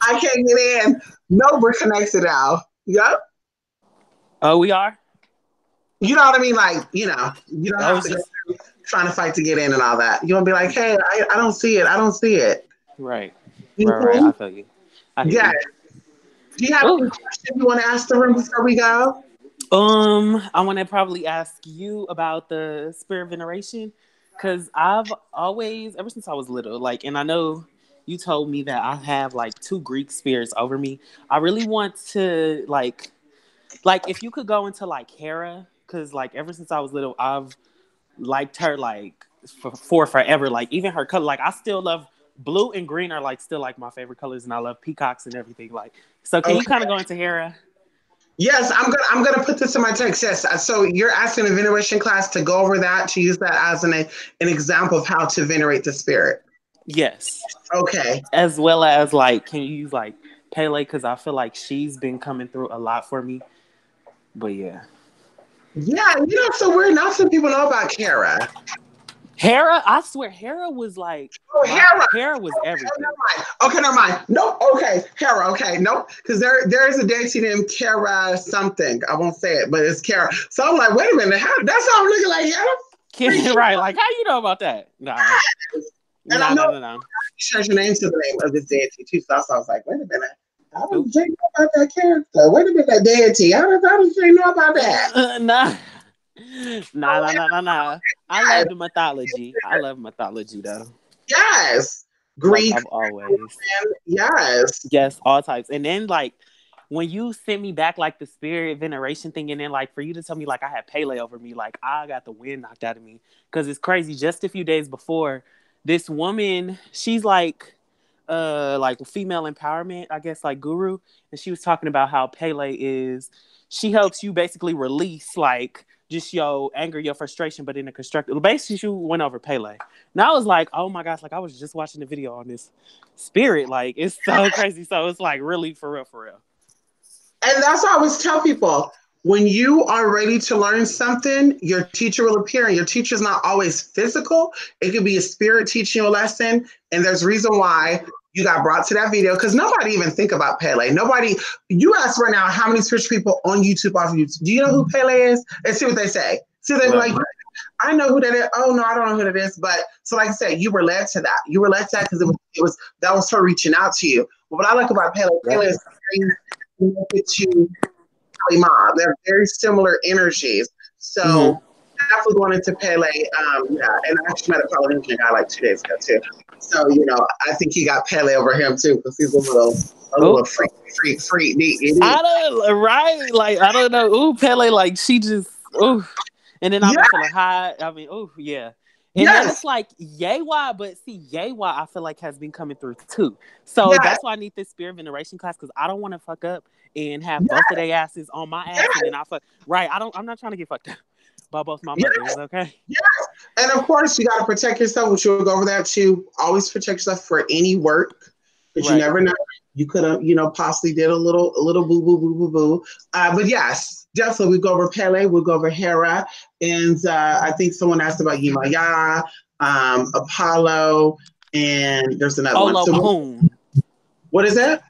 I can't get in. No, we're connected now. Yep. Oh, we are. You know what I mean? Like, you don't have to go trying to fight to get in and all that. You want to be like, hey, I don't see it. I don't see it. Right. Right. I feel you. Yeah. Do you have any questions you want to ask the room before we go? I want to probably ask you about the spirit veneration, because I've always, ever since I was little, like, and I know you told me that I have like 2 Greek spirits over me. I really want to like if you could go into like Hera, because like ever since I was little, I've liked her like for forever. Like even her color, like I still love blue and green are like still like my favorite colors, and I love peacocks and everything. Like, so can you kind of go into Hera? Yes, I'm gonna put this in my text. Yes, so you're asking a veneration class to go over that, to use that as an example of how to venerate the spirit. Yes. Okay. As well as like, can you use like Pele, because I feel like she's been coming through a lot for me. But yeah. Yeah, so weird. Not some people know about Hera. Hera, I swear, Hera was like, Hera was everything. Never mind. Nope. Okay, Hera. Okay, nope. Because there is a deity named Kara something. I won't say it, but it's Kara. So I'm like, wait a minute, that's how I'm looking like Hera. Right? Like, how you know about that? Nah. And I know change your name to the name of this deity too. So I was like, wait a minute. How does Jay know about that character? Wait a minute, that deity. How does Jay know about that? Nah. I love the mythology. I love mythology though. Yes. Greek. Like I've always. Yes. Yes, all types. And then like when you sent me back like the spirit veneration thing, and then like for you to tell me like I had Pele over me, like I got the wind knocked out of me. Because it's crazy. Just a few days before, this woman, she's like female empowerment, I guess, like guru. And she was talking about how Pele she helps you basically release like just your anger, your frustration, but in a constructive. Basically, she went over Pele. And I was like, oh my gosh, like I was just watching the video on this spirit. Like it's so crazy. So it's like really for real, for real. And that's what I always tell people. When you are ready to learn something, your teacher will appear, and your teacher's not always physical. It could be a spirit teaching you a lesson. And there's a reason why you got brought to that video, because nobody even think about Pele. You ask right now how many spiritual people on YouTube off YouTube. Do you know who Pele is? And see what they say. See, they be like, I know who that is. Oh no, I don't know who that is. But so like I said, you were led to that. You were led to that because that was her reaching out to you. But what I like about Pele is very connected to Kali Ma. They're very similar energies. So definitely going into Pele. And I actually met a Polynesian guy like 2 days ago too. So I think he got Pele over him too, because he's a little freak. I don't know. Ooh, Pele, like she just and then I'm feeling high. I mean, yeah. And then it's like Yewa, but see, Yewa I feel like has been coming through too. So that's why I need this spirit veneration class, because I don't want to fuck up and have both of their asses on my ass, and then I fuck. Right, I'm not trying to get fucked up by both my mothers, okay? Yes. And of course, you got to protect yourself, which we'll go over that too. Always protect yourself for any work, because you never know. You could have, possibly did a little boo, boo, boo, boo, boo. But yes, definitely we go over Pele, we'll go over Hera. And I think someone asked about Yemaya, Apollo, and there's another one. Olokun. What is that?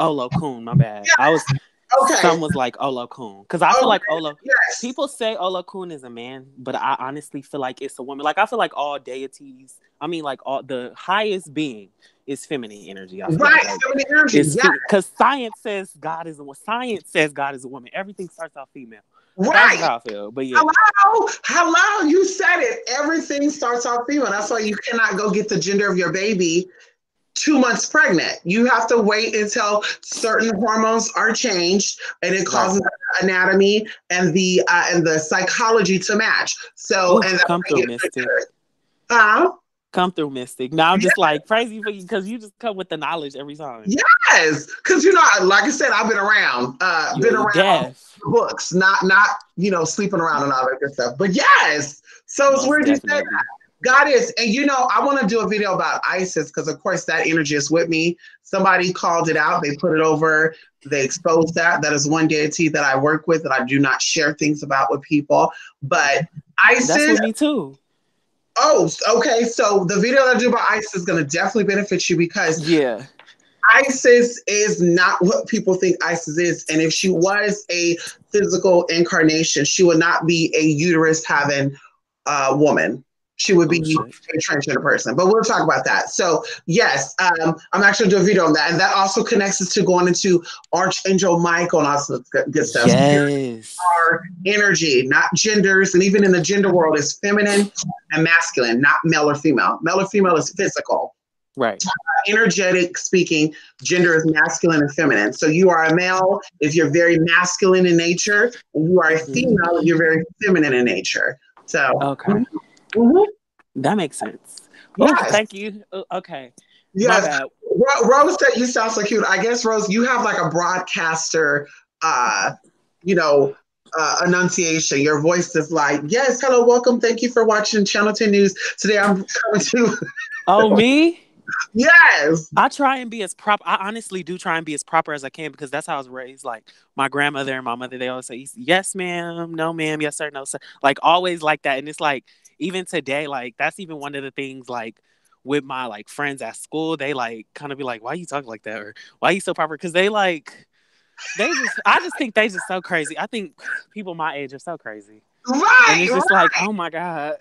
Olokun, my bad. Yeah. Some was like Olokun, because I feel like people say Olokun is a man, but I honestly feel like it's a woman. Like I feel like all deities, I mean like all the highest being is feminine energy. Feminine energy. Because science says God is a woman. Science says God is a woman. Everything starts out female. Right. That's how I feel. But yeah. Hello, you said it. Everything starts out female. That's why you cannot go get the gender of your baby 2 months pregnant. You have to wait until certain hormones are changed, and it causes the anatomy and the psychology to match. So, and come through, Mystic. Come through, Mystic. Now I'm just like crazy for you because you just come with the knowledge every time. Yes, because like I said, I've been around, books, not sleeping around and all that good stuff. But yes, so it's weird you said that. God is, and I want to do a video about Isis because of course that energy is with me. Somebody called it out, they put it over, they exposed that. That is one deity that I work with that I do not share things about with people. But Isis, that's with me too. Oh, okay. So the video that I do about Isis is going to definitely benefit you because Isis is not what people think Isis is. And if she was a physical incarnation, she would not be a uterus having woman. She would be a transgender person, but we'll talk about that. So yes, I'm actually doing a video on that. And that also connects us to going into Archangel Michael and also good stuff. Yes. Our energy, not genders. And even in the gender world is feminine and masculine, not male or female. Male or female is physical. Right. Energetic speaking, gender is masculine and feminine. So you are a male if you're very masculine in nature, and you are a female if you're very feminine in nature. So okay. That makes sense. Yes. Oh, thank you. Okay. Yes. Rose said you sound so cute. I guess, Rose, you have like a broadcaster, enunciation. Your voice is like, yes, hello, welcome. Thank you for watching Channel 10 News. Today I'm coming to... Oh, me? Yes. I try and be as proper. I honestly do try and be as proper as I can because that's how I was raised. Like my grandmother and my mother, they always say, yes, ma'am, no, ma'am, yes, sir, no, sir. Like always like that. And it's like, even today, like that's even one of the things like with my like friends at school, they like kind of be like, why you talking like that? Or why you so proper? Because I just think they just so crazy. I think people my age are so crazy. Right. And it's just like, oh my God.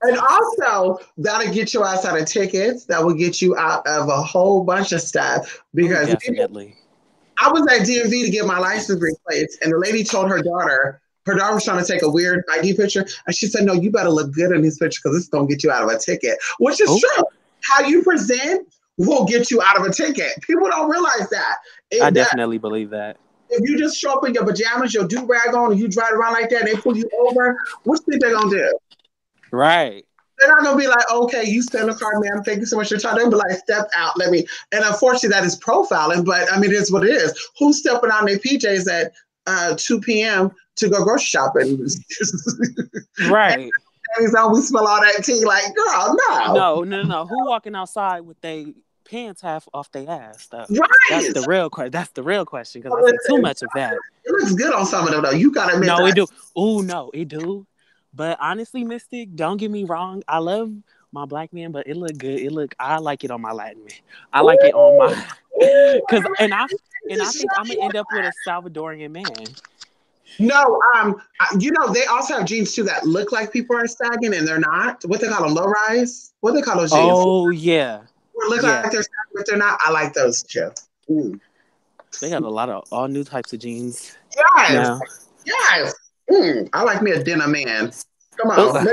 And also, that'll get your ass out of tickets. That will get you out of a whole bunch of stuff. Because definitely. I was at DMV to get my license replaced, and the lady told her daughter was trying to take a weird ID picture, and she said, no, you better look good in this picture because this is going to get you out of a ticket, which is true. How you present will get you out of a ticket. People don't realize that. I definitely believe that. If you just show up in your pajamas, your do-rag on, and you drive around like that, and they pull you over, what do you think they're going to do? Right. They're not going to be like, okay, you stay in the car, ma'am. Thank you so much for your time. They'll be like, step out. And unfortunately, that is profiling, but I mean, it is what it is. Who's stepping out in their PJs at 2 p.m. to go grocery shopping? Right. And we smell all that tea like, girl, No. Who walking outside with their pants half off their ass, though? Right. That's the real question because I see too much of that. It looks good on some of them, though. You got to admit No, it do. Oh, no, it do. But honestly, Mystic, don't get me wrong. I love my black man, but it look good. I like it on my Latin man. I like it on my and I think I'm gonna end up with a Salvadorian man. No, they also have jeans too that look like people are sagging and they're not. What they call them, low rise? What they call those jeans? Oh yeah. Look like they're sagging, but they're not. I like those too. They got a lot of all new types of jeans. Yes. Now. Yes. I like me a denim man. Come on. I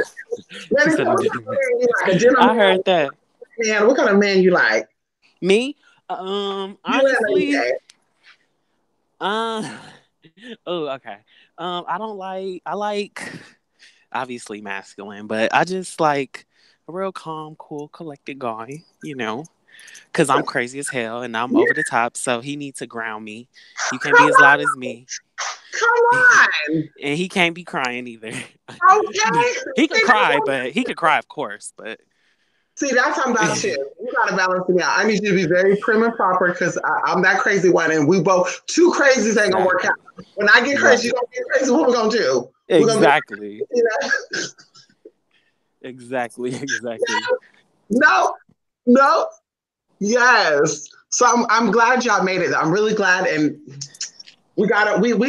heard that. Man, what kind of man you like? Me? Honestly. Okay. I like obviously masculine, but I just like a real calm, cool, collected guy, because I'm crazy as hell and I'm over the top, so he needs to ground me. You can't be as loud as me. Come on. And he can't be crying either. Okay. He could cry, but he could cry, of course, but see, that's how I'm about too. You gotta balance me out. I need you to be very prim and proper because I'm that crazy one, and we both two crazies ain't gonna work out. When I get crazy, you gonna get crazy. What we gonna do? Exactly. Exactly. No. Yes. So I'm glad y'all made it. I'm really glad, and we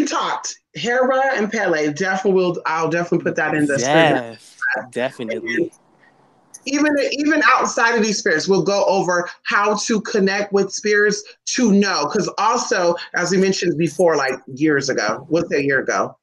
talked. Hera and Pele I'll definitely put that in the yes, definitely. Even outside of these spirits, we'll go over how to connect with spirits to know. Because also, as we mentioned before, like years ago, what's a year ago?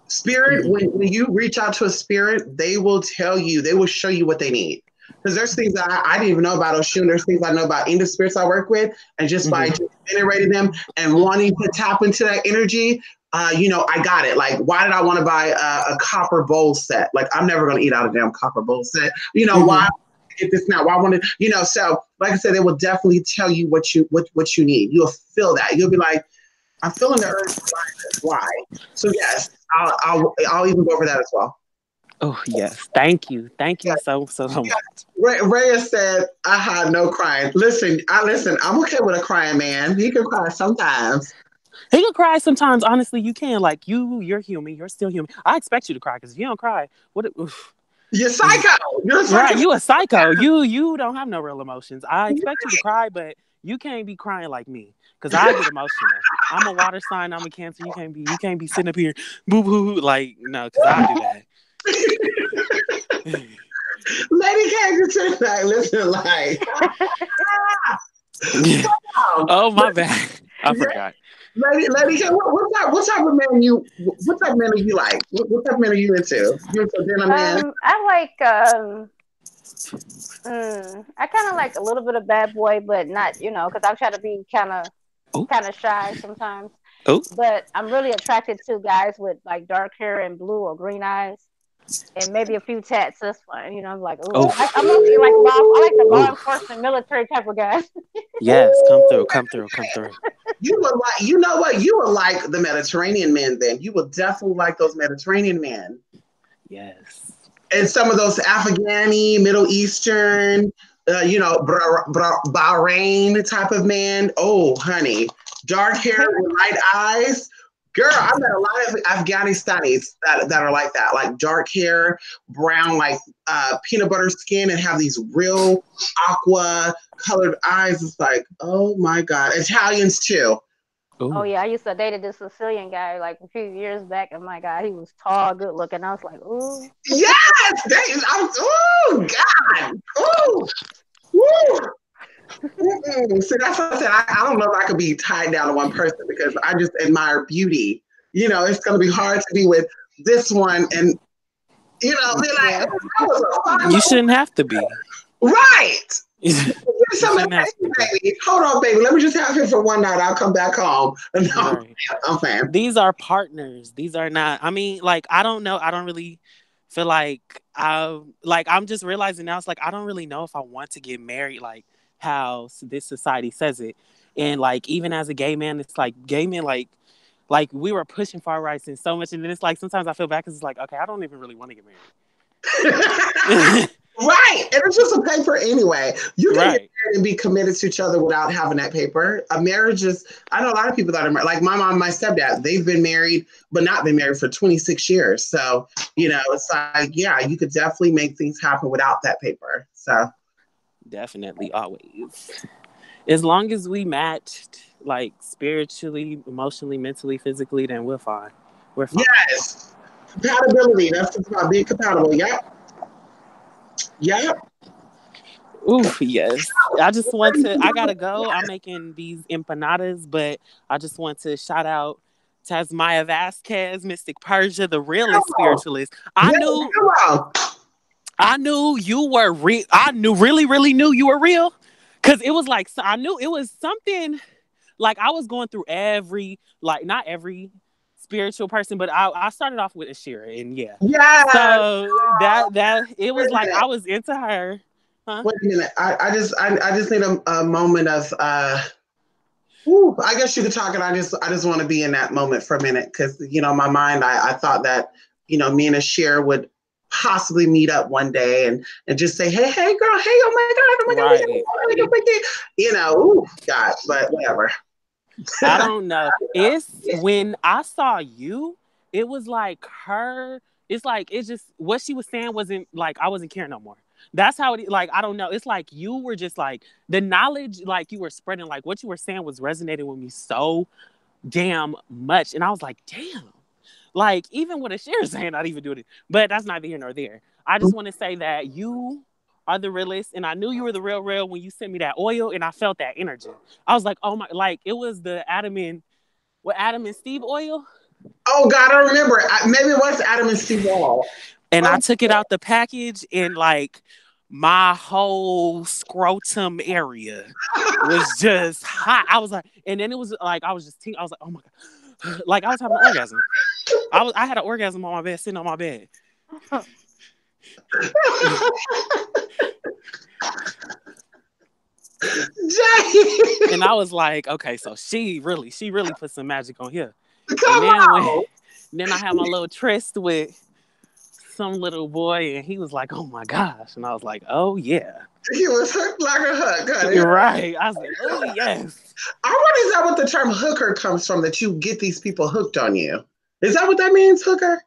Spirit, when you reach out to a spirit, they will tell you, they will show you what they need. Because there's things that I didn't even know about Oshun. There's things I know about any of the spirits I work with. And just by just generating them and wanting to tap into that energy, I got it. Like, why did I want to buy a copper bowl set? Like, I'm never going to eat out a damn copper bowl set. Why get this now? Why I want to, so like I said, they will definitely tell you what you need. You'll feel that. You'll be like, I'm feeling the urge to buy this. Why? So yes, I'll even go over that as well. Oh yes, thank you so much. Rhea said, no crying. Listen, I'm okay with a crying man. He can cry sometimes. He can cry sometimes. Honestly, you can. Like, you're human. You're still human. I expect you to cry, because if you don't cry, you're psycho. You're a psycho. Right, you a psycho. You don't have no real emotions. I expect you to cry, but you can't be crying like me, because I get emotional. I'm a water sign. I'm a Cancer. You can't be sitting up here boo boo, like, no, because I do that. Lady Cancer tonight, listen, like, oh my bad, I forgot. Lady, what type of man are you like? What type of man are you into? You into dinner man? I like I kind of like a little bit of bad boy, but not, because I try to be kind of shy sometimes. Oh. But I'm really attracted to guys with like dark hair and blue or green eyes, and maybe a few tats. That's fine. I'm like, I'm mostly like I like the law enforcement, military type of guys. Yes, come through. You would like, you know what? You would like the Mediterranean men. Then you would definitely like those Mediterranean men. Yes. And some of those Afghani, Middle Eastern, Bahrain type of man. Oh, honey, dark hair with light eyes. Girl, I met a lot of Afghanistanis that are like that, like dark hair, brown, like peanut butter skin, and have these real aqua colored eyes. It's like, oh my God. Italians too. Ooh. Oh yeah, I used to date this Sicilian guy like a few years back, and my God, he was tall, good looking. I was like, ooh. Yes! Oh God! Ooh! Woo! So that's what I said. I don't know if I could be tied down to one person, because I just admire beauty. It's going to be hard to be with this one, and be like, you shouldn't have to be. Right. Baby. Hold on, baby. Let me just have him for one night. I'll come back home. No, right. I'm fine. These are partners. These are not. I mean, like, I don't know. I don't really feel like I'm just realizing now. It's like, I don't really know if I want to get married, like how this society says it. And like, even as a gay man, it's like gay men, like we were pushing far rights and so much, and then it's like sometimes I feel bad, because it's like, okay, I don't even really want to get married. Right, and it's just a paper anyway. You can get married and be committed to each other without having that paper. A marriage is, I know a lot of people that are married, like my mom and my stepdad, they've been married, but not been married for 26 years. So, it's like, yeah, you could definitely make things happen without that paper. So definitely, always. As long as we matched, like, spiritually, emotionally, mentally, physically, then we're fine. We're fine. Yes. Compatibility. That's about being compatible. Yep. Ooh, yes. I gotta go. I'm making these empanadas, but I just want to shout out Tasmaya Vasquez, Mystic Persia, the realest spiritualist. I knew you were real. I really knew you were real. Because it was like, I knew it was something, like I was going through not every spiritual person, but I started off with Ashira, and yeah. So that it was like I was into her. Huh? Wait a minute. I just need a moment of I guess you could talk, and I just want to be in that moment for a minute, because my mind, I thought that me and Ashira would possibly meet up one day and just say, hey girl, hey, oh my god, God, but whatever. I don't know. It's when I saw you, it was like her. It's like, it's just what she was saying wasn't like, I wasn't caring no more. That's how it, like, I don't know. It's like you were just like, the knowledge, like you were spreading, like what you were saying was resonating with me so damn much. And I was like, damn. Like, even what Ashira's saying, not even doing it. But that's neither here nor there. I just want to say that you are the realest, and I knew you were the real when you sent me that oil, and I felt that energy. I was like, oh my, like it was the Adam and Steve oil. Oh God, I remember. Maybe it was Adam and Steve oil. And I took it out the package, and like my whole scrotum area was just hot. I was like, and then it was like, I was like, oh my God. Like I was having an orgasm. I had an orgasm on my bed, sitting on my bed. And I was like, okay, so she really put some magic on here. Come on. Then I had my little tryst with some little boy, and he was like, oh my gosh. And I was like, oh yeah. He was hooked like a hook, honey. You're right. I was like, oh yes. I wonder, is that what the term hooker comes from, that you get these people hooked on you? Is that what that means, hooker?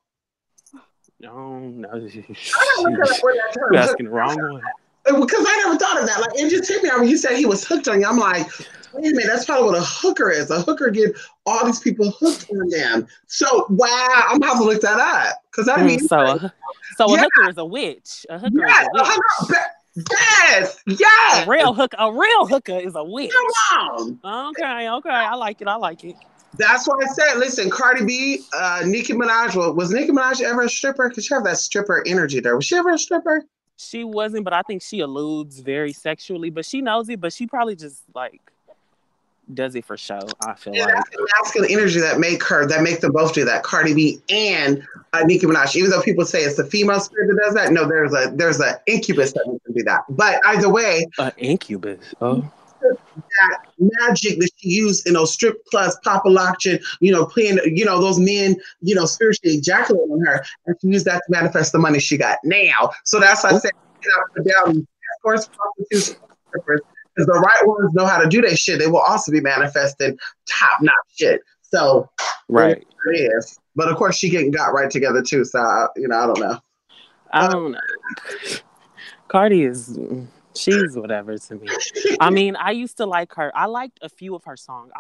No. You're asking the wrong one. Because I never thought of that. Like, it just hit me when you said he was hooked on you. I'm like, wait a minute, that's probably what a hooker is. A hooker get all these people hooked on them. So, wow, I'm gonna have to look that up. Because that means a hooker is a witch. A hooker is a witch. Yes. A real hooker is a witch. Come on. Okay. I like it. That's why I said, listen, Cardi B, Nicki Minaj. Was Nicki Minaj ever a stripper? Because she have that stripper energy there. Was she ever a stripper? She wasn't, but I think she alludes very sexually. But she knows it. But she probably just like does it for show. I feel like that's the masculine energy that make them both do that. Cardi B and Nicki Minaj. Even though people say it's the female spirit that does that, no, there's a incubus that can do that. But either way, an incubus. Oh. That magic that she used in those strip clubs, Papa Loction, playing, those men, spiritually ejaculating on her, and she used that to manifest the money she got now. So that's why I said, put down, of course, prostitutes, strippers, because the right ones know how to do their shit. They will also be manifesting top-notch shit. So, right, it is. But of course, she getting got right together too. So, I don't know. I don't know. Cardi is. She's whatever to me. I mean, I used to like her. I liked a few of her songs.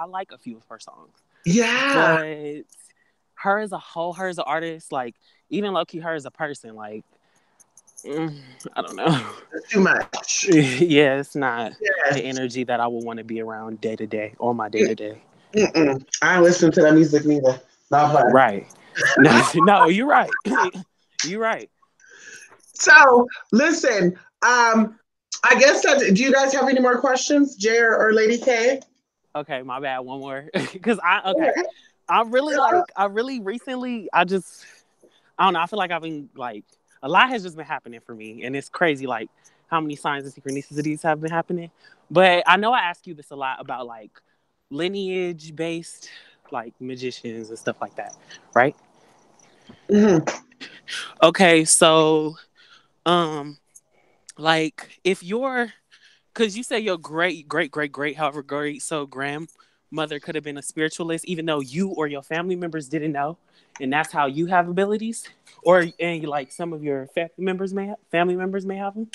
Yeah. But her as a whole, her as an artist, like, even low-key her as a person, like, I don't know. It's too much. Yeah, it's not the energy that I would want to be around day to day, or my day to day. I don't listen to that music neither. Not right. No, you're right. You're right. So, listen, I guess do you guys have any more questions, Jay or Lady K? Okay, my bad. One more, because I really recently, I don't know. I feel like I've been like, a lot has just been happening for me, and it's crazy, like how many signs and synchronicities have been happening. But I know I ask you this a lot about like lineage based, like magicians and stuff like that, right? Mm-hmm. Okay, so, like, if because you say your great, however great, so grandmother could have been a spiritualist, even though you or your family members didn't know, and that's how you have abilities, and like some of your family members may have them.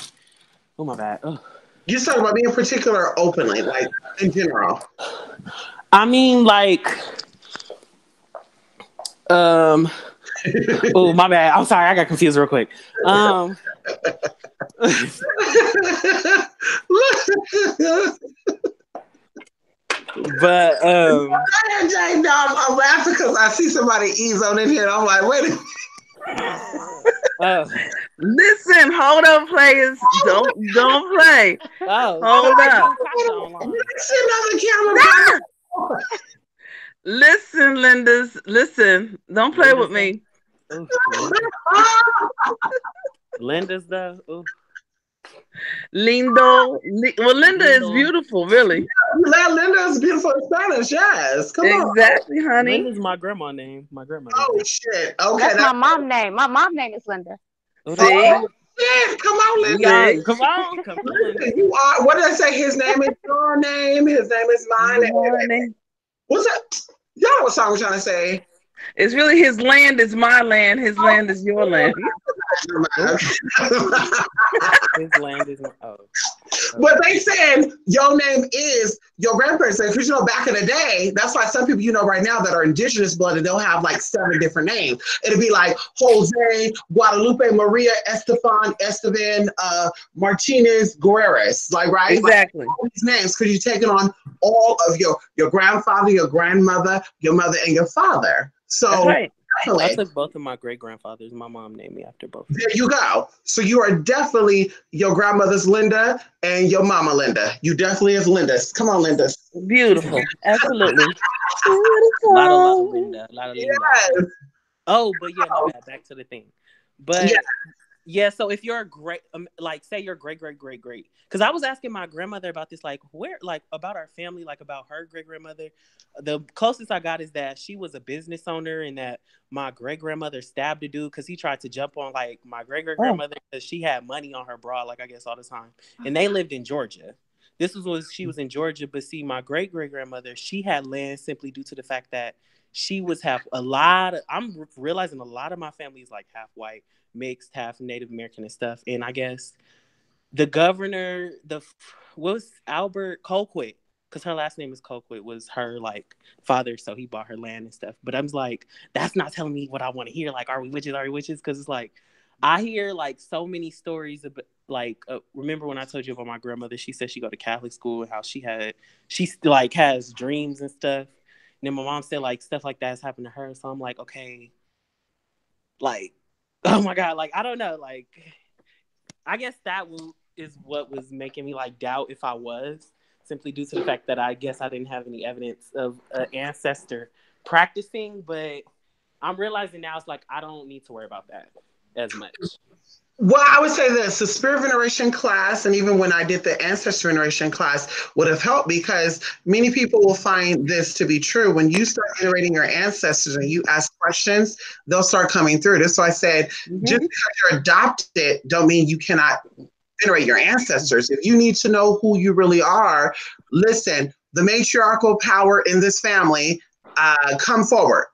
Oh my bad. Ugh. You're talking about being particular or openly, like in general. I mean, like, oh my bad. I'm sorry, I got confused real quick. But I'm laughing because I see somebody ease on in here, and I'm like, wait a minute. Listen, hold up, players. Don't play. Oh, hold up. Listen on the camera. Listen, Linda's. Listen, don't play with me. Linda's though. Ooh. Lindo. Well, Linda is beautiful, really. Yeah, Linda is beautiful in Spanish, yes. Come on. Exactly, honey. Linda's my grandma name. Oh, shit. Okay. That's my mom's name. My mom's name is Linda. See? Oh, shit. Come on, Linda. Yeah, come on. You are, what did I say? His name is your name. His name is mine. What's that? Y'all know what song we're trying to say? It's really his land is my land. His land is your land. His land is But they said your name is your grandparents' name, because back in the day, that's why some people right now that are indigenous blood, and they'll have like 7 different names. It'll be like Jose, Guadalupe, Maria, Esteban, Martinez, Guerreras, like, right? Exactly. Like, all these names, because you're taking on all of your grandfather, your grandmother, your mother, and your father. So I took both of my great grandfathers. My mom named me after both. There you go. So you are definitely your grandmother's Linda and your mama Linda. You definitely is Linda's. Come on, Linda. Beautiful. Absolutely. A lot of Linda. A lot of Linda. Yes. Oh, but yeah, my bad. Back to the thing. But yeah, so if you're a great, like, say you're great, because I was asking my grandmother about this, like, where, like, about our family, like, about her great grandmother. The closest I got is that she was a business owner, and that my great grandmother stabbed a dude because he tried to jump on, like, my great grandmother because she had money on her bra, like, I guess all the time, and they lived in Georgia. This was when she was in Georgia, but see, my great grandmother, she had land simply due to the fact that she was half. I'm realizing a lot of my family is like half white, mixed, half Native American and stuff. And I guess the governor, was Albert Colquitt, because her last name is Colquitt, was her like father, so he bought her land and stuff. But I'm like, that's not telling me what I want to hear. Like, are we witches? Are we witches? Because it's like, I hear like so many stories about, like, remember when I told you about my grandmother? She said she go to Catholic school and how she like has dreams and stuff. And then my mom said like stuff like that has happened to her. So I'm like, okay, like, oh my God, like, I don't know, like, I guess that is what was making me like doubt if I was, simply due to the fact that I guess I didn't have any evidence of an ancestor practicing. But I'm realizing now it's like I don't need to worry about that as much. Well, I would say this, the spirit veneration class, and even when I did the ancestor veneration class, would have helped, because many people will find this to be true. When you start venerating your ancestors and you ask questions, they'll start coming through. That's why I said, just because you're adopted don't mean you cannot venerate your ancestors. If you need to know who you really are, listen, the matriarchal power in this family, come forward.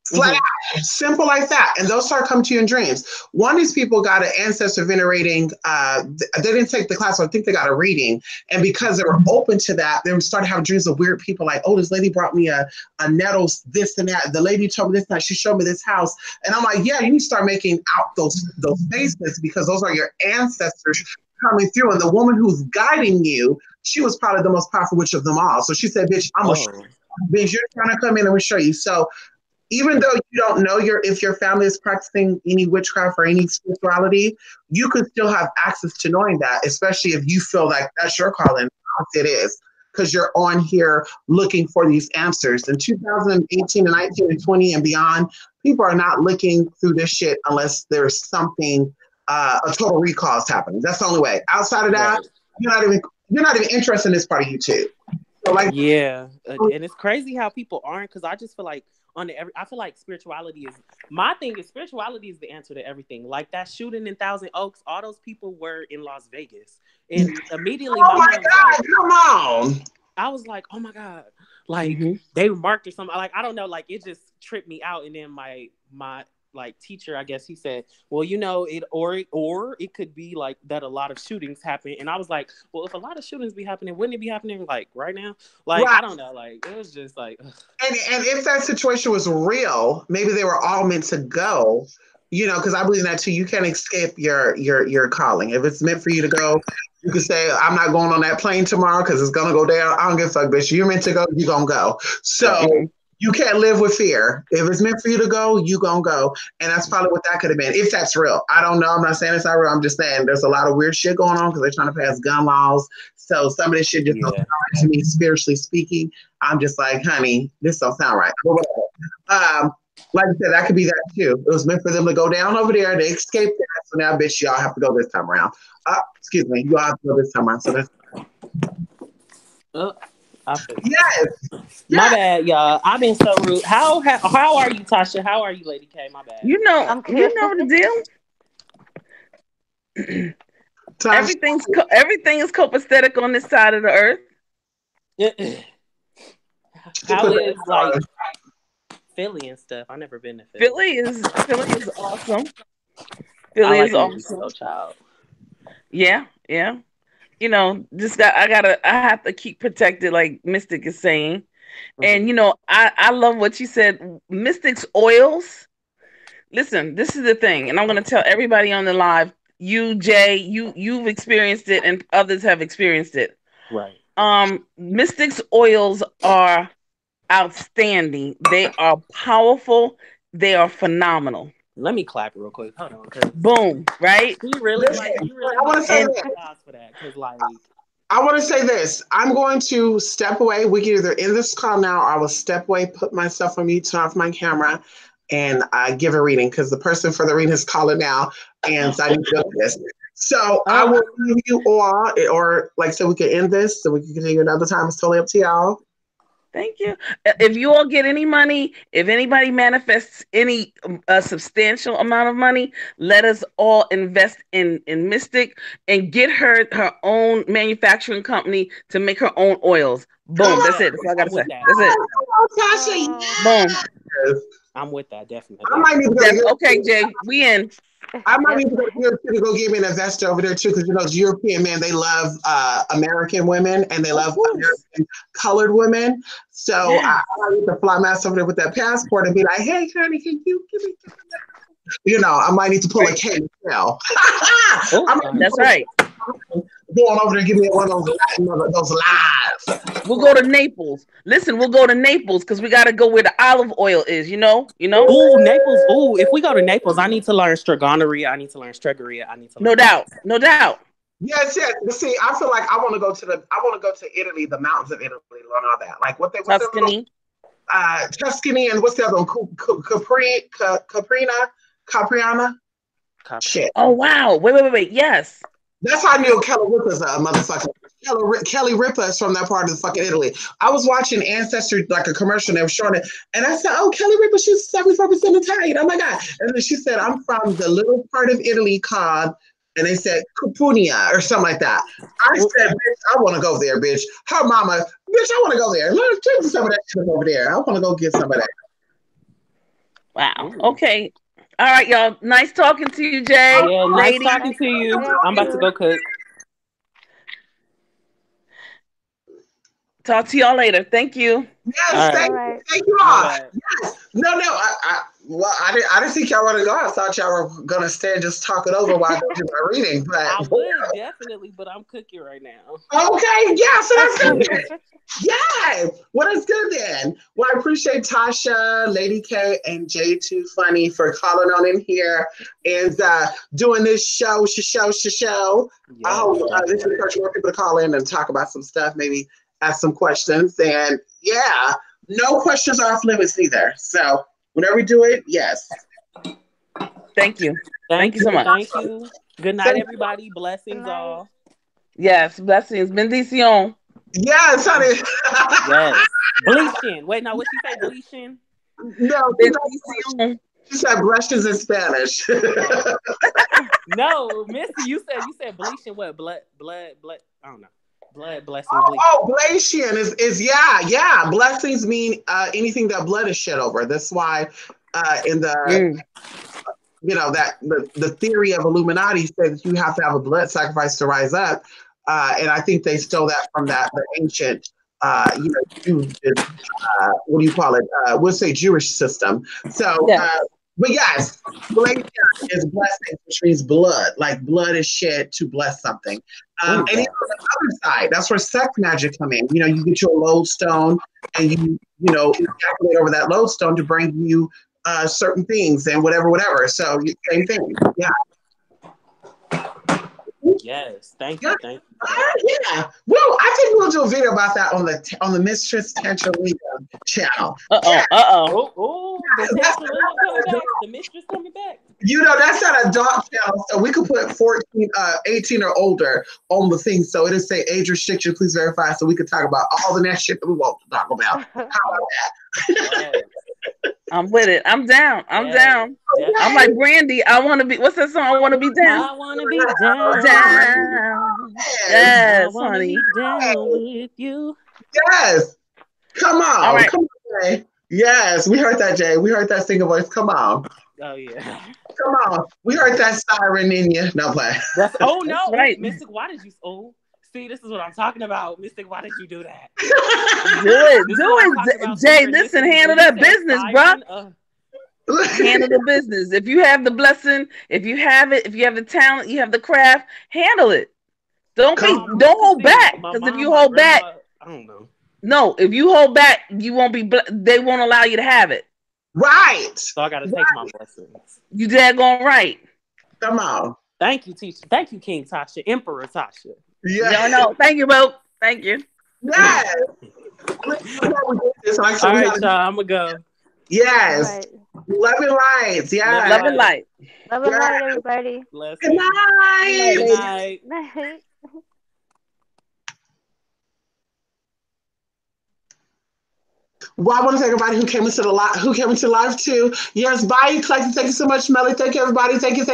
Flat out, simple like that. And they'll start coming to you in dreams. One of these people got an ancestor venerating, they didn't take the class, so I think they got a reading. And because they were open to that, they started having dreams of weird people like, oh, this lady brought me a nettles, this and that. The lady told me this night, she showed me this house. And I'm like, yeah, you need to start making out those faces, because those are your ancestors coming through. And the woman who's guiding you, she was probably the most powerful witch of them all. So she said, bitch, I'm going to show you. Bitch, you're trying to come in and we'll show you. So even though you don't know if your family is practicing any witchcraft or any spirituality, you could still have access to knowing that, especially if you feel like that's your calling. It is, because you're on here looking for these answers. In 2018 and 19 and 20 and beyond, people are not looking through this shit unless there's something, a total recall is happening. That's the only way. Outside of that, you're not even interested in this part of YouTube. So like, yeah, and it's crazy how people aren't, because I just feel like I feel like spirituality is the answer to everything. Like that shooting in Thousand Oaks, all those people were in Las Vegas, and immediately come on. I was like, oh my God, like they marked or something. Like, I don't know, like it just tripped me out. And then my like teacher, I guess he said, well, you know, it or it could be like that a lot of shootings happen. And I was like, well, if a lot of shootings be happening, wouldn't it be happening like right now? Like, I don't know, like it was just like, ugh. And if that situation was real, maybe they were all meant to go, you know, because I believe in that too. You can't escape your calling. If it's meant for you to go, you can say, I'm not going on that plane tomorrow because it's gonna go down. I don't give a fuck, bitch. You're meant to go, you're gonna go. So you can't live with fear. If it's meant for you to go, you gonna go. And that's probably what that could have been, if that's real. I don't know. I'm not saying it's not real. I'm just saying there's a lot of weird shit going on because they're trying to pass gun laws. So some of this shit just don't sound right to me, spiritually speaking. I'm just like, honey, this don't sound right. Like I said, that could be that too. It was meant for them to go down over there. They escaped that. So now, bitch, y'all have to go this time around. Excuse me. You all have to go this time around. So that's... Yes. My bad, y'all. I've been so rude. How are you, Tasha? How are you, Lady K? My bad. You know the deal. Everything is copacetic on this side of the earth. How is like Philly and stuff? I've never been to Philly. Philly is awesome. Philly is awesome. Child. Yeah. You know, I have to keep protected, like Mystic is saying. And you know, I love what you said. Mystic's oils. Listen, this is the thing, and I'm gonna tell everybody on the live, you, Jay, you've experienced it and others have experienced it. Right. Mystic's oils are outstanding. They are powerful. They are phenomenal. Let me clap real quick. Hold on. 'Cause Boom, right? you really like you really I want to say need this. pause for that because like I want to say this. I'm going to step away. We can either end this call now, or I will step away, put myself on mute, turn off my camera, and give a reading because the person for the reading is calling now, and so I need to go to this. So I will leave you all, or like so we can end this, so we can continue another time. It's totally up to y'all. Thank you. If you all get any money, if anybody manifests any substantial amount of money, let us all invest in Mystic and get her own manufacturing company to make her own oils. Boom. That's it. That's all I gotta say. That's it. Oh, Tasha, Boom. I'm with that definitely. I might need to go okay, Jay. We in. I might need to go to Europe to go get me an investor over there too, because you know, European men, they love American women and they love American colored women. So I need to fly my ass over there with that passport and be like, hey, honey, can you give me? You know, I might need to pull a K now. That's right. Going over there and give me one of those lies. We'll go to Naples. Listen, we'll go to Naples because we got to go where the olive oil is. You know. Ooh, Naples. Ooh, if we go to Naples, I need to learn Straganoria. I need to learn Stregoria. I need to. No doubt. Yes. But see, I feel like I want to go to Italy, the mountains of Italy, learn all that. Like what they Tuscany. Tuscany, and what's the other one? Capriana. Shit. Oh wow! Wait. Yes. That's how I knew Kelly Ripa's a motherfucker. Kelly Ripa is from that part of the fucking Italy. I was watching Ancestry, like a commercial, and they were showing it, and I said, "Oh, Kelly Ripa, she's 74% Italian. Oh my god!" And then she said, "I'm from the little part of Italy called," and they said Capunia or something like that. I said, "Bitch, I want to go there, bitch." Her mama, bitch, I want to go there. Let take some of that shit over there. I want to go get some of that. Wow. Okay. All right, y'all. Nice talking to you, Jay. Yeah, nice talking to you. I'm about to go cook. Talk to y'all later. Thank you. Yes, thank you all. Yes. No, I didn't think y'all were to go. I thought y'all were gonna stay and just talk it over while I do my reading. But I would definitely, but I'm cooking right now. Okay, yeah, so that's good. Yeah, well, that's good then. Well, I appreciate Tasha, Lady K, and Jay Too Funny for calling on in here and doing this show. Yeah, I hope this encourages more people to call in and talk about some stuff, maybe ask some questions. And yeah, no questions are off limits either. So whenever we do it, yes. Thank you. Thank you so much. Thank you. Good night, everybody. Blessings all. Yes, blessings. Bendición. Yes, honey. Yes. Bleaching. Wait, no, what she say? Bleaching? No, bendición. She said blessings in Spanish. No, Missy, you said bleaching. What? Blood. I don't know. Blood, blessing, blation is yeah. Blessings mean anything that blood is shed over. That's why in the you know that the theory of Illuminati says you have to have a blood sacrifice to rise up, and I think they stole that from the ancient Jewish, what do you call it? We'll say Jewish system. So. But yes, blation is blessing, which means blood. Like blood is shed to bless something. And even on the other side, that's where sex magic come in. You know, you get your lodestone and you ejaculate over that lodestone to bring you certain things and whatever. So same thing. Yeah. Yes, thank you. Yeah. Well, I think we'll do a video about that on the Mistress Tantra Leader channel. Oh, the Mistress coming back. You know, that's not a adult channel, so we could put 14, 18 or older on the thing. So it'll say age restriction, please verify, so we could talk about all the next shit that we want to talk about. How about that? I'm with it. I'm down. I'm down. I'm like Brandy. I want to be. What's that song? I want to be down. I want to be down. Yes, honey. Down with you. Yes. Come on. All right. Come on, Jay. Yes, we heard that, Jay. We heard that singer voice. Come on. Oh yeah. Come on. We heard that siren in you. No play. Oh no. That's right. Mystic, why did you? Oh. See, this is what I'm talking about. Mystic, why did you do that? Do it. Jay, listen, handle that business, bro. Handle the business. If you have the blessing, if you have it, if you have the talent, you have the craft, handle it. Don't hold back. Because if you hold back, I don't know. No, if you hold back, you won't be. They won't allow you to have it. Right. So I got to take my blessings. You daggone right. Come on. Thank you, teacher. Thank you, King Tasha, Emperor Tasha. Yeah. No. Thank you, Bo. Thank you. Yes. All right, y'all. I'm gonna go. Yes. Right. Love and lights. Yeah. Love and light. Love and light, everybody. Bless Good you. night. Good night. Night. Well, I want to thank everybody who came into live too. Yes, bye, Collective. Thank you so much, Melly. Thank you, everybody. Thank you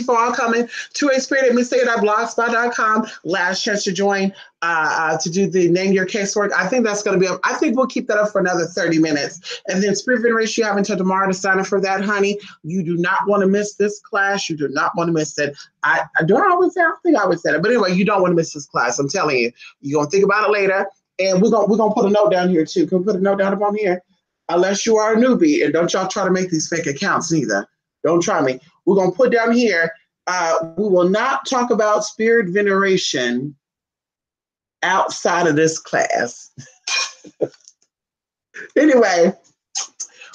for all coming to a spirit at missayit.blogspot.com. Last chance to join to do the name your casework. I think that's going to be up. I think we'll keep that up for another 30 minutes. And then Spirit Veneration, you have until tomorrow to sign up for that, honey. You do not want to miss this class. You do not want to miss it. I don't think I always said it. But anyway, you don't want to miss this class. I'm telling you. You're going to think about it later. And we're gonna put a note down here too. Can we put a note down up on here? Unless you are a newbie, and don't y'all try to make these fake accounts neither. Don't try me. We're gonna put down here. We will not talk about spirit veneration outside of this class. Anyway.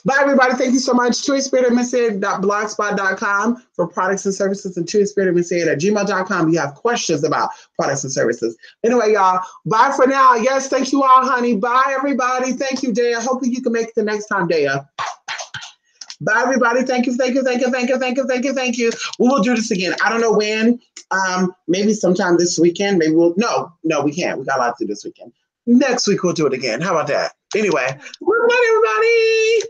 Bye, everybody. Thank you so much. TwoSpiritAdmitted.blogspot.com for products and services, and TwoSpiritAdmitted@gmail.com. You have questions about products and services. Anyway, y'all, bye for now. Yes, thank you all, honey. Bye, everybody. Thank you, Dea. Hopefully you can make it the next time, Dea. Bye, everybody. Thank you. We will do this again. I don't know when. Maybe sometime this weekend. Maybe we'll. No, we can't. We got a lot to do this weekend. Next week we'll do it again. How about that? Anyway, good night, everybody.